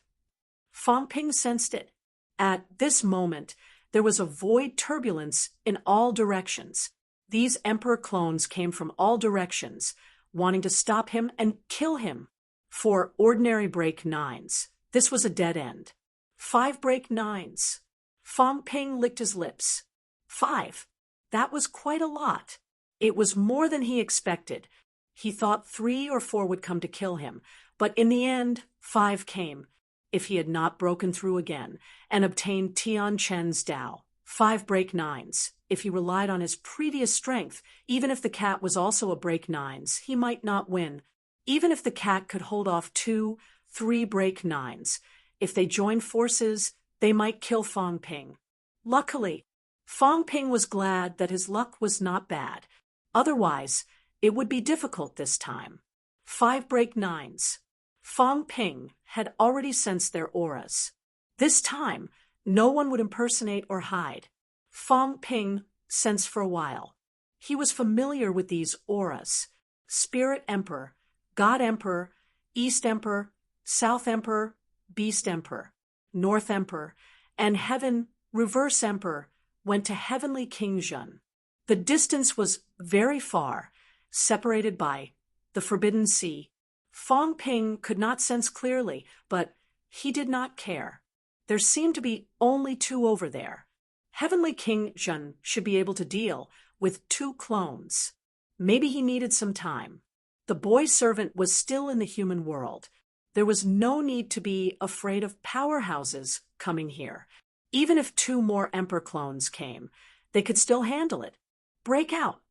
Fang Ping sensed it. At this moment, there was a void turbulence in all directions. These emperor clones came from all directions, wanting to stop him and kill him. 4 ordinary break 9s. This was a dead end. 5 break 9s. Fang Ping licked his lips. 5. That was quite a lot. It was more than he expected. He thought 3 or 4 would come to kill him, but in the end, 5 came, if he had not broken through again and obtained Tian Chen's Tao. 5 break 9s. If he relied on his previous strength, even if the cat was also a break 9s, he might not win. Even if the cat could hold off 2, 3 break 9s, if they joined forces, they might kill Fang Ping. Luckily, Fang Ping was glad that his luck was not bad. Otherwise, it would be difficult this time. 5 break 9s. Fang Ping had already sensed their auras. This time, no one would impersonate or hide. Fang Ping sensed for a while. He was familiar with these auras. Spirit Emperor, God Emperor, East Emperor, South Emperor, Beast Emperor, North Emperor, and Heaven Reverse Emperor went to Heavenly King Zhen. The distance was very far, separated by the Forbidden Sea. Fang Ping could not sense clearly, but he did not care. There seemed to be only 2 over there. Heavenly King Zhen should be able to deal with 2 clones. Maybe he needed some time. The boy servant was still in the human world. There was no need to be afraid of powerhouses coming here. Even if 2 more Emperor clones came, they could still handle it. Break out.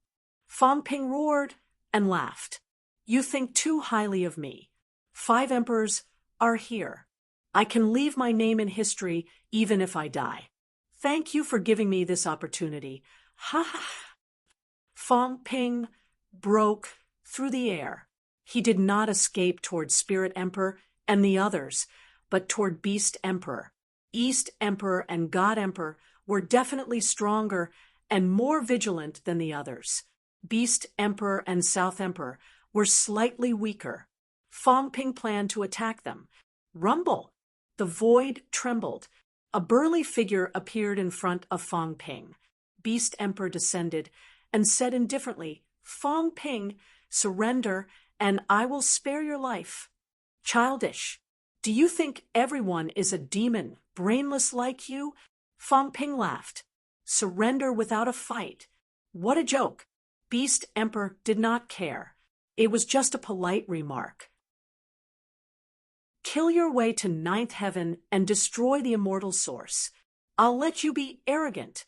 Fang Ping roared and laughed. You think too highly of me. 5 emperors are here. I can leave my name in history even if I die. Thank you for giving me this opportunity. Ha ha. Fang Ping broke through the air. He did not escape toward Spirit Emperor and the others, but toward Beast Emperor. East Emperor and God Emperor were definitely stronger and more vigilant than the others. Beast Emperor and South Emperor were slightly weaker. Fang Ping planned to attack them. Rumble! The void trembled. A burly figure appeared in front of Fang Ping. Beast Emperor descended and said indifferently, Fang Ping, surrender and I will spare your life. Childish. Do you think everyone is a demon, brainless like you? Fang Ping laughed. Surrender without a fight. What a joke. Beast Emperor did not care. It was just a polite remark. Kill your way to 9th heaven and destroy the immortal source. I'll let you be arrogant.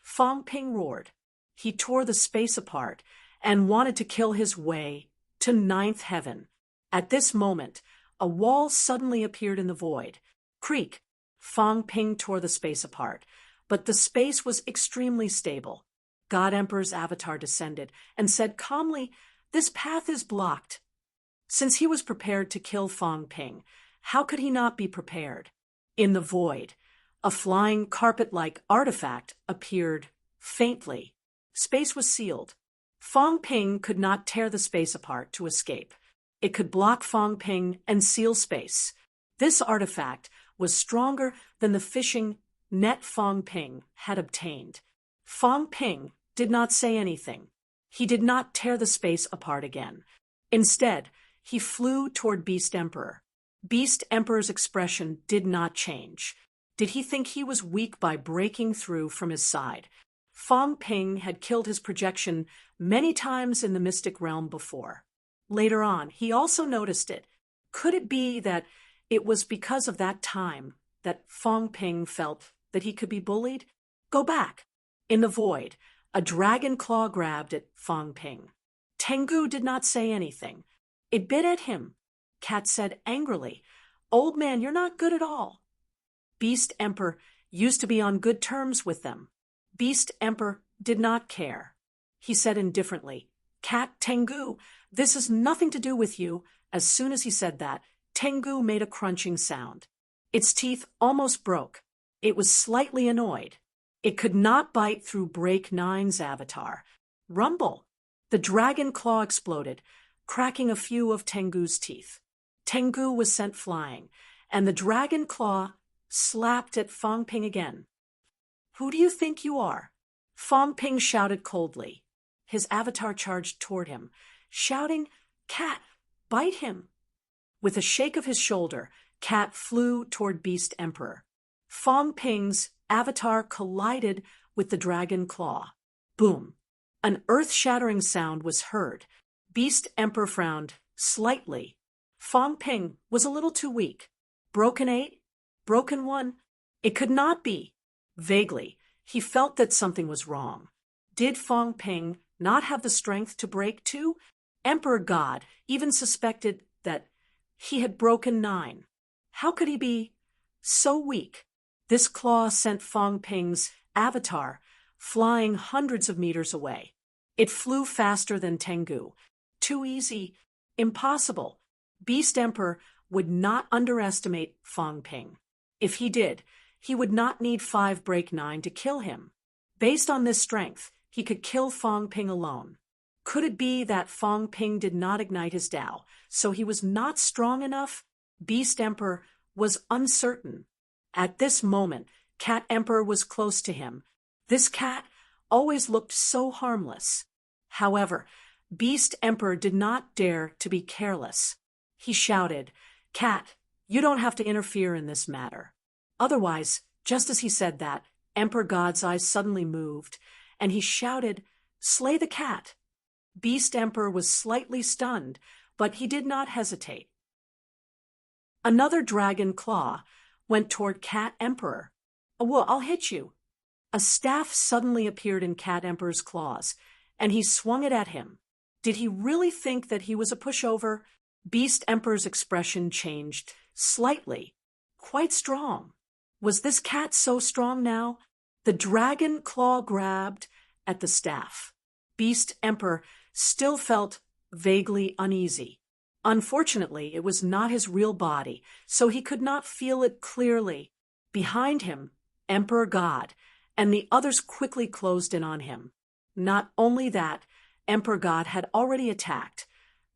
Fang Ping roared. He tore the space apart and wanted to kill his way to 9th heaven. At this moment, a wall suddenly appeared in the void. Creak! Fang Ping tore the space apart, but the space was extremely stable. God Emperor's avatar descended and said calmly, This path is blocked. Since he was prepared to kill Fang Ping, how could he not be prepared? In the void, a flying carpet-like artifact appeared faintly. Space was sealed. Fang Ping could not tear the space apart to escape. It could block Fang Ping and seal space. This artifact was stronger than the fishing net Fong Ping had obtained. Fong Ping did not say anything. He did not tear the space apart again. Instead, he flew toward Beast Emperor. Beast Emperor's expression did not change. Did he think he was weak by breaking through from his side? Fong Ping had killed his projection many times in the mystic realm before. Later on, he also noticed it. Could it be that it was because of that time that Fong Ping felt that he could be bullied? Go back. In the void, a dragon claw grabbed at Fong Ping. Tengu did not say anything. It bit at him. Cat said angrily, "Old man, you're not good at all." Beast Emperor used to be on good terms with them. Beast Emperor did not care. He said indifferently, "Cat, Tengu, this has nothing to do with you." As soon as he said that, Tengu made a crunching sound. Its teeth almost broke. It was slightly annoyed. It could not bite through Break Nine's avatar. Rumble! The dragon claw exploded, cracking a few of Tengu's teeth. Tengu was sent flying, and the dragon claw slapped at Fong Ping again. "Who do you think you are?" Fong Ping shouted coldly. His avatar charged toward him, shouting, "Cat, bite him!" With a shake of his shoulder, Cat flew toward Beast Emperor. Fong Ping's avatar collided with the dragon claw. Boom! An earth-shattering sound was heard. Beast Emperor frowned slightly. Fong Ping was a little too weak. Broken 8? Broken 1? It could not be. Vaguely, he felt that something was wrong. Did Fong Ping not have the strength to break 2? Emperor God even suspected that he had broken 9. How could he be so weak? This claw sent Fong Ping's avatar flying hundreds of meters away. It flew faster than Tengu. Too easy. Impossible. Beast Emperor would not underestimate Fong Ping. If he did, he would not need 5 Break 9 to kill him. Based on this strength, he could kill Fong Ping alone. Could it be that Fong Ping did not ignite his Tao, so he was not strong enough? Beast Emperor was uncertain. At this moment, Cat Emperor was close to him. This cat always looked so harmless. However, Beast Emperor did not dare to be careless. He shouted, "Cat, you don't have to interfere in this matter." Otherwise, just as he said that, Emperor God's eyes suddenly moved, and he shouted, "Slay the cat." Beast Emperor was slightly stunned, but he did not hesitate. Another dragon claw went toward Cat Emperor. "Well, I'll hit you." A staff suddenly appeared in Cat Emperor's claws, and he swung it at him. Did he really think that he was a pushover? Beast Emperor's expression changed slightly. Quite strong. Was this cat so strong now? The dragon claw grabbed at the staff. Beast Emperor still felt vaguely uneasy. Unfortunately, it was not his real body, so he could not feel it clearly. Behind him, Emperor God, and the others quickly closed in on him. Not only that, Emperor God had already attacked,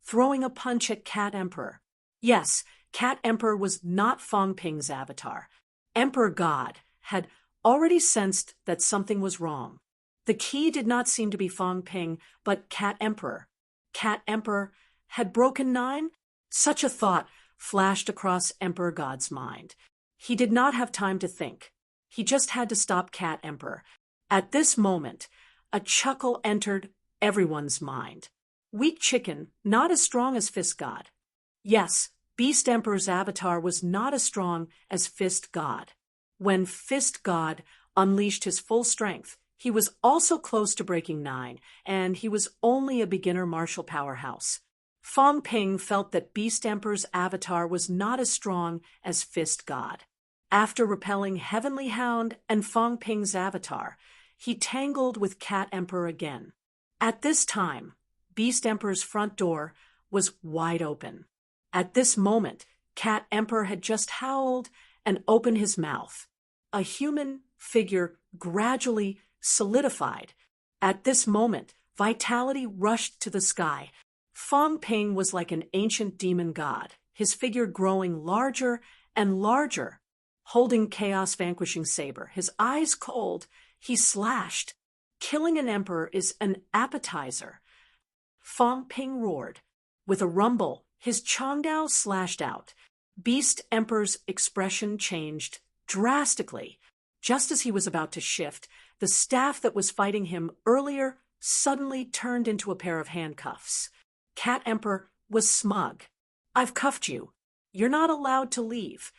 throwing a punch at Cat Emperor. Yes, Cat Emperor was not Fong Ping's avatar. Emperor God had already sensed that something was wrong. The key did not seem to be Fong Ping, but Cat Emperor. Cat Emperor had broken 9? Such a thought flashed across Emperor God's mind. He did not have time to think. He just had to stop Cat Emperor. At this moment, a chuckle entered everyone's mind. Weak chicken, not as strong as Fist God. Yes, Beast Emperor's avatar was not as strong as Fist God. When Fist God unleashed his full strength, he was also close to breaking 9, and he was only a beginner martial powerhouse. Fong Ping felt that Beast Emperor's avatar was not as strong as Fist God. After repelling Heavenly Hound and Fong Ping's avatar, he tangled with Cat Emperor again. At this time, Beast Emperor's front door was wide open. At this moment, Cat Emperor had just howled and opened his mouth. A human figure gradually solidified. At this moment, vitality rushed to the sky. Fong Ping was like an ancient demon god, his figure growing larger and larger, holding chaos-vanquishing saber. His eyes cold, he slashed. Killing an emperor is an appetizer. Fang Ping roared. With a rumble, his Changdao slashed out. Beast Emperor's expression changed drastically. Just as he was about to shift, the staff that was fighting him earlier suddenly turned into a pair of handcuffs. Cat Emperor was smug. "I've cuffed you. You're not allowed to leave."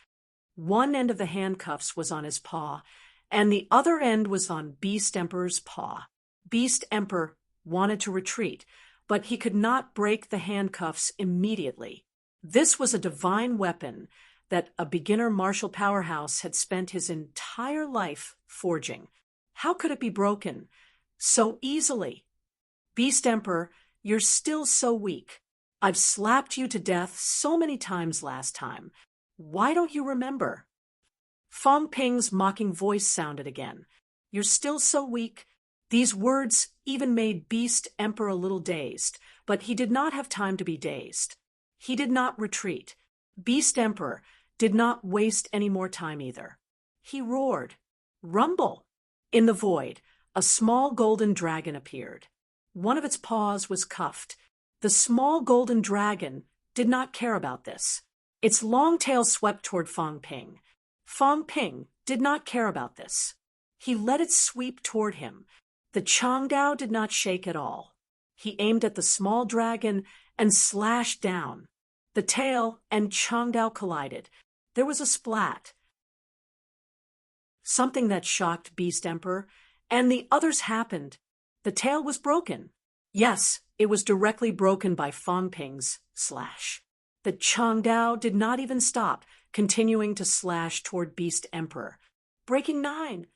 One end of the handcuffs was on his paw, and the other end was on Beast Emperor's paw. Beast Emperor wanted to retreat, but he could not break the handcuffs immediately. This was a divine weapon that a beginner martial powerhouse had spent his entire life forging. How could it be broken so easily? "Beast Emperor, you're still so weak. I've slapped you to death so many times last time. Why don't you remember?" Fang Ping's mocking voice sounded again. "You're still so weak." These words even made Beast Emperor a little dazed, but he did not have time to be dazed. He did not retreat. Beast Emperor did not waste any more time either. He roared. "Rumble!" In the void, a small golden dragon appeared. One of its paws was cuffed. The small golden dragon did not care about this. Its long tail swept toward Fang Ping. Fang Ping did not care about this. He let it sweep toward him. The Changdao did not shake at all. He aimed at the small dragon and slashed down. The tail and Changdao collided. There was a splat. Something that shocked Beast Emperor, and the others happened. The tail was broken. Yes, it was directly broken by Fang Ping's slash. The Changdao did not even stop, continuing to slash toward Beast Emperor. "Breaking 9.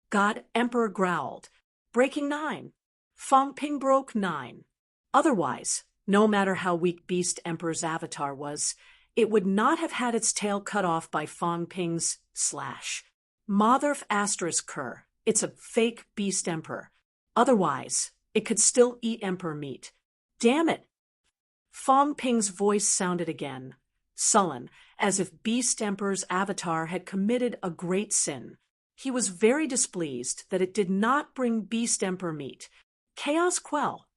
God Emperor growled. "Breaking 9. Fang Ping broke 9. Otherwise, no matter how weak Beast Emperor's avatar was, it would not have had its tail cut off by Fang Ping's slash. Motherf asterisk cur. It's a fake Beast Emperor. Otherwise, it could still eat Emperor meat. Damn it! Fang Ping's voice sounded again, sullen, as if Beast Emperor's avatar had committed a great sin. He was very displeased that it did not bring Beast Emperor meat. Chaos quell.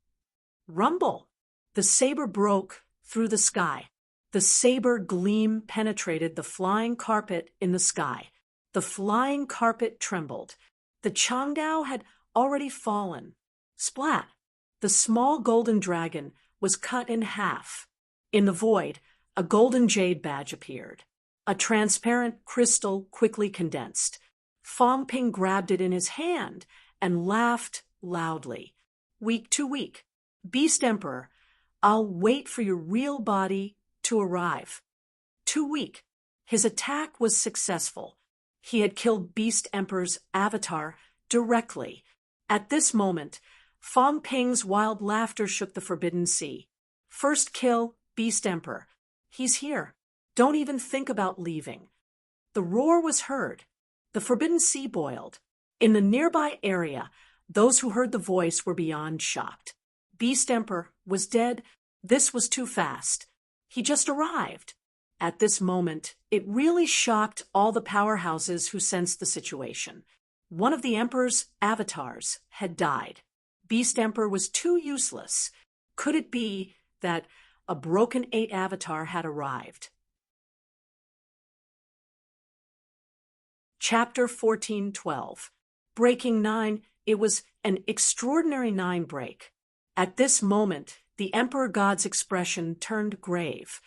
Rumble. The saber broke through the sky. The saber gleam penetrated the flying carpet in the sky. The flying carpet trembled. The Changdao had already fallen. Splat! The small golden dragon was cut in half. In the void, a golden jade badge appeared. A transparent crystal quickly condensed. Fang Ping grabbed it in his hand and laughed loudly. "Weak to weak. Beast Emperor, I'll wait for your real body to arrive." Too weak. His attack was successful. He had killed Beast Emperor's avatar directly. At this moment, Fang Ping's wild laughter shook the Forbidden Sea. "First kill, Beast Emperor. He's here. Don't even think about leaving." The roar was heard. The Forbidden Sea boiled. In the nearby area, those who heard the voice were beyond shocked. Beast Emperor was dead. This was too fast. He just arrived. At this moment, it really shocked all the powerhouses who sensed the situation. One of the Emperor's avatars had died. Beast Emperor was too useless. Could it be that a broken 8 avatar had arrived? Chapter 14:12. Breaking 9. It was an extraordinary 9 break. At this moment, the Emperor God's expression turned grave.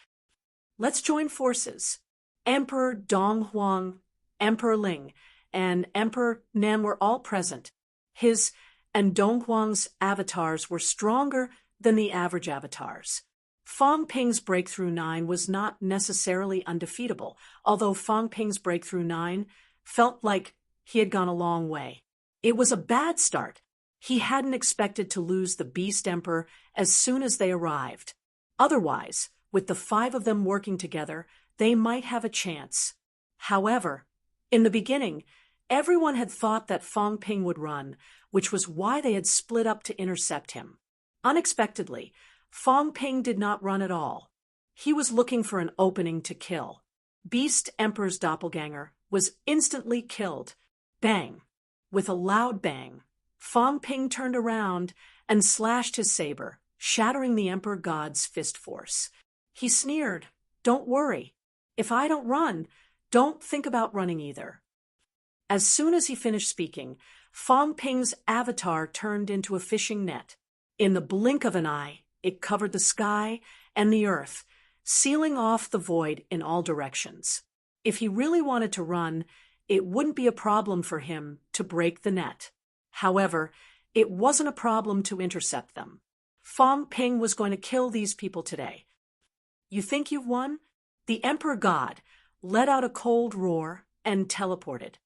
"Let's join forces." Emperor Donghuang, Emperor Ling, and Emperor Nan were all present. His and Donghuang's avatars were stronger than the average avatars. Fang Ping's Breakthrough 9 was not necessarily undefeatable, although Fang Ping's Breakthrough 9 felt like he had gone a long way. It was a bad start. He hadn't expected to lose the Beast Emperor as soon as they arrived. Otherwise, with the 5 of them working together, they might have a chance. However, in the beginning, everyone had thought that Fang Ping would run, which was why they had split up to intercept him. Unexpectedly, Fang Ping did not run at all. He was looking for an opening to kill. Beast Emperor's doppelganger was instantly killed. Bang! With a loud bang, Fang Ping turned around and slashed his saber, shattering the Emperor God's fist force. He sneered, "Don't worry. If I don't run, don't think about running either." As soon as he finished speaking, Fang Ping's avatar turned into a fishing net. In the blink of an eye, it covered the sky and the earth, sealing off the void in all directions. If he really wanted to run, it wouldn't be a problem for him to break the net. However, it wasn't a problem to intercept them. Fang Ping was going to kill these people today. "You think you've won?" The Emperor God let out a cold roar and teleported.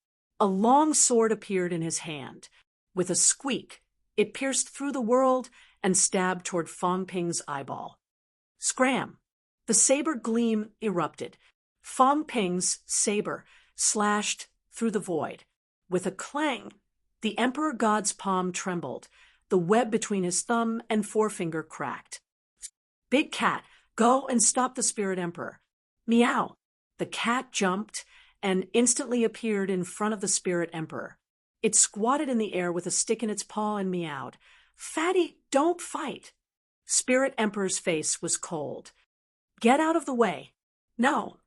A long sword appeared in his hand. With a squeak, it pierced through the world and stabbed toward Fang Ping's eyeball. Scram! The saber gleam erupted. Fang Ping's saber slashed through the void. With a clang, the Emperor God's palm trembled. The web between his thumb and forefinger cracked. "Big cat, go and stop the Spirit Emperor." Meow! The cat jumped and instantly appeared in front of the Spirit Emperor. It squatted in the air with a stick in its paw and meowed. "Fatty, don't fight." Spirit Emperor's face was cold. "Get out of the way." "No."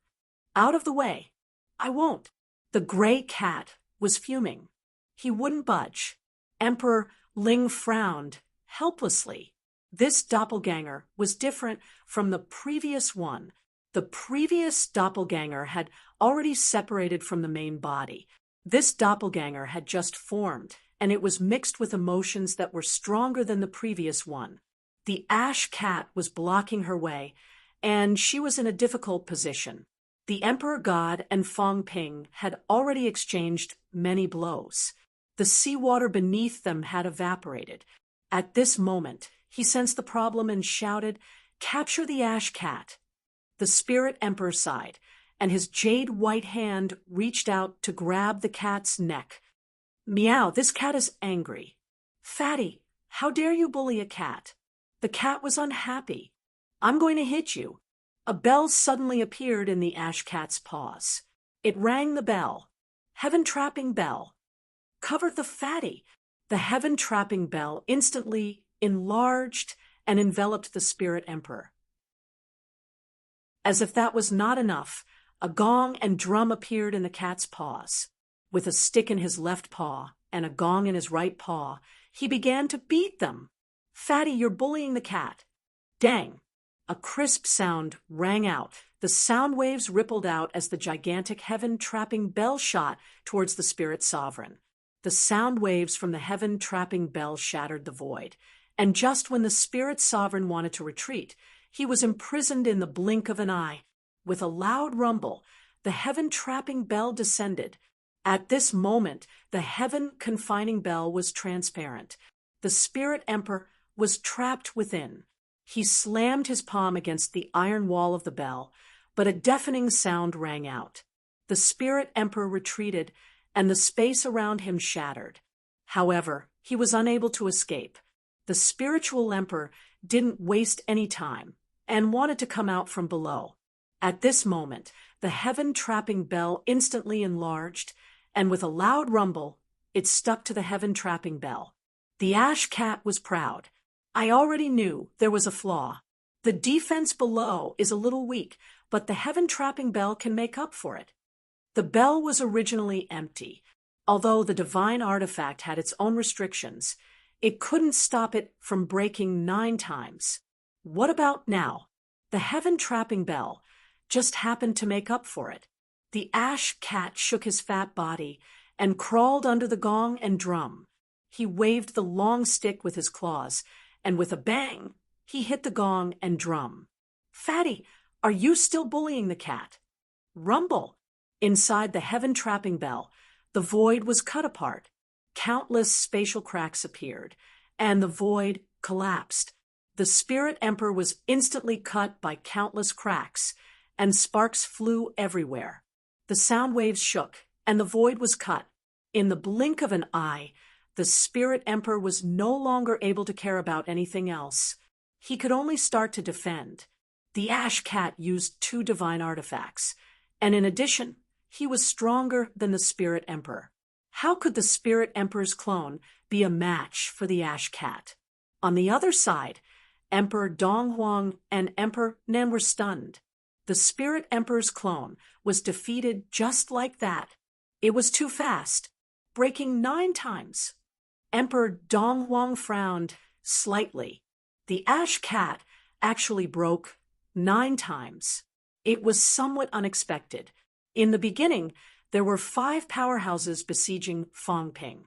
"Out of the way." "I won't." The gray cat was fuming. He wouldn't budge. Emperor Ling frowned helplessly. This doppelganger was different from the previous one. The previous doppelganger had already separated from the main body. This doppelganger had just formed, and it was mixed with emotions that were stronger than the previous one. The ash cat was blocking her way, and she was in a difficult position. The Emperor God and Fang Ping had already exchanged many blows. The seawater beneath them had evaporated. At this moment, he sensed the problem and shouted, "Capture the ash cat." The Spirit Emperor sighed, and his jade-white hand reached out to grab the cat's neck. "Meow, this cat is angry." "Fatty, how dare you bully a cat?" The cat was unhappy. "I'm going to hit you." A bell suddenly appeared in the ash cat's paws. It rang the bell. Heaven-trapping bell. Covered the fatty. The heaven-trapping bell instantly enlarged and enveloped the Spirit Emperor. As if that was not enough, a gong and drum appeared in the cat's paws. With a stick in his left paw and a gong in his right paw, he began to beat them. "Fatty, you're bullying the cat." Dang! A crisp sound rang out. The sound waves rippled out as the gigantic heaven-trapping bell shot towards the Spirit Sovereign. The sound waves from the heaven-trapping bell shattered the void. And just when the Spirit Sovereign wanted to retreat, he was imprisoned in the blink of an eye. With a loud rumble, the heaven-trapping bell descended. At this moment, the heaven-confining bell was transparent. The Spirit Emperor was trapped within. He slammed his palm against the iron wall of the bell, but a deafening sound rang out. The Spirit Emperor retreated, and the space around him shattered. However, he was unable to escape. The Spiritual Emperor didn't waste any time and wanted to come out from below. At this moment, the heaven-trapping bell instantly enlarged, and with a loud rumble, it stuck to the heaven-trapping bell. The ash cat was proud. "I already knew there was a flaw. The defense below is a little weak, but the heaven-trapping bell can make up for it." The bell was originally empty. Although the divine artifact had its own restrictions, it couldn't stop it from breaking 9 times. What about now? The heaven-trapping bell just happened to make up for it. The ash cat shook his fat body and crawled under the gong and drum. He waved the long stick with his claws, and with a bang, he hit the gong and drum. "Fatty, are you still bullying the cat?" Rumble! Inside the heaven-trapping bell, the void was cut apart. Countless spatial cracks appeared, and the void collapsed. The Spirit Emperor was instantly cut by countless cracks, and sparks flew everywhere. The sound waves shook, and the void was cut. In the blink of an eye, the Spirit Emperor was no longer able to care about anything else. He could only start to defend. The ash cat used 2 divine artifacts. And in addition, he was stronger than the Spirit Emperor. How could the Spirit Emperor's clone be a match for the Ash Cat? On the other side, Emperor Donghuang and Emperor Nan were stunned. The Spirit Emperor's clone was defeated just like that. It was too fast, breaking 9 times. Emperor Donghuang frowned slightly. The Ash Cat actually broke 9 times. It was somewhat unexpected. In the beginning, there were 5 powerhouses besieging Fangping.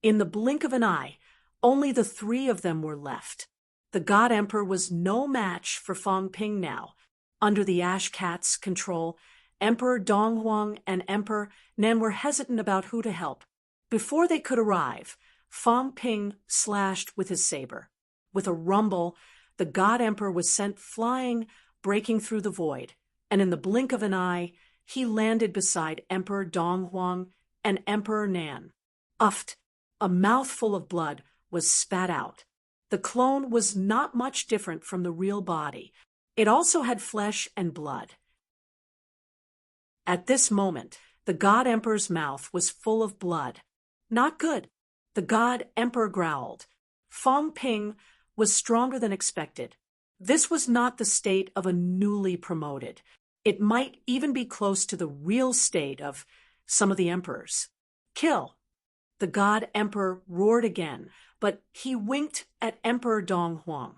In the blink of an eye, only the 3 of them were left. The God Emperor was no match for Fangping now. Under the Ash Cat's control, Emperor Donghuang and Emperor Nan were hesitant about who to help. Before they could arrive, Fangping slashed with his saber. With a rumble, the God Emperor was sent flying, breaking through the void, and in the blink of an eye, he landed beside Emperor Donghuang and Emperor Nan. Uffed, a mouthful of blood was spat out. The clone was not much different from the real body. It also had flesh and blood. At this moment, the God Emperor's mouth was full of blood. Not good. The God Emperor growled. Fangping was stronger than expected. This was not the state of a newly promoted. It might even be close to the real state of some of the emperors. Kill! The God Emperor roared again, but he winked at Emperor Donghuang.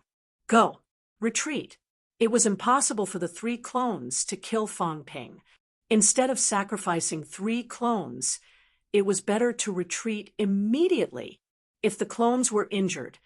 Go! Retreat! It was impossible for the 3 clones to kill Fangping. Instead of sacrificing 3 clones, it was better to retreat immediately. If the clones were injured,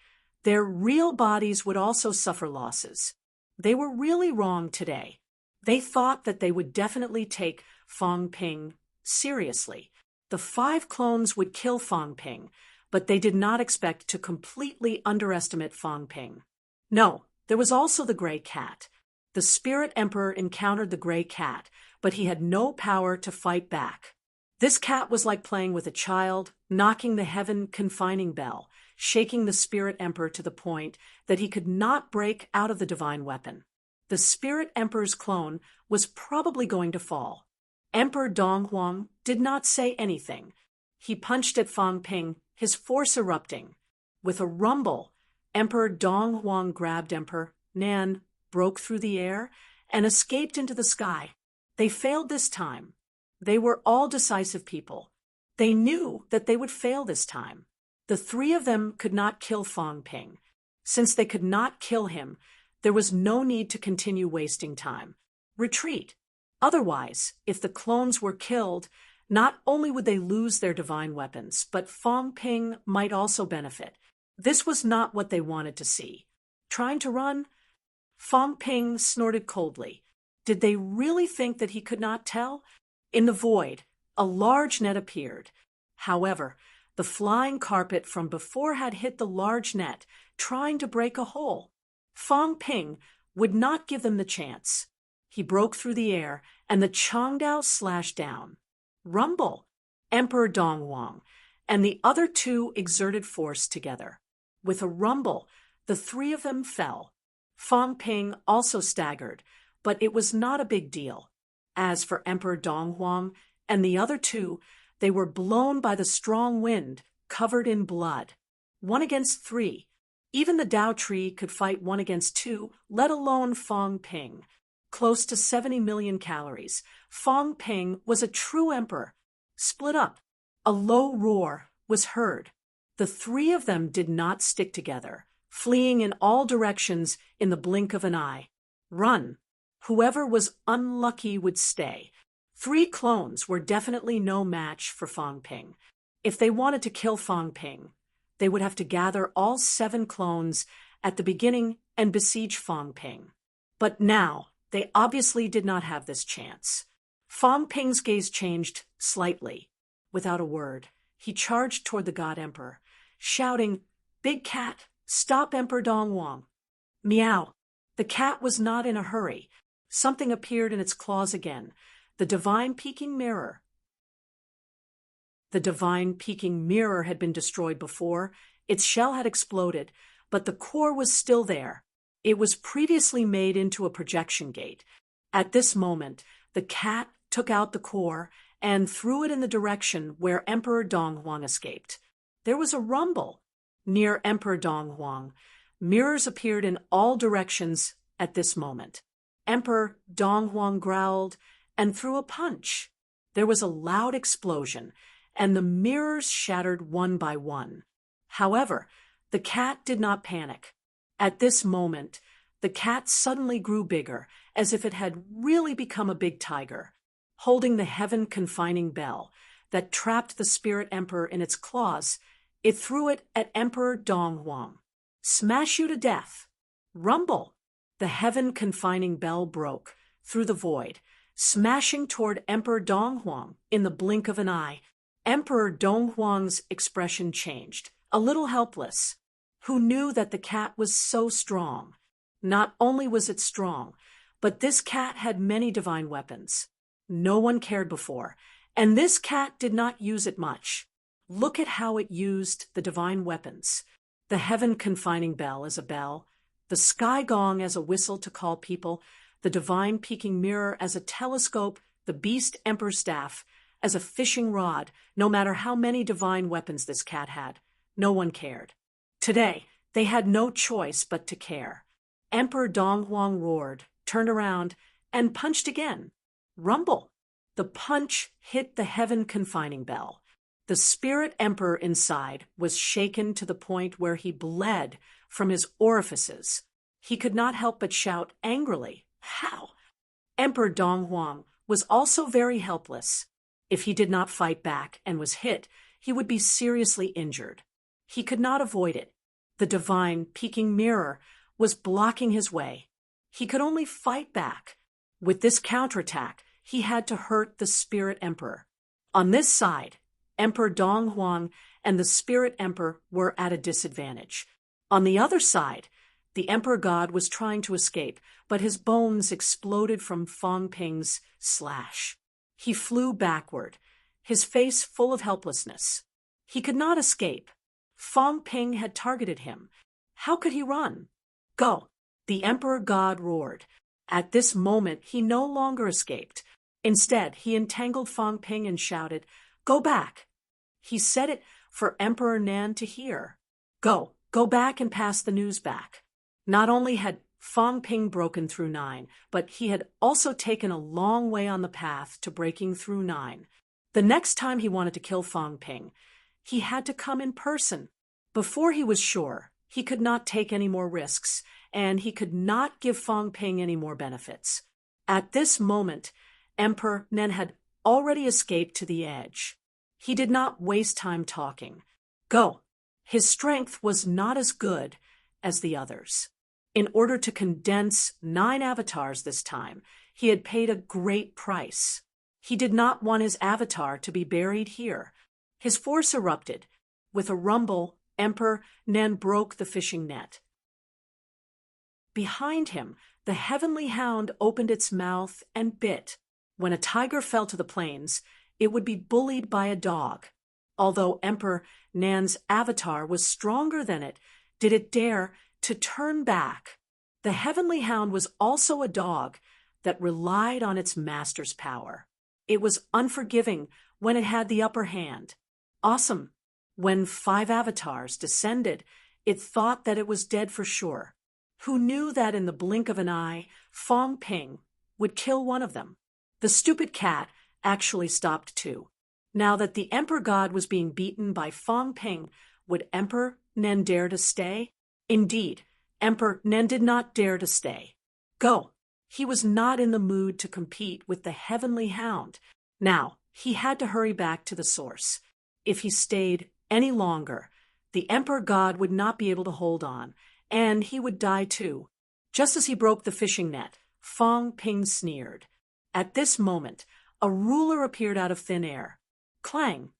their real bodies would also suffer losses. They were really wrong today. They thought that they would definitely take Fangping seriously. The 5 clones would kill Fangping, but they did not expect to completely underestimate Fangping. No, there was also the Gray Cat. The Spirit Emperor encountered the Gray Cat, but he had no power to fight back. This cat was like playing with a child, knocking the heaven-confining bell, shaking the Spirit Emperor to the point that he could not break out of the divine weapon. The Spirit Emperor's clone was probably going to fall. Emperor Donghuang did not say anything. He punched at Fangping, his force erupting. With a rumble, Emperor Donghuang grabbed Emperor Nan, broke through the air, and escaped into the sky. They failed this time. They were all decisive people. They knew that they would fail this time. The 3 of them could not kill Fangping. Since they could not kill him, there was no need to continue wasting time. Retreat. Otherwise, if the clones were killed, not only would they lose their divine weapons, but Fangping might also benefit. This was not what they wanted to see. Trying to run? Fangping snorted coldly. Did they really think that he could not tell? In the void, a large net appeared. However, the flying carpet from before had hit the large net, trying to break a hole. Fangping would not give them the chance. He broke through the air, and the Changdao slashed down. Rumble! Emperor Donghuang and the other 2 exerted force together. With a rumble, the 3 of them fell. Fangping also staggered, but it was not a big deal. As for Emperor Donghuang and the other 2, they were blown by the strong wind, covered in blood. 1 against 3. Even the Dao tree could fight 1 against 2, let alone Fangping. Close to 70 million calories. Fangping was a true emperor. Split up. A low roar was heard. The 3 of them did not stick together, fleeing in all directions in the blink of an eye. Run. Whoever was unlucky would stay. 3 clones were definitely no match for Fangping. If they wanted to kill Fangping, they would have to gather all 7 clones at the beginning and besiege Fangping. But now, they obviously did not have this chance. Fangping's gaze changed slightly. Without a word, he charged toward the God Emperor, shouting, "Big cat, stop Emperor Donghuang." Meow. The cat was not in a hurry. Something appeared in its claws again. The divine peeking mirror. The divine peeking mirror had been destroyed before. Its shell had exploded, but the core was still there. It was previously made into a projection gate. At this moment, the cat took out the core and threw it in the direction where Emperor Donghuang escaped. There was a rumble near Emperor Donghuang. Mirrors appeared in all directions at this moment. Emperor Donghuang growled and threw a punch. There was a loud explosion, and the mirrors shattered one by one. However, the cat did not panic. At this moment, the cat suddenly grew bigger, as if it had really become a big tiger. Holding the heaven-confining bell that trapped the spirit emperor in its claws, it threw it at Emperor Donghuang. Smash you to death! Rumble! The heaven-confining bell broke through the void, smashing toward Emperor Donghuang in the blink of an eye. Emperor Donghuang's expression changed, a little helpless. Who knew that the cat was so strong? Not only was it strong, but this cat had many divine weapons. No one cared before, and this cat did not use it much. Look at how it used the divine weapons. The heaven-confining bell as a bell, the sky gong as a whistle to call people, the divine peaking mirror as a telescope, the beast emperor staff as a fishing rod. No matter how many divine weapons this cat had, no one cared. Today, they had no choice but to care. Emperor Donghuang roared, turned around, and punched again. Rumble! The punch hit the heaven-confining bell. The spirit emperor inside was shaken to the point where he bled from his orifices. He could not help but shout angrily, "How?" Emperor Donghuang was also very helpless. If he did not fight back and was hit, he would be seriously injured. He could not avoid it. The divine peaking mirror was blocking his way. He could only fight back. With this counterattack, he had to hurt the spirit emperor. On this side, Emperor Donghuang and the spirit emperor were at a disadvantage. On the other side, the emperor god was trying to escape, but his bones exploded from Fang Ping's slash. He flew backward, his face full of helplessness. He could not escape. Fang Ping had targeted him. How could he run? Go! The emperor god roared. At this moment, he no longer escaped. Instead, he entangled Fang Ping and shouted, "Go back!" He said it for Emperor Nan to hear. Go back and pass the news back. Not only had Fang Ping broken through 9, but he had also taken a long way on the path to breaking through 9. The next time he wanted to kill Fang Ping, he had to come in person. Before he was sure, he could not take any more risks, and he could not give Fang Ping any more benefits. At this moment, Emperor Nan had already escaped to the edge. He did not waste time talking. Go! His strength was not as good as the others. In order to condense 9 avatars this time, he had paid a great price. He did not want his avatar to be buried here. His force erupted. With a rumble, Emperor Nan broke the fishing net. Behind him, the heavenly hound opened its mouth and bit. When a tiger fell to the plains, it would be bullied by a dog. Although Emperor Nan's avatar was stronger than it, did it dare to turn back? The heavenly hound was also a dog that relied on its master's power. It was unforgiving when it had the upper hand. Awesome. When 5 avatars descended, it thought that it was dead for sure. Who knew that in the blink of an eye, Fang Ping would kill one of them? The stupid cat actually stopped too. Now that the emperor god was being beaten by Fang Ping, would Emperor Nan dare to stay? Indeed, Emperor Nan did not dare to stay. Go! He was not in the mood to compete with the heavenly hound. Now, he had to hurry back to the source. If he stayed any longer, the emperor god would not be able to hold on, and he would die too. Just as he broke the fishing net, Fang Ping sneered. At this moment, a ruler appeared out of thin air. Clang!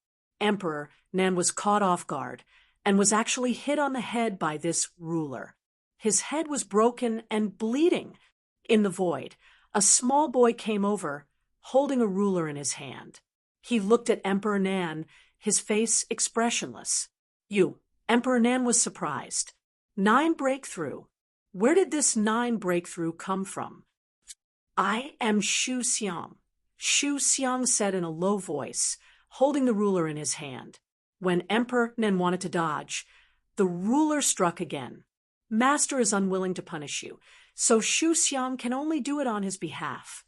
Emperor Nan was caught off guard and was actually hit on the head by this ruler. His head was broken and bleeding. In the void, a small boy came over, holding a ruler in his hand. He looked at Emperor Nan, his face expressionless. Emperor Nan was surprised. 9 breakthrough. Where did this 9 breakthrough come from? I am Shu Xiang. Shu Xiang said in a low voice, holding the ruler in his hand. When Emperor Nen wanted to dodge, the ruler struck again. Master is unwilling to punish you, so Shu Xiang can only do it on his behalf.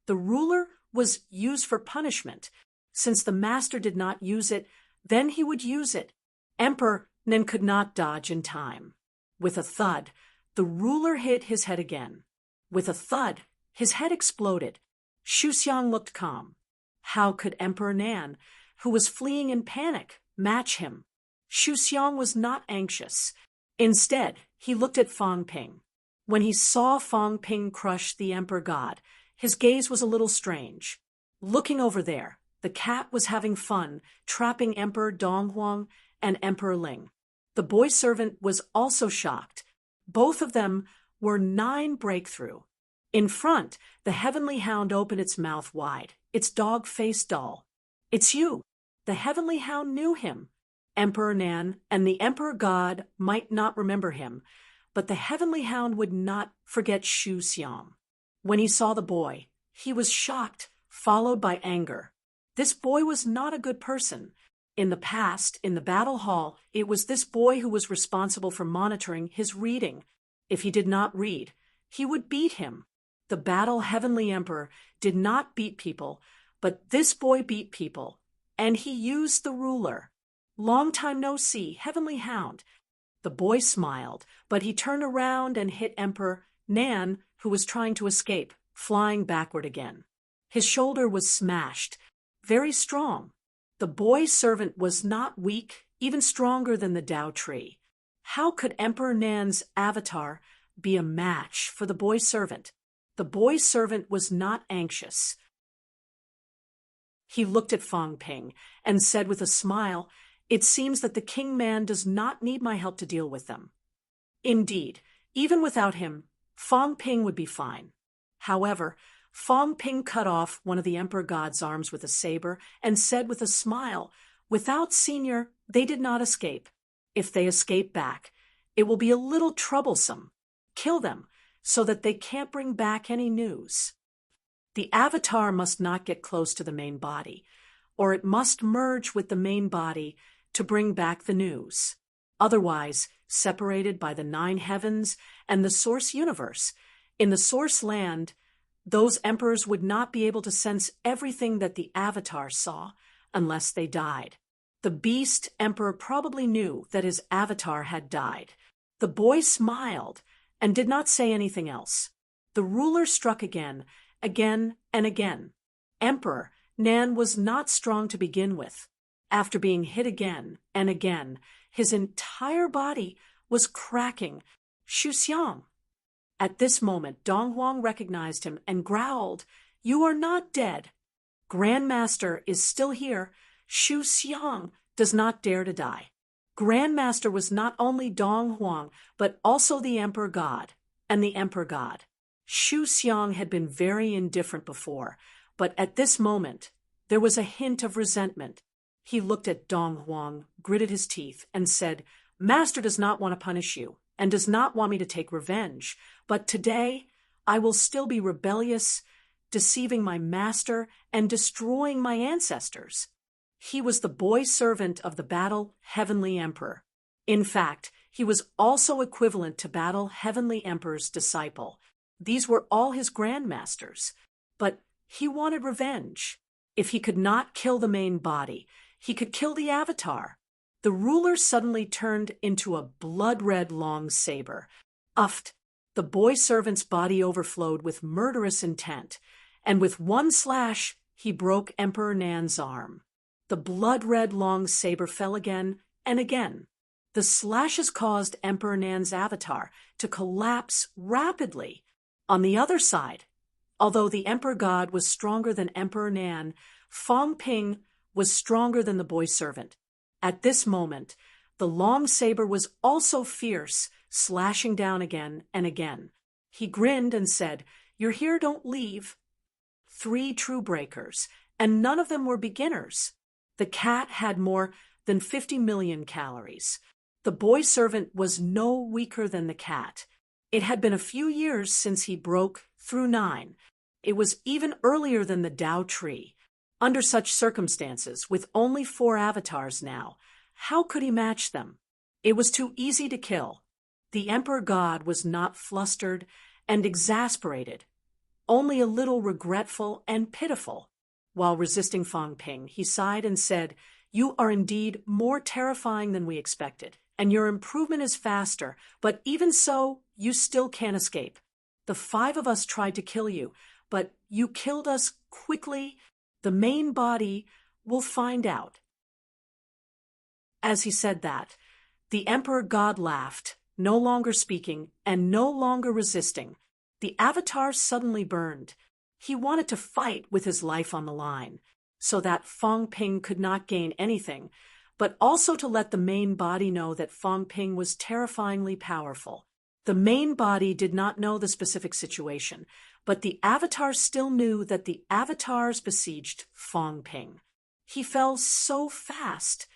The ruler was used for punishment. Since the master did not use it, then he would use it. Emperor Nen could not dodge in time. With a thud, the ruler hit his head again. With a thud, his head exploded. Shu Xiang looked calm. How could Emperor Nan, who was fleeing in panic, match him? Shu Xiang was not anxious. Instead, he looked at Fang Ping. When he saw Fang Ping crush the Emperor God, his gaze was a little strange. Looking over there, the cat was having fun, trapping Emperor Donghuang and Emperor Ling. The boy servant was also shocked. Both of them were 9 breakthrough. In front, the heavenly hound opened its mouth wide, its dog face dull. It's you. The heavenly hound knew him. Emperor Nan and the Emperor God might not remember him, but the heavenly hound would not forget Shu Xiang. When he saw the boy, he was shocked, followed by anger. This boy was not a good person. In the past, in the battle hall, it was this boy who was responsible for monitoring his reading. If he did not read, he would beat him. The battle heavenly emperor did not beat people, but this boy beat people, and he used the ruler. Long time no see, heavenly hound. The boy smiled, but he turned around and hit Emperor Nan, who was trying to escape, flying backward again. His shoulder was smashed, very strong. The boy servant was not weak, even stronger than the Tao tree. How could Emperor Nan's avatar be a match for the boy servant? The boy servant was not anxious. He looked at Fang Ping and said with a smile, "It seems that the king man does not need my help to deal with them." Indeed, even without him, Fang Ping would be fine. However, Fang Ping cut off one of the Emperor God's arms with a saber and said with a smile, "Without Senior, they did not escape. If they escape back, it will be a little troublesome. Kill them, so that they can't bring back any news." The avatar must not get close to the main body, or it must merge with the main body to bring back the news. Otherwise, separated by the 9 heavens and the source universe, in the source land, those emperors would not be able to sense everything that the avatar saw unless they died. The beast emperor probably knew that his avatar had died. The boy smiled and did not say anything else. The ruler struck again and again. Emperor Nan was not strong to begin with. After being hit again and again, his entire body was cracking. "Shu Xiang." At this moment, Donghuang recognized him and growled, "You are not dead. Grandmaster is still here. Shu Xiang does not dare to die." Grandmaster was not only Donghuang, but also the Emperor God and the Emperor God. Shu Xiang had been very indifferent before, but at this moment, there was a hint of resentment. He looked at Donghuang, gritted his teeth, and said, "Master does not want to punish you, and does not want me to take revenge, but today I will still be rebellious, deceiving my master, and destroying my ancestors." He was the boy servant of the Battle Heavenly Emperor. In fact, he was also equivalent to Battle Heavenly Emperor's disciple. These were all his grandmasters. But he wanted revenge. If he could not kill the main body, he could kill the avatar. The ruler suddenly turned into a blood-red long saber. Uffed! The boy servant's body overflowed with murderous intent, and with one slash, he broke Emperor Nan's arm. The blood-red long saber fell again and again. The slashes caused Emperor Nan's avatar to collapse rapidly. On the other side, although the Emperor God was stronger than Emperor Nan, Fang Ping was stronger than the boy servant. At this moment, the long saber was also fierce, slashing down again and again. He grinned and said, "You're here, don't leave." 3 true breakers, and none of them were beginners. The cat had more than 50 million calories. The boy servant was no weaker than the cat. It had been a few years since he broke through 9. It was even earlier than the Tao tree. Under such circumstances, with only 4 avatars now, how could he match them? It was too easy to kill. The Emperor God was not flustered and exasperated, only a little regretful and pitiful. While resisting Fang Ping, he sighed and said, "You are indeed more terrifying than we expected, and your improvement is faster, but even so, you still can't escape. The 5 of us tried to kill you, but you killed us quickly. The main body will find out." As he said that, the Emperor God laughed, no longer speaking and no longer resisting. The avatar suddenly burned. He wanted to fight with his life on the line, so that Fang Ping could not gain anything, but also to let the main body know that Fang Ping was terrifyingly powerful. The main body did not know the specific situation, but the avatar still knew that the avatars besieged Fang Ping. He fell so fast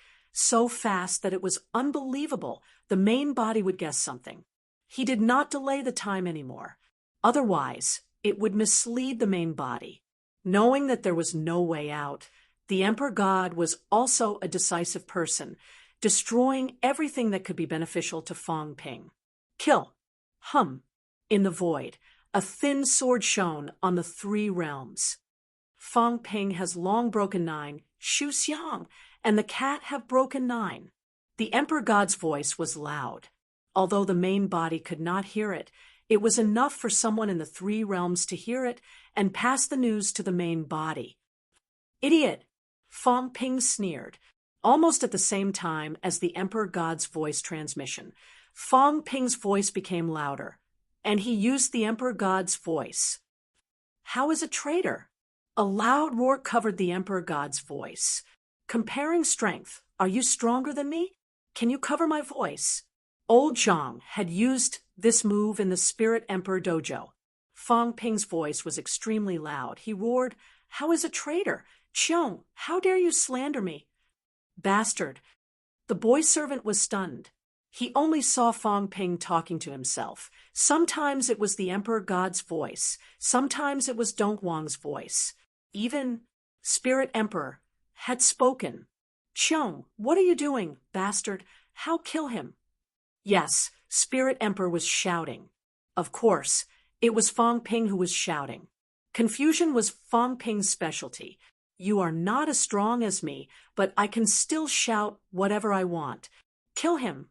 that it was unbelievable the main body would guess something. He did not delay the time anymore. Otherwise, it would mislead the main body. Knowing that there was no way out, the Emperor God was also a decisive person, destroying everything that could be beneficial to Fang Ping. Kill. Hum. In the void, a thin sword shone on the 3 realms. Fang Ping has long broken 9, Shu Xiang, and the cat have broken 9. The Emperor God's voice was loud. Although the main body could not hear it, it was enough for someone in the 3 realms to hear it and pass the news to the main body. "Idiot!" Fang Ping sneered. Almost at the same time as the Emperor God's voice transmission, Fang Ping's voice became louder, and he used the Emperor God's voice. "How is a traitor?" A loud roar covered the Emperor God's voice. "Comparing strength, are you stronger than me? Can you cover my voice?" Old Zhang had used this move in the Spirit Emperor dojo. Fang Ping's voice was extremely loud. He roared, "How is a traitor? Qiong, how dare you slander me?" "Bastard!" The boy servant was stunned. He only saw Fang Ping talking to himself. Sometimes it was the Emperor God's voice. Sometimes it was Donghuang's voice. Even Spirit Emperor had spoken. "Qiong, what are you doing, bastard? How kill him?" Yes, Spirit Emperor was shouting. Of course, it was Fang Ping who was shouting. Confusion was Fang Ping's specialty. "You are not as strong as me, but I can still shout whatever I want. Kill him."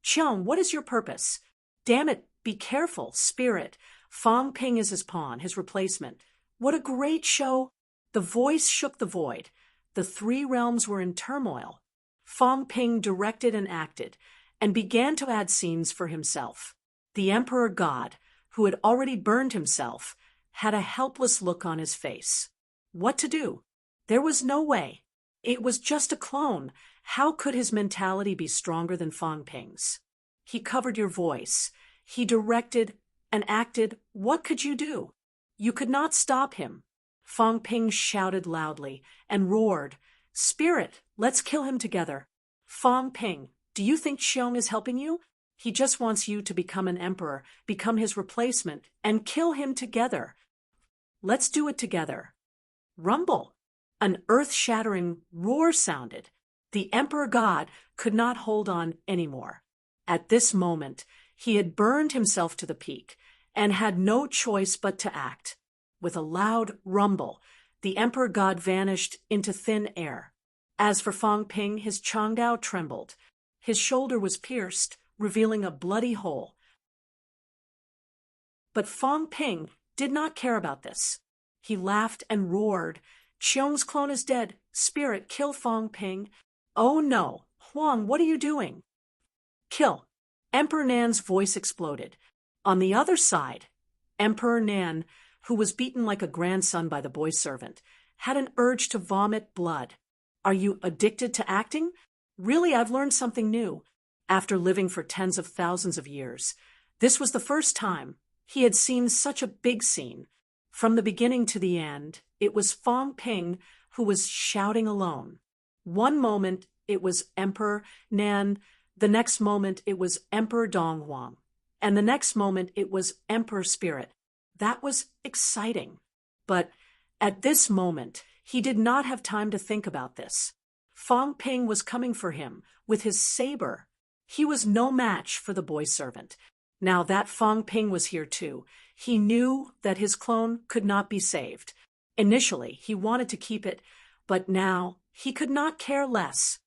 "Qiong, what is your purpose?" "Damn it, be careful, Spirit. Fang Ping is his pawn, his replacement." What a great show! The voice shook the void. The 3 realms were in turmoil. Fang Ping directed and acted, and began to add scenes for himself. The Emperor God, who had already burned himself, had a helpless look on his face. What to do? There was no way. It was just a clone. How could his mentality be stronger than Fang Ping's? He covered your voice. He directed and acted. What could you do? You could not stop him. Fang Ping shouted loudly and roared, "Spirit, let's kill him together." "Fang Ping, do you think Xiong is helping you? He just wants you to become an emperor, become his replacement, and kill him together. Let's do it together." Rumble! An earth-shattering roar sounded. The Emperor God could not hold on anymore. At this moment, he had burned himself to the peak and had no choice but to act. With a loud rumble, the Emperor God vanished into thin air. As for Fang Ping, his Changdao trembled. His shoulder was pierced, revealing a bloody hole. But Fang Ping did not care about this. He laughed and roared, "Qiong's clone is dead. Spirit, kill Fang Ping." "Oh no! Huang, what are you doing?" "Kill." Emperor Nan's voice exploded. On the other side, Emperor Nan, who was beaten like a grandson by the boy servant, had an urge to vomit blood. "Are you addicted to acting? Really, I've learned something new." After living for tens of thousands of years, this was the first time he had seen such a big scene. From the beginning to the end, it was Fang Ping who was shouting alone. One moment it was Emperor Nan, the next moment it was Emperor Donghuang, and the next moment it was Emperor Spirit. That was exciting. But at this moment, he did not have time to think about this. Fang Ping was coming for him with his saber. He was no match for the boy servant. Now that Fang Ping was here too, he knew that his clone could not be saved. Initially, he wanted to keep it, but now he could not care less.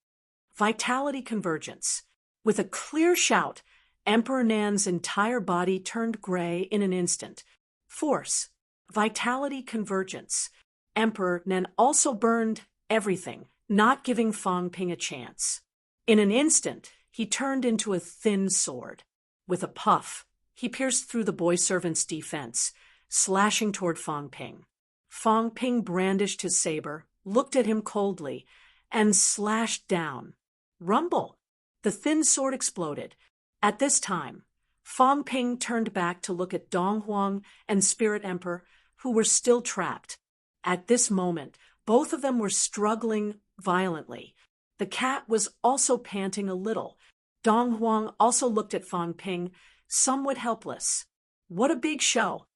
Vitality convergence. With a clear shout, Emperor Nan's entire body turned gray in an instant. Force. Vitality convergence. Emperor Nan also burned everything, not giving Fang Ping a chance. In an instant, he turned into a thin sword. With a puff, he pierced through the boy servant's defense, slashing toward Fang Ping. Fang Ping brandished his saber, looked at him coldly, and slashed down. Rumble! The thin sword exploded. At this time, Fang Ping turned back to look at Dong Huang and Spirit Emperor, who were still trapped. At this moment, both of them were struggling violently. The cat was also panting a little. Dong Huang also looked at Fang Ping, somewhat helpless. What a big show!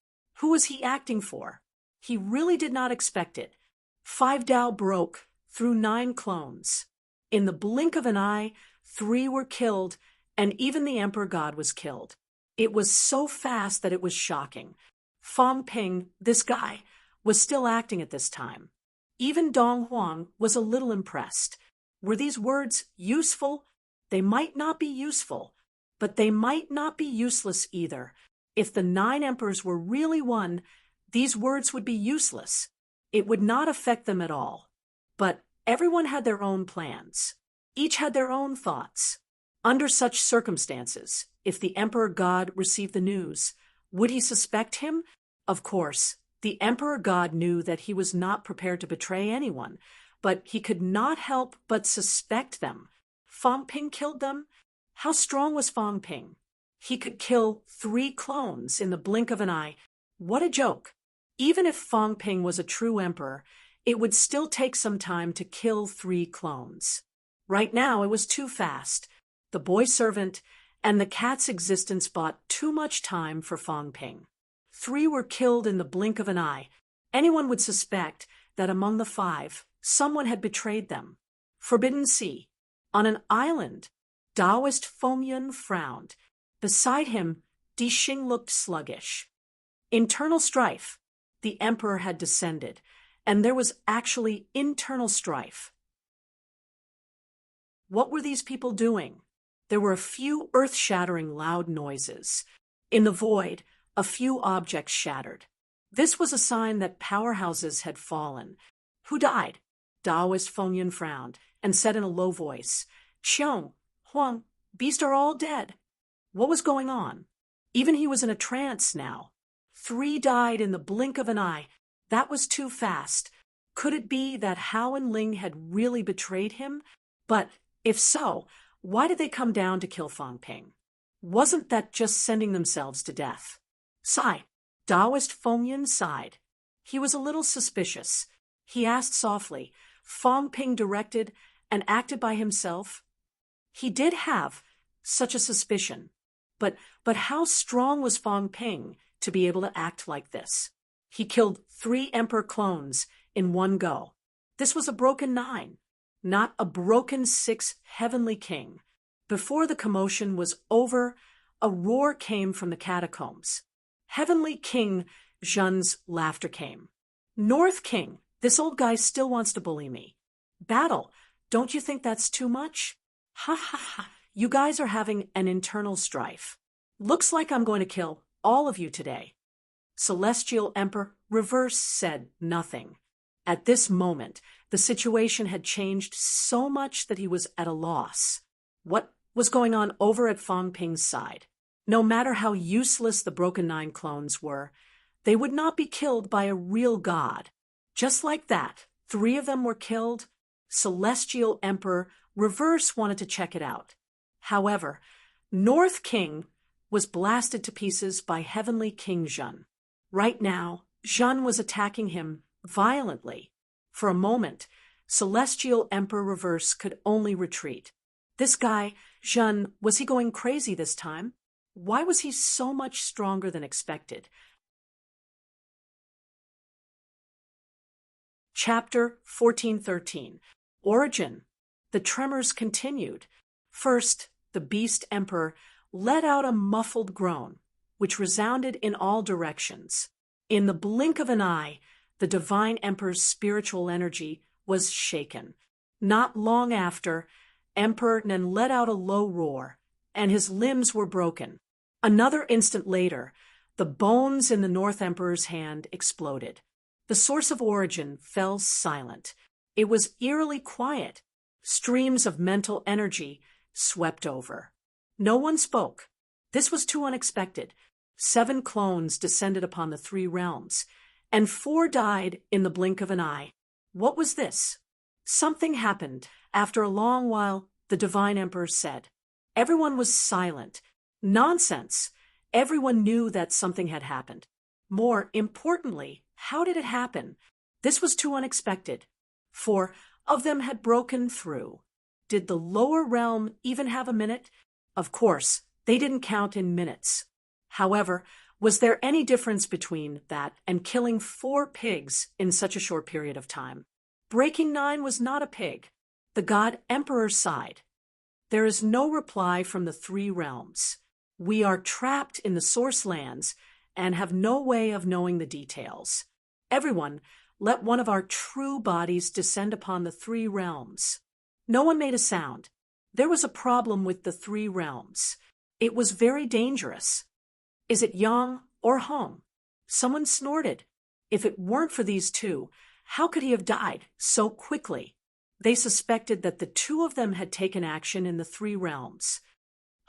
Who was he acting for? He really did not expect it. 5 Dao broke through 9 clones. In the blink of an eye, 3 were killed, and even the Emperor God was killed. It was so fast that it was shocking. Fang Ping, this guy, was still acting at this time. Even Dong Huang was a little impressed. Were these words useful? They might not be useful, but they might not be useless either. If the 9 emperors were really one, these words would be useless. It would not affect them at all. But everyone had their own plans. Each had their own thoughts. Under such circumstances, if the Emperor God received the news, would he suspect him? Of course, the Emperor God knew that he was not prepared to betray anyone, but he could not help but suspect them. Fang Ping killed them? How strong was Fang Ping? He could kill 3 clones in the blink of an eye. What a joke! Even if Fang Ping was a true emperor, it would still take some time to kill 3 clones. Right now, it was too fast. The boy servant and the cat's existence bought too much time for Fang Ping. 3 were killed in the blink of an eye. Anyone would suspect that among the 5, someone had betrayed them. Forbidden Sea. On an island, Taoist Feng frowned. Beside him, Di Xing looked sluggish. Internal strife. The emperor had descended, and there was actually internal strife. What were these people doing? There were a few earth-shattering loud noises. In the void, a few objects shattered. This was a sign that powerhouses had fallen. Who died? Taoist Feng frowned and said in a low voice, Qiong, Huang, Beast are all dead. What was going on? Even he was in a trance now. 3 died in the blink of an eye. That was too fast. Could it be that Hao and Ling had really betrayed him? But if so, why did they come down to kill Fang Ping? Wasn't that just sending themselves to death? Sigh. Taoist Feng sighed. He was a little suspicious. He asked softly, Fang Ping directed and acted by himself? He did have such a suspicion. But how strong was Fang Ping to be able to act like this? He killed 3 emperor clones in one go. This was a broken 9, not a broken 6 heavenly king. Before the commotion was over, a roar came from the catacombs. Heavenly King Zhen's laughter came. North King, this old guy still wants to bully me. Battle, don't you think that's too much? Ha ha ha, you guys are having an internal strife. Looks like I'm going to kill all of you today. Celestial Emperor Reverse said nothing. At this moment, the situation had changed so much that he was at a loss. What was going on over at Fang Ping's side? No matter how useless the broken 9 clones were, they would not be killed by a real god. Just like that, 3 of them were killed. Celestial Emperor Reverse wanted to check it out. However, North King was blasted to pieces by Heavenly King Zhen. Right now, Zhen was attacking him violently. For a moment, Celestial Emperor Reverse could only retreat. This guy, Zhen, was he going crazy this time? Why was he so much stronger than expected? Chapter 1413. Origin. The tremors continued. First, the beast emperor let out a muffled groan, which resounded in all directions. In the blink of an eye, the divine emperor's spiritual energy was shaken. Not long after, Emperor Nen let out a low roar, and his limbs were broken. Another instant later, the bones in the North Emperor's hand exploded. The source of origin fell silent. It was eerily quiet. Streams of mental energy swept over. No one spoke. This was too unexpected. 7 clones descended upon the 3 realms, and 4 died in the blink of an eye. What was this? Something happened. After a long while, the Divine Emperor said. Everyone was silent. Nonsense. Everyone knew that something had happened. More importantly, how did it happen? This was too unexpected. 4 of them had broken through. Did the lower realm even have a minute? Of course, they didn't count in minutes. However, was there any difference between that and killing 4 pigs in such a short period of time? Breaking 9 was not a pig. The god Emperor sighed. There is no reply from the 3 realms. We are trapped in the source lands and have no way of knowing the details. Everyone, let one of our true bodies descend upon the 3 realms. No one made a sound. There was a problem with the 3 realms. It was very dangerous. Is it Yang or Hong? Someone snorted. If it weren't for these 2, how could he have died so quickly? They suspected that the 2 of them had taken action in the 3 realms.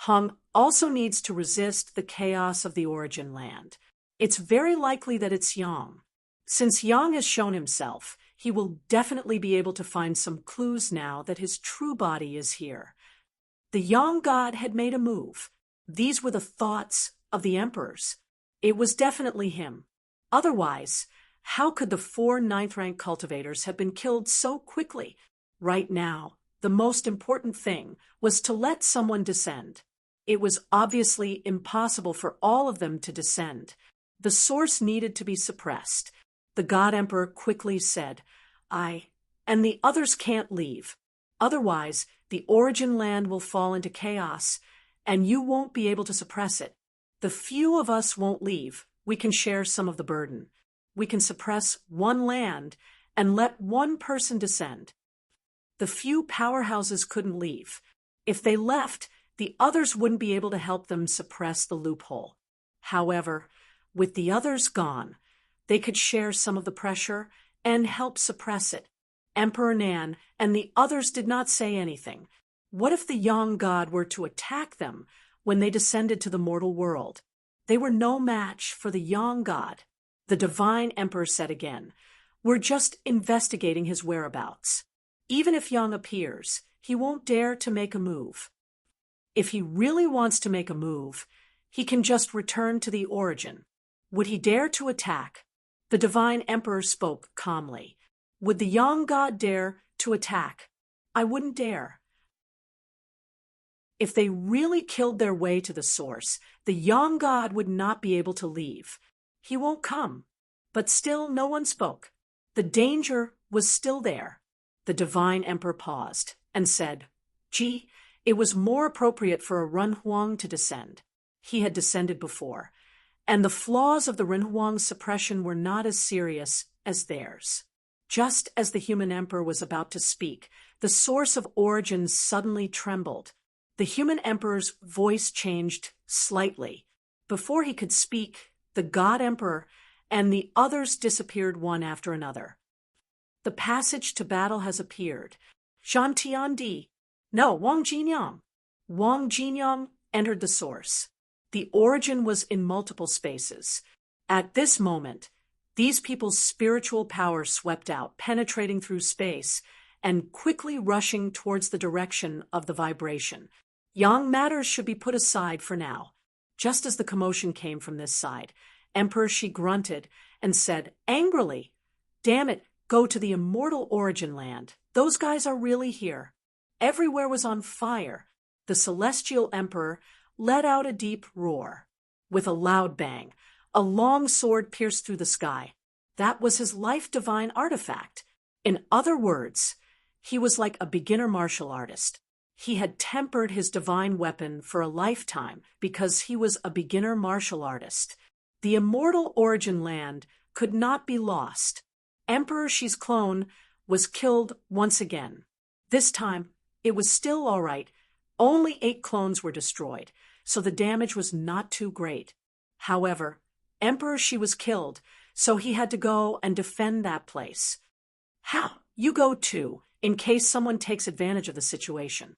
Hong also needs to resist the chaos of the origin land. It's very likely that it's Yang. Since Yang has shown himself, he will definitely be able to find some clues now that his true body is here. The Yang god had made a move. These were the thoughts of the emperors. It was definitely him. Otherwise, how could the 4 ninth-rank cultivators have been killed so quickly? Right now, the most important thing was to let someone descend. It was obviously impossible for all of them to descend. The source needed to be suppressed. The god emperor quickly said, and the others can't leave. Otherwise, the origin land will fall into chaos, and you won't be able to suppress it. The few of us won't leave. We can share some of the burden. We can suppress 1 land and let 1 person descend. The few powerhouses couldn't leave. If they left, the others wouldn't be able to help them suppress the loophole. However, with the others gone, they could share some of the pressure and help suppress it. Emperor Nan and the others did not say anything. What if the Yang god were to attack them when they descended to the mortal world? They were no match for the Yang god. The Divine Emperor said again, "We're just investigating his whereabouts. Even if Yang appears, he won't dare to make a move. If he really wants to make a move, he can just return to the origin. Would he dare to attack?" The Divine Emperor spoke calmly. "Would the Yang god dare to attack? I wouldn't dare. If they really killed their way to the source, the Yang god would not be able to leave. He won't come." But still no one spoke. The danger was still there. The Divine Emperor paused and said, "Gee, it was more appropriate for a Renhuang to descend." He had descended before, and the flaws of the Renhuang's suppression were not as serious as theirs. Just as the human emperor was about to speak, the source of origin suddenly trembled. The human emperor's voice changed slightly. Before he could speak, the god emperor and the others disappeared one after another. "The passage to battle has appeared. Zhan Tiandi." No, Wang Jinyang. Wang Jinyang entered the source. The origin was in multiple spaces. At this moment, these people's spiritual power swept out, penetrating through space and quickly rushing towards the direction of the vibration. Yang matters should be put aside for now. Just as the commotion came from this side, Emperor Shi grunted and said angrily, "Damn it, go to the immortal origin land. Those guys are really here." Everywhere was on fire. The celestial emperor let out a deep roar. With a loud bang, a long sword pierced through the sky. That was his life-divine artifact. In other words, he was like a beginner martial artist. He had tempered his divine weapon for a lifetime because he was a beginner martial artist. The immortal origin land could not be lost. Emperor Shi's clone was killed once again. This time, it was still all right. Only 8 clones were destroyed, so the damage was not too great. However, Emperor Shi was killed, so he had to go and defend that place. How? You go too, in case someone takes advantage of the situation.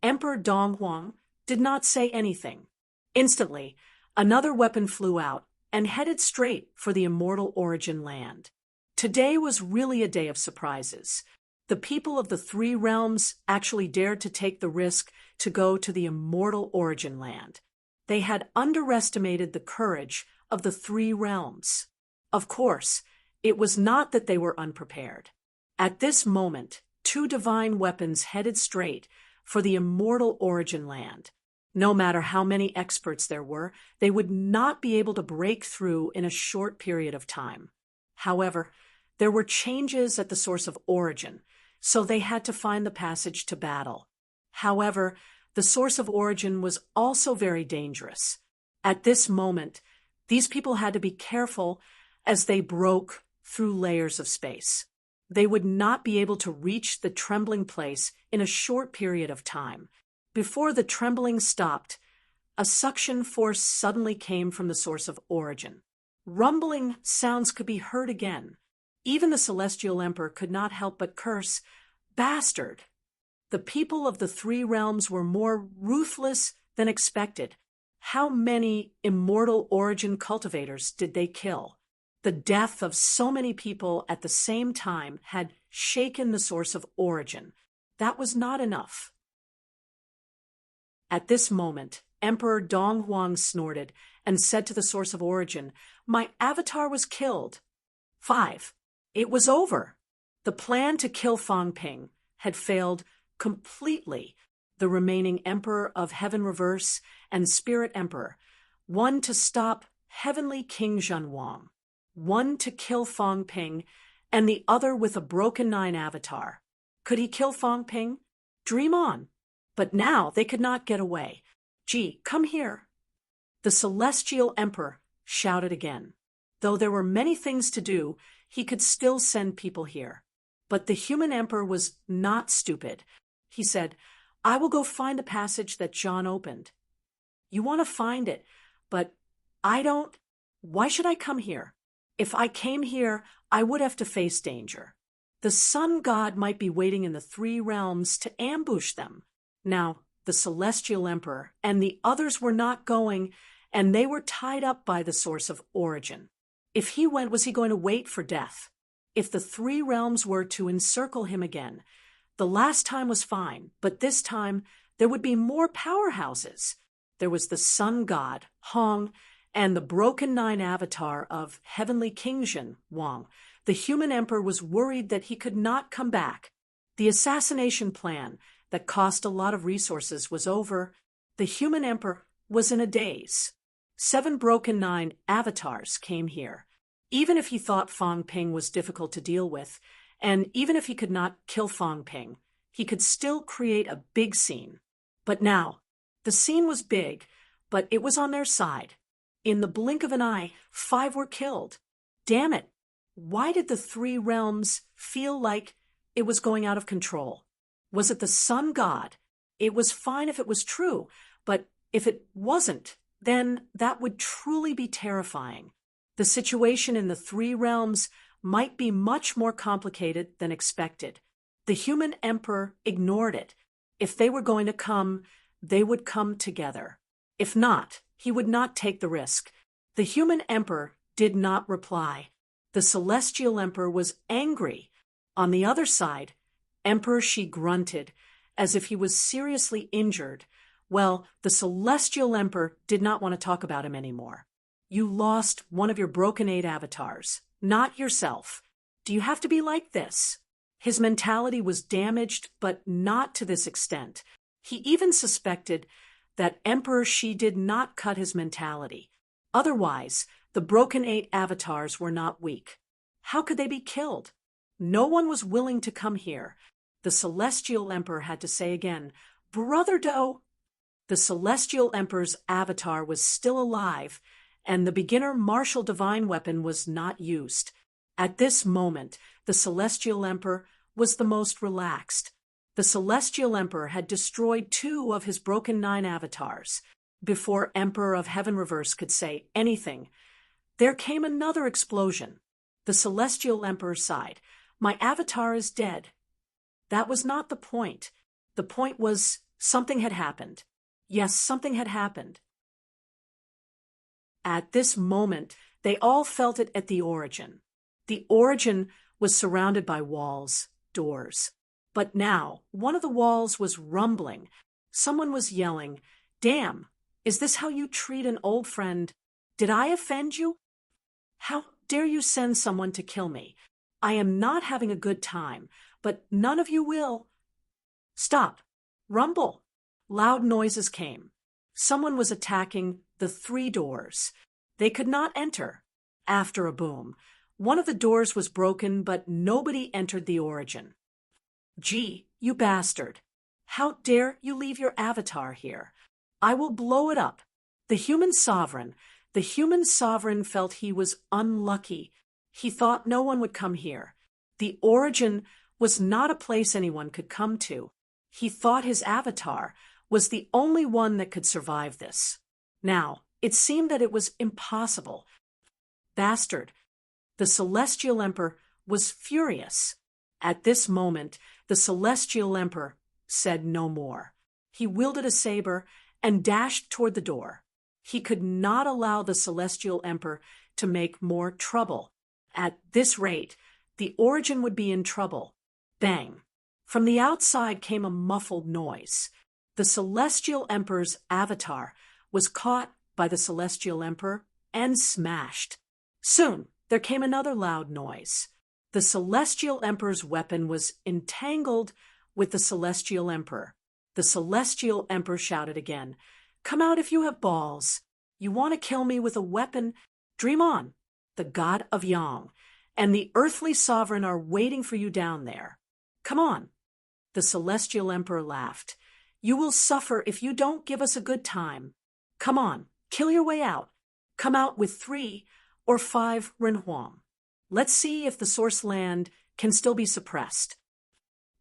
Emperor Donghuang did not say anything. Instantly, another weapon flew out and headed straight for the immortal origin land. Today was really a day of surprises. The people of the 3 realms actually dared to take the risk to go to the immortal origin land. They had underestimated the courage of the 3 realms. Of course, it was not that they were unprepared. At this moment, 2 divine weapons headed straight for the immortal origin land. No matter how many experts there were, they would not be able to break through in a short period of time. However, there were changes at the source of origin, so they had to find the passage to battle. However, the source of origin was also very dangerous. At this moment, these people had to be careful as they broke through layers of space. They would not be able to reach the trembling place in a short period of time. Before the trembling stopped, a suction force suddenly came from the source of origin. Rumbling sounds could be heard again. Even the Celestial Emperor could not help but curse, "Bastard!" The people of the 3 realms were more ruthless than expected. How many immortal origin cultivators did they kill? The death of so many people at the same time had shaken the source of origin. That was not enough. At this moment, Emperor Donghuang snorted and said to the source of origin, "My avatar was killed." 5. It was over. The plan to kill Fang Ping had failed completely. The remaining Emperor of Heaven Reverse and Spirit Emperor, one to stop Heavenly King Zhenwang, one to kill Fang Ping, and the other with a broken 9 avatar. Could he kill Fang Ping? Dream on. But now they could not get away. "Gee, come here." The Celestial Emperor shouted again. Though there were many things to do, he could still send people here. But the human emperor was not stupid. He said, "I will go find the passage that John opened." "You want to find it, but I don't. Why should I come here? If I came here, I would have to face danger. The sun god might be waiting in the 3 realms to ambush them." Now, the Celestial Emperor and the others were not going, and they were tied up by the source of origin. If he went, was he going to wait for death? If the 3 realms were to encircle him again, the last time was fine, but this time there would be more powerhouses. There was the sun god, Hong, and the broken 9 avatar of Heavenly King Zhen Wang. The human emperor was worried that he could not come back. The assassination plan that cost a lot of resources was over. The human emperor was in a daze. 7 broken 9 avatars came here. Even if he thought Fang Ping was difficult to deal with, and even if he could not kill Fang Ping, he could still create a big scene. But now, the scene was big, but it was on their side. In the blink of an eye, 5 were killed. Damn it! Why did the 3 realms feel like it was going out of control? Was it the sun god? It was fine if it was true, but if it wasn't, then that would truly be terrifying. The situation in the 3 realms might be much more complicated than expected. The human emperor ignored it. If they were going to come, they would come together. If not, he would not take the risk. The human emperor did not reply. The Celestial Emperor was angry. On the other side, Emperor Shi grunted, as if he was seriously injured. Well, the Celestial Emperor did not want to talk about him anymore. "You lost one of your broken 8 avatars, not yourself. Do you have to be like this?" His mentality was damaged, but not to this extent. He even suspected that Emperor Shi did not cut his mentality. Otherwise, the broken 8 avatars were not weak. How could they be killed? No one was willing to come here. The Celestial Emperor had to say again, "Brother Do." The Celestial Emperor's avatar was still alive, and the beginner martial divine weapon was not used. At this moment, the Celestial Emperor was the most relaxed. The Celestial Emperor had destroyed 2 of his broken 9 avatars. Before Emperor of Heaven Reverse could say anything, there came another explosion. The Celestial Emperor sighed. "My avatar is dead." That was not the point. The point was something had happened. Yes, something had happened. At this moment, they all felt it at the origin. The origin was surrounded by walls, doors. But now, one of the walls was rumbling. Someone was yelling, "Damn, is this how you treat an old friend? Did I offend you? How dare you send someone to kill me? I am not having a good time, but none of you will." "Stop! Rumble!" Loud noises came. Someone was attacking the 3 doors. They could not enter. After a boom, one of the doors was broken, but nobody entered the origin. "Gee, you bastard! How dare you leave your avatar here? I will blow it up." The human sovereign felt he was unlucky. He thought no one would come here. The origin was not a place anyone could come to. He thought his avatar was the only one that could survive this. Now, it seemed that it was impossible. Bastard! The Celestial Emperor was furious. At this moment, the Celestial Emperor said no more. He wielded a saber and dashed toward the door. He could not allow the Celestial Emperor to make more trouble. At this rate, the origin would be in trouble. Bang! From the outside came a muffled noise. The Celestial Emperor's avatar was caught by the Celestial Emperor and smashed. Soon, there came another loud noise. The Celestial Emperor's weapon was entangled with the Celestial Emperor. The Celestial Emperor shouted again, "Come out if you have balls. You want to kill me with a weapon? Dream on. The God of Yang and the earthly sovereign are waiting for you down there. Come on." The Celestial Emperor laughed. "You will suffer if you don't give us a good time. Come on, kill your way out. Come out with 3 or 5 Renhuang. Let's see if the source land can still be suppressed."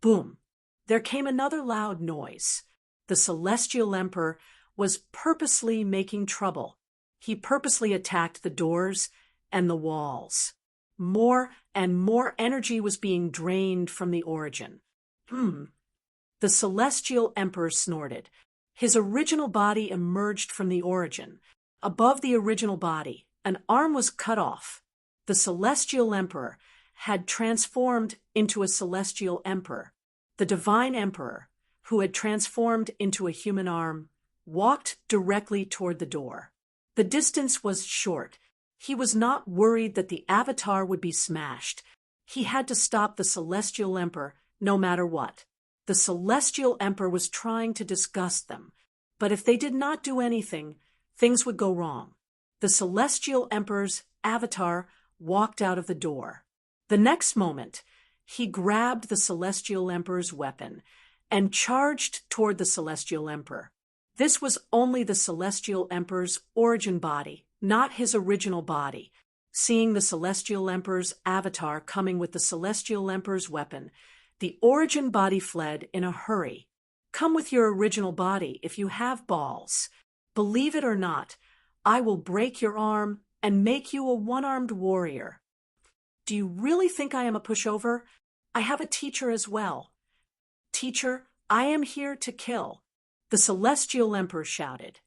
Boom! There came another loud noise. The Celestial Emperor was purposely making trouble. He purposely attacked the doors and the walls. More and more energy was being drained from the origin. The Celestial Emperor snorted. His original body emerged from the origin. Above the original body, an arm was cut off. The Celestial Emperor had transformed into a Celestial Emperor. The Divine Emperor, who had transformed into a human arm, walked directly toward the door. The distance was short. He was not worried that the avatar would be smashed. He had to stop the Celestial Emperor no matter what. The Celestial Emperor was trying to disgust them, but if they did not do anything, things would go wrong. The Celestial Emperor's avatar walked out of the door. The next moment, he grabbed the Celestial Emperor's weapon and charged toward the Celestial Emperor. This was only the Celestial Emperor's origin body, not his original body. Seeing the Celestial Emperor's avatar coming with the Celestial Emperor's weapon, the origin body fled in a hurry. Come with your original body if you have balls. Believe it or not, I will break your arm and make you a one-armed warrior. Do you really think I am a pushover? I have a teacher as well. Teacher, I am here to kill. The Celestial Emperor shouted.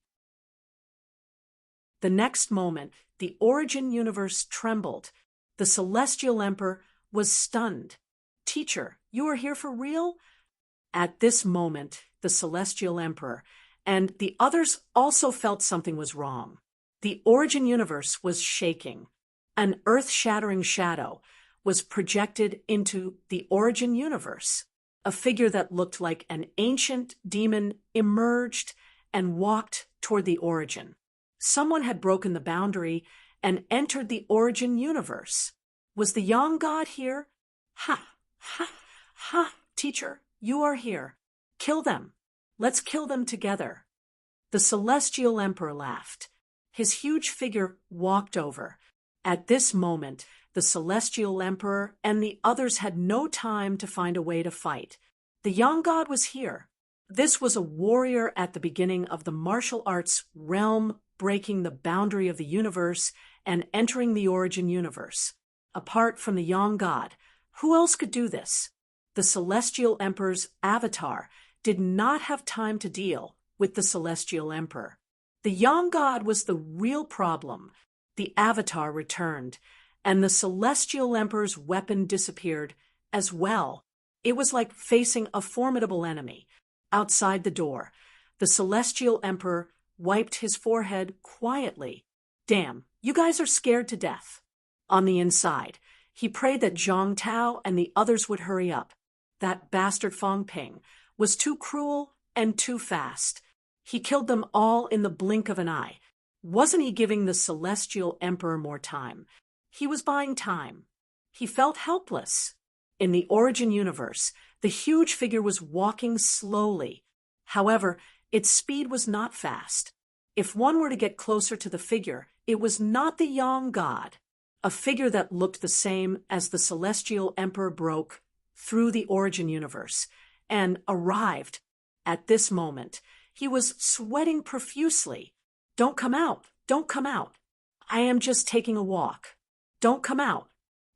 The next moment, the origin universe trembled. The Celestial Emperor was stunned. Teacher, you are here for real? At this moment, the Celestial Emperor and the others also felt something was wrong. The origin universe was shaking. An earth-shattering shadow was projected into the origin universe. A figure that looked like an ancient demon emerged and walked toward the origin. Someone had broken the boundary and entered the origin universe. Was the Yang God here? Ha! Ha! Ha! Teacher, you are here. Kill them. Let's kill them together. The celestial emperor laughed. His huge figure walked over. At this moment, the celestial emperor and the others had no time to find a way to fight. The young god was here. This was a warrior at the beginning of the martial arts realm, breaking the boundary of the universe and entering the origin universe. Apart from the young god, who else could do this? The celestial emperor's avatar did not have time to deal with the celestial emperor. The young god was the real problem. The avatar returned, and the celestial emperor's weapon disappeared as well. It was like facing a formidable enemy. Outside the door, the celestial emperor wiped his forehead quietly. Damn, you guys are scared to death. On the inside, he prayed that Zhang Tao and the others would hurry up. That bastard Feng Ping was too cruel and too fast. He killed them all in the blink of an eye. Wasn't he giving the celestial emperor more time? He was buying time. He felt helpless. In the origin universe, the huge figure was walking slowly. However, its speed was not fast. If one were to get closer to the figure, it was not the young god. A figure that looked the same as the celestial emperor broke through the origin universe and arrived. At this moment, he was sweating profusely. Don't come out. Don't come out. I am just taking a walk. Don't come out.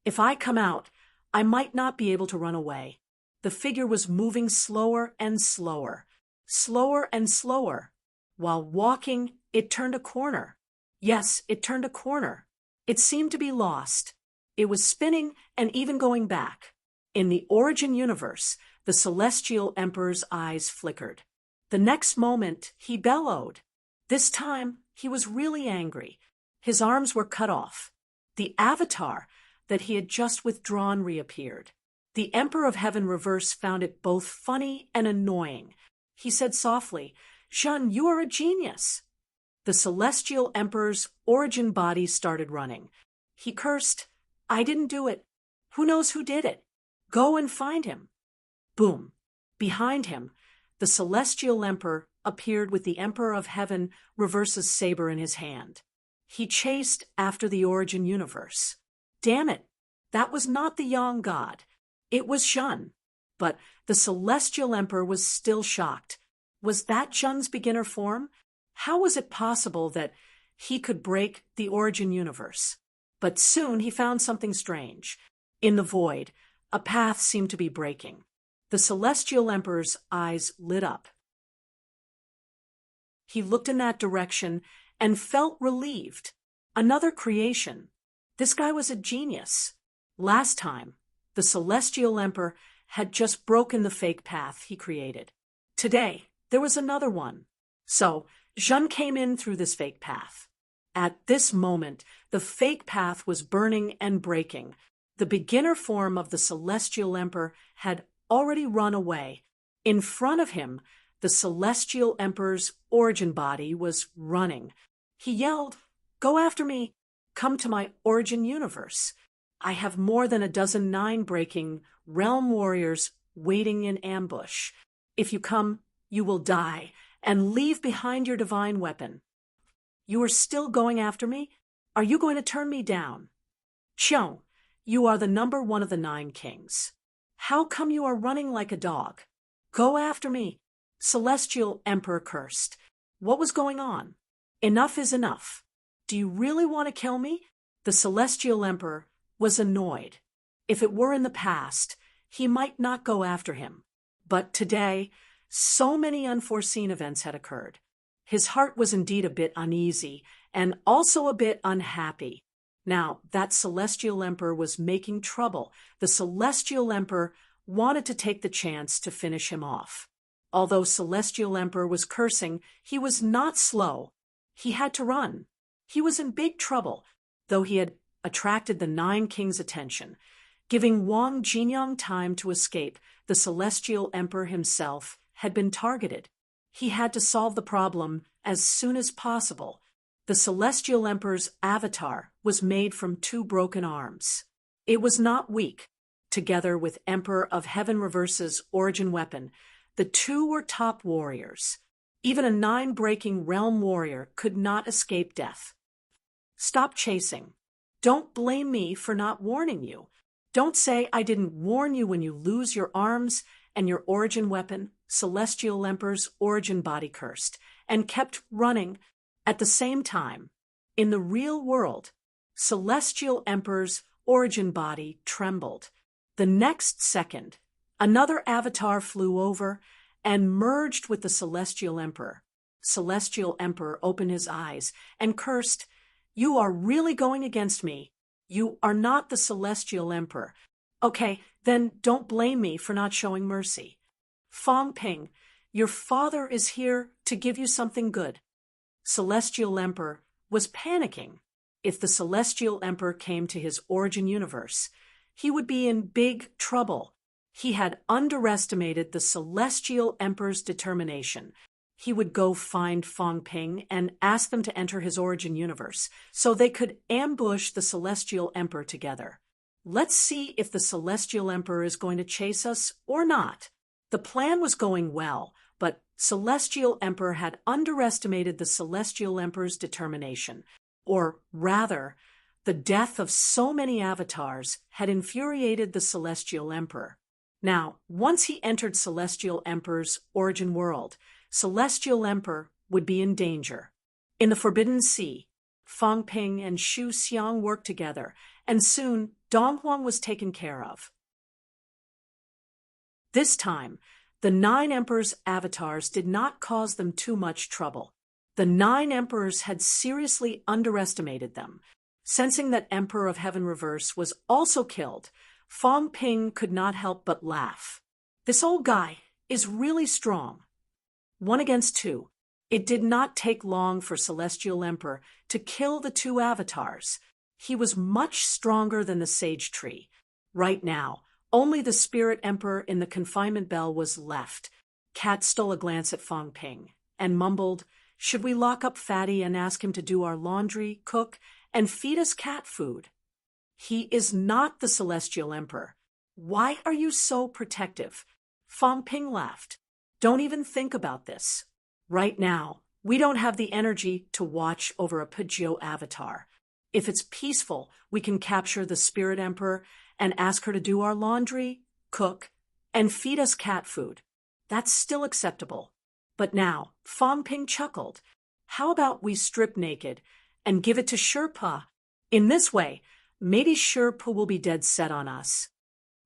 If I come out, I might not be able to run away. The figure was moving slower and slower, slower and slower. While walking, it turned a corner. Yes, it turned a corner. It seemed to be lost. It was spinning and even going back. In the origin universe, the celestial emperor's eyes flickered. The next moment, he bellowed. This time, he was really angry. His arms were cut off. The avatar that he had just withdrawn reappeared. The Emperor of Heaven Reverse found it both funny and annoying. He said softly, "Shun, you are a genius." The celestial emperor's origin body started running. He cursed, "I didn't do it. Who knows who did it? Go and find him." Boom. Behind him, the celestial emperor appeared with the Emperor of Heaven Reverse's saber in his hand. He chased after the origin universe. Damn it, that was not the young god. It was Shun. But the celestial emperor was still shocked. Was that Shun's beginner form? How was it possible that he could break the origin universe? But soon he found something strange. In the void, a path seemed to be breaking. The celestial emperor's eyes lit up. He looked in that direction and felt relieved. Another creation. This guy was a genius. Last time, the celestial emperor had just broken the fake path he created. Today, there was another one. So, Zhun came in through this fake path. At this moment, the fake path was burning and breaking. The beginner form of the celestial emperor had already run away. In front of him, the celestial emperor's origin body was running. He yelled, "Go after me! Come to my origin universe. I have more than a dozen nine-breaking realm warriors waiting in ambush. If you come, you will die, and leave behind your divine weapon." "You are still going after me? Are you going to turn me down?" "Qiong, you are the number one of the 9 kings. How come you are running like a dog? Go after me." Celestial Emperor cursed. What was going on? Enough is enough. Do you really want to kill me? The Celestial Emperor was annoyed. If it were in the past, he might not go after him. But today, so many unforeseen events had occurred. His heart was indeed a bit uneasy and also a bit unhappy. Now, that Celestial Emperor was making trouble. The Celestial Emperor wanted to take the chance to finish him off. Although Celestial Emperor was cursing, he was not slow. He had to run. He was in big trouble, though he had attracted the 9 kings' attention. Giving Wang Jinyang time to escape, the Celestial Emperor himself had been targeted. He had to solve the problem as soon as possible. The Celestial Emperor's avatar was made from 2 broken arms. It was not weak. together with Emperor of Heaven Reverse's origin weapon, the two were top warriors. Even a 9-breaking realm warrior could not escape death. Stop chasing. Don't blame me for not warning you. Don't say I didn't warn you when you lose your arms and your origin weapon, Celestial Emperor's origin body cursed, and kept running. At the same time, in the real world, Celestial Emperor's origin body trembled. The next second, another avatar flew over and merged with the Celestial Emperor. Celestial Emperor opened his eyes and cursed, "You are really going against me. You are not the Celestial Emperor. Okay, then don't blame me for not showing mercy. Fong Ping, your father is here to give you something good." Celestial Emperor was panicking. If the Celestial Emperor came to his origin universe, he would be in big trouble. He had underestimated the Celestial Emperor's determination. He would go find Fong Ping and ask them to enter his origin universe so they could ambush the Celestial Emperor together. Let's see if the Celestial Emperor is going to chase us or not. The plan was going well, but Celestial Emperor had underestimated the Celestial Emperor's determination. Or rather, the death of so many avatars had infuriated the Celestial Emperor. Now, once he entered Celestial Emperor's origin world, Celestial Emperor would be in danger. In the Forbidden Sea, Fong Ping and Xu Xiang worked together, and soon Dong Huang was taken care of. This time, the 9 Emperors' avatars did not cause them too much trouble. The 9 Emperors had seriously underestimated them. Sensing that Emperor of Heaven Reverse was also killed, Fong Ping could not help but laugh. This old guy is really strong. 1 against 2. It did not take long for Celestial Emperor to kill the 2 avatars. He was much stronger than the Sage Tree. Right now, only the Spirit Emperor in the confinement bell was left. Cat stole a glance at Fong Ping and mumbled, "Should we lock up Fatty and ask him to do our laundry, cook, and feed us cat food?" "He is not the Celestial Emperor. Why are you so protective?" Fong Ping laughed. "Don't even think about this. Right now, we don't have the energy to watch over a Pajio avatar. If it's peaceful, we can capture the Spirit Emperor and ask her to do our laundry, cook, and feed us cat food. That's still acceptable. But now," Fong Ping chuckled, "how about we strip naked and give it to Sherpa? In this way, maybe Sherpa will be dead set on us."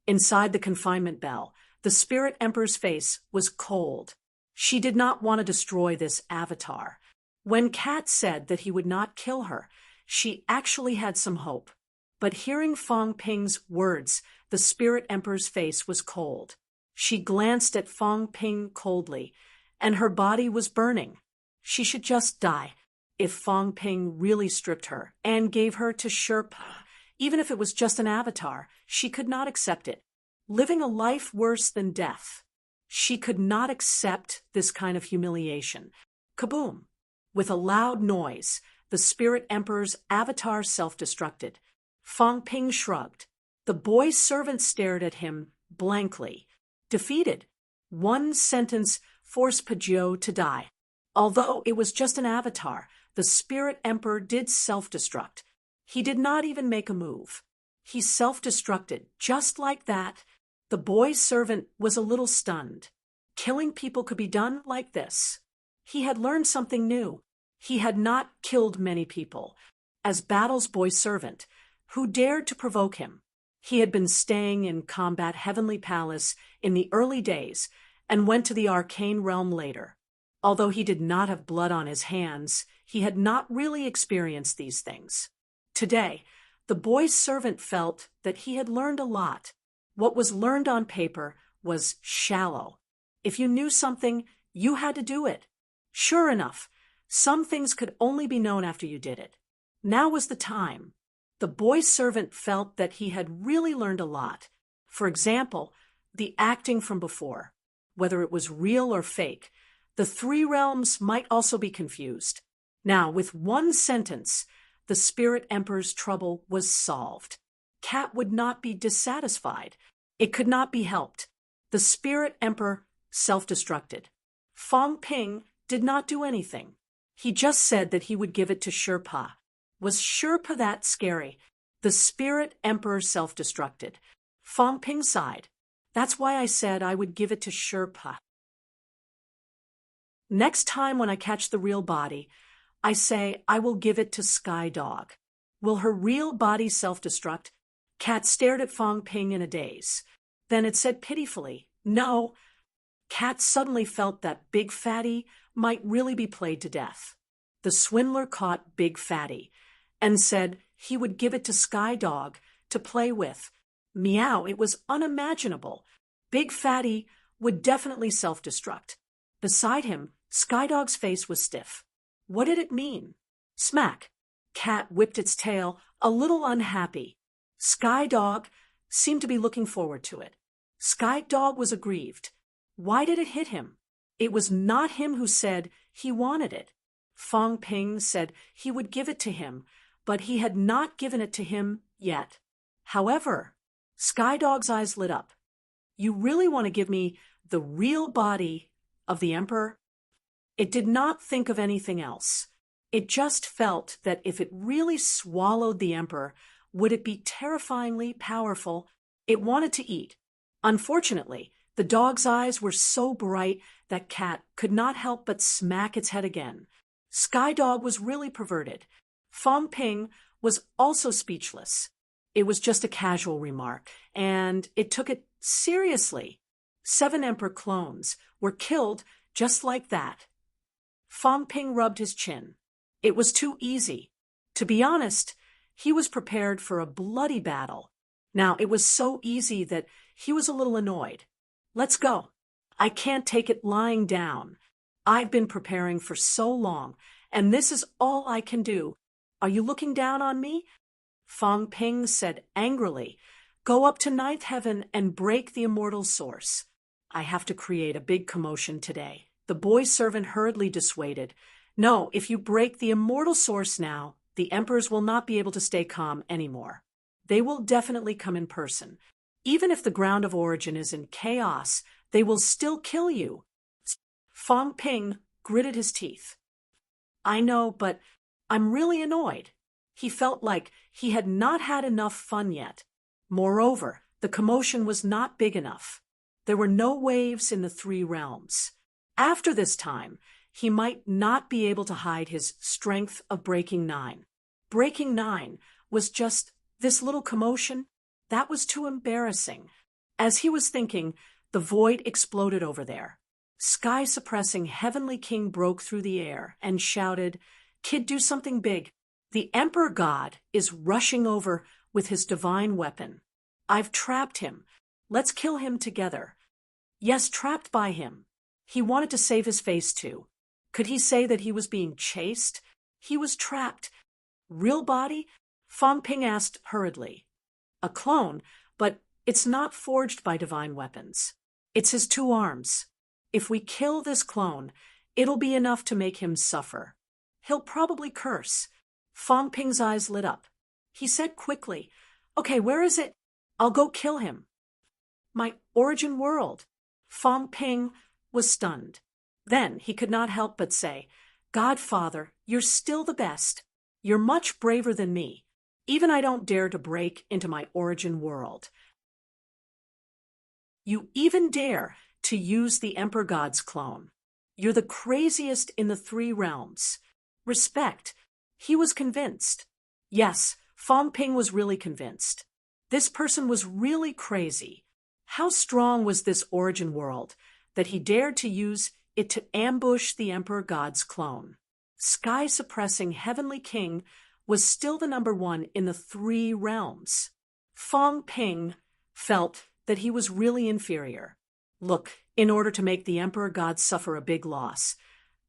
Inside the confinement bell, the Spirit Emperor's face was cold. She did not want to destroy this avatar. When Cat said that he would not kill her, she actually had some hope. But hearing Fong Ping's words, the Spirit Emperor's face was cold. She glanced at Fong Ping coldly, and her body was burning. She should just die. If Fong Ping really stripped her and gave her to Sherpa, even if it was just an avatar, she could not accept it. Living a life worse than death. She could not accept this kind of humiliation. Kaboom! With a loud noise, the Spirit Emperor's avatar self-destructed. Fong Ping shrugged. The boy's servant stared at him blankly. Defeated. 1 sentence forced Pajio to die. Although it was just an avatar, the Spirit Emperor did self-destruct. He did not even make a move. He self-destructed just like that. The boy's servant was a little stunned. Killing people could be done like this. He had learned something new. He had not killed many people. As Battle's boy servant, who dared to provoke him? He had been staying in Combat Heavenly Palace in the early days and went to the Arcane Realm later. Although he did not have blood on his hands, he had not really experienced these things. Today, the boy's servant felt that he had learned a lot. What was learned on paper was shallow. If you knew something, you had to do it. Sure enough, some things could only be known after you did it. Now was the time. The boy's servant felt that he had really learned a lot. For example, the acting from before. Whether it was real or fake, the 3 realms might also be confused. Now, with 1 sentence, the Spirit Emperor's trouble was solved. Cat would not be dissatisfied. It could not be helped. The spirit emperor self-destructed. Fong Ping did not do anything. He just said that he would give it to Sherpa. Was Sherpa that scary? The spirit emperor self-destructed. Fong Ping sighed. That's why I said I would give it to Sherpa. Next time when I catch the real body, I say I will give it to Sky Dog. Will her real body self-destruct? Cat stared at Fong Ping in a daze. Then it said pitifully, no. Cat suddenly felt that Big Fatty might really be played to death. The swindler caught Big Fatty and said he would give it to Sky Dog to play with. Meow, it was unimaginable. Big Fatty would definitely self-destruct. Beside him, Sky Dog's face was stiff. What did it mean? Smack. Cat whipped its tail, a little unhappy. Sky Dog seemed to be looking forward to it. Sky Dog was aggrieved. Why did it hit him? It was not him who said he wanted it. Fong Ping said he would give it to him, but he had not given it to him yet. However, Sky Dog's eyes lit up. You really want to give me the real body of the emperor? It did not think of anything else. It just felt that if it really swallowed the emperor, would it be terrifyingly powerful? It wanted to eat. Unfortunately, the dog's eyes were so bright that Cat could not help but smack its head again. Sky Dog was really perverted. Fong Ping was also speechless. It was just a casual remark, and it took it seriously. 7 emperor clones were killed just like that. Fong Ping rubbed his chin. It was too easy. To be honest, he was prepared for a bloody battle. Now, it was so easy that he was a little annoyed. Let's go. I can't take it lying down. I've been preparing for so long, and this is all I can do. Are you looking down on me? Fong Ping said angrily, Go up to 9th heaven and break the immortal source. I have to create a big commotion today. The boy servant hurriedly dissuaded. No, if you break the immortal source now, the emperors will not be able to stay calm anymore. They will definitely come in person. Even if the ground of origin is in chaos, they will still kill you. Fong Ping gritted his teeth. I know, but I'm really annoyed. He felt like he had not had enough fun yet. Moreover, the commotion was not big enough. There were no waves in the 3 realms. After this time, he might not be able to hide his strength of breaking 9. Breaking 9 was just this little commotion. That was too embarrassing. As he was thinking, the void exploded over there. Sky-suppressing Heavenly King broke through the air and shouted, Kid, do something big. The Emperor God is rushing over with his divine weapon. I've trapped him. Let's kill him together. Yes, trapped by him. He wanted to save his face too. Could he say that he was being chased? He was trapped. Real body? Fong Ping asked hurriedly. A clone, but it's not forged by divine weapons. It's his 2 arms. If we kill this clone, it'll be enough to make him suffer. He'll probably curse. Fong Ping's eyes lit up. He said quickly, Okay, where is it? I'll go kill him. My origin world. Fong Ping was stunned. Then he could not help but say, Godfather, you're still the best. You're much braver than me. Even I don't dare to break into my origin world. You even dare to use the Emperor God's clone. You're the craziest in the 3 realms. Respect. He was convinced. Yes, Fong Ping was really convinced. This person was really crazy. How strong was this origin world that he dared to use it to ambush the Emperor God's clone? Sky-suppressing Heavenly King was still the number 1 in the 3 realms. Fong Ping felt that he was really inferior. Look, in order to make the Emperor God suffer a big loss,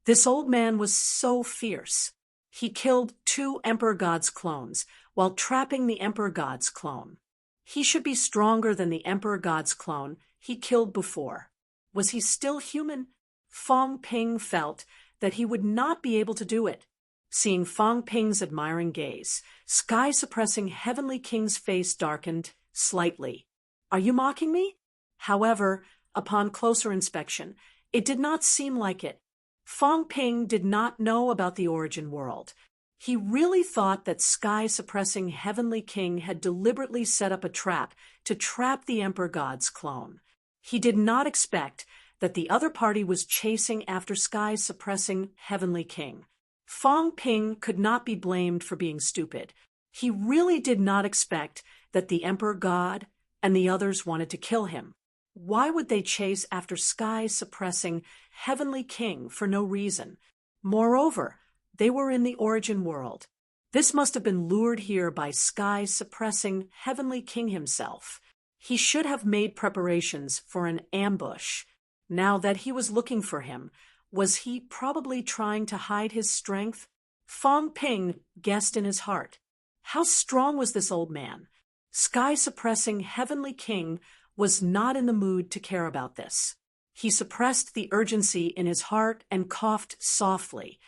this old man was so fierce. He killed 2 Emperor God's clones while trapping the Emperor God's clone. He should be stronger than the Emperor God's clone he killed before. Was he still human? Fong Ping felt that he would not be able to do it. Seeing Fong Ping's admiring gaze, Sky-suppressing Heavenly King's face darkened slightly. Are you mocking me? However, upon closer inspection, it did not seem like it. Fong Ping did not know about the origin world. He really thought that sky-suppressing Heavenly King had deliberately set up a trap to trap the Emperor God's clone. He did not expect that the other party was chasing after sky-suppressing Heavenly King. Fong Ping could not be blamed for being stupid. He really did not expect that the Emperor God and the others wanted to kill him. Why would they chase after sky-suppressing Heavenly King for no reason? Moreover, they were in the origin world. This must have been lured here by sky-suppressing Heavenly King himself. He should have made preparations for an ambush. Now that he was looking for him, was he probably trying to hide his strength? Fong Ping guessed in his heart. How strong was this old man? Sky-suppressing Heavenly King was not in the mood to care about this. He suppressed the urgency in his heart and coughed softly.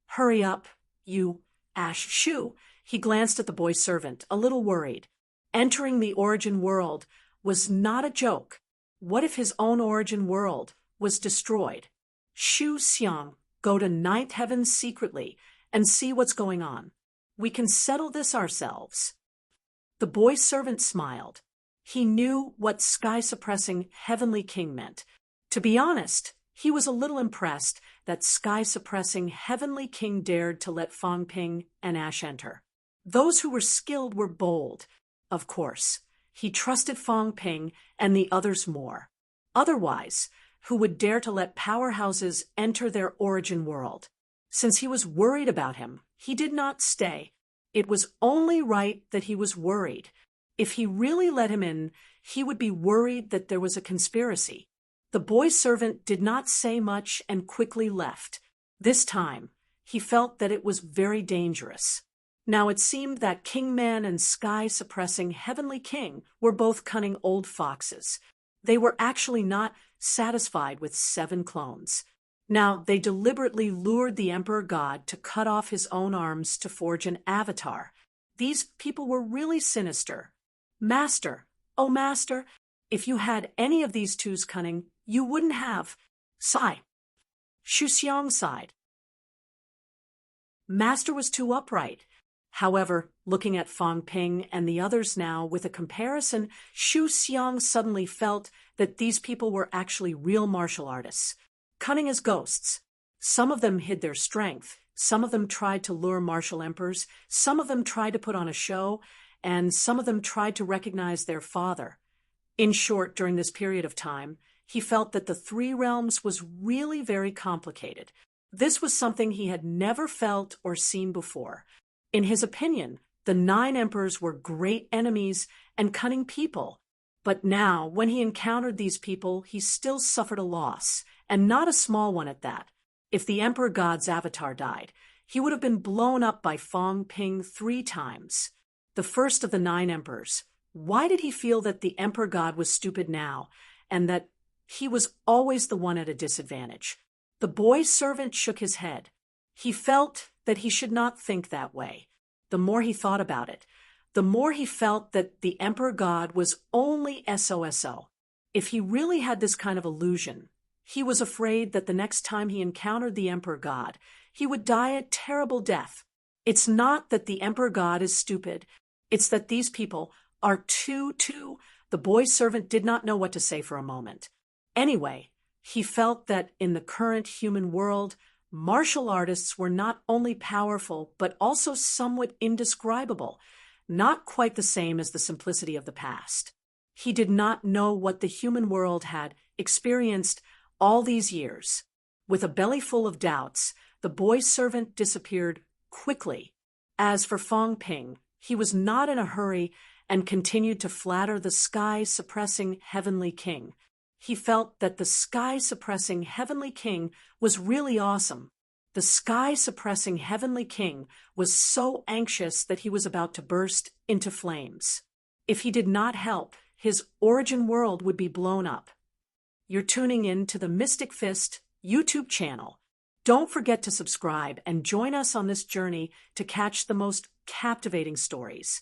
Hurry up, you Ash Shu. He glanced at the boy servant, a little worried. Entering the origin world was not a joke. What if his own origin world was destroyed? Shu Xiang, go to ninth heaven secretly and see what's going on. We can settle this ourselves. The boy servant smiled. He knew what sky-suppressing Heavenly King meant. To be honest, he was a little impressed that sky-suppressing Heavenly King dared to let Fong Ping and Ash enter. Those who were skilled were bold. Of course, he trusted Fong Ping and the others more. Otherwise, who would dare to let powerhouses enter their origin world? Since he was worried about him, he did not stay. It was only right that he was worried. If he really let him in, he would be worried that there was a conspiracy. The boy servant did not say much and quickly left. This time, he felt that it was very dangerous. Now it seemed that King Man and sky-suppressing Heavenly King were both cunning old foxes. They were actually not satisfied with 7 clones. Now they deliberately lured the Emperor God to cut off his own arms to forge an avatar. These people were really sinister. Master, oh Master, if you had any of these two's cunning, you wouldn't have. Sigh. Shu Xiang sighed. Master was too upright. However, looking at Fong Ping and the others now with a comparison, Shu Xiang suddenly felt that these people were actually real martial artists. Cunning as ghosts. Some of them hid their strength. Some of them tried to lure martial emperors. Some of them tried to put on a show. And some of them tried to recognize their father. In short, during this period of time, he felt that the 3 realms was really very complicated. This was something he had never felt or seen before. In his opinion, the 9 emperors were great enemies and cunning people. But now, when he encountered these people, he still suffered a loss, and not a small one at that. If the Emperor God's avatar died, he would have been blown up by Fong Ping 3 times. The first of the 9 emperors. Why did he feel that the Emperor God was stupid now, and that he was always the one at a disadvantage? The boy servant shook his head. He felt that he should not think that way. The more he thought about it, the more he felt that the Emperor God was only SOSO. If he really had this kind of illusion, he was afraid that the next time he encountered the Emperor God, he would die a terrible death. It's not that the Emperor God is stupid. It's that these people are too. The boy servant did not know what to say for a moment. Anyway, he felt that in the current human world, martial artists were not only powerful, but also somewhat indescribable, not quite the same as the simplicity of the past. He did not know what the human world had experienced all these years. With a belly full of doubts, the boy servant disappeared quickly. As for Fong Ping, he was not in a hurry and continued to flatter the sky-suppressing Heavenly King. He felt that the sky-suppressing Heavenly King was really awesome. The sky-suppressing Heavenly King was so anxious that he was about to burst into flames. If he did not help, his origin world would be blown up. You're tuning in to the Mystic Fist YouTube channel. Don't forget to subscribe and join us on this journey to catch the most captivating stories.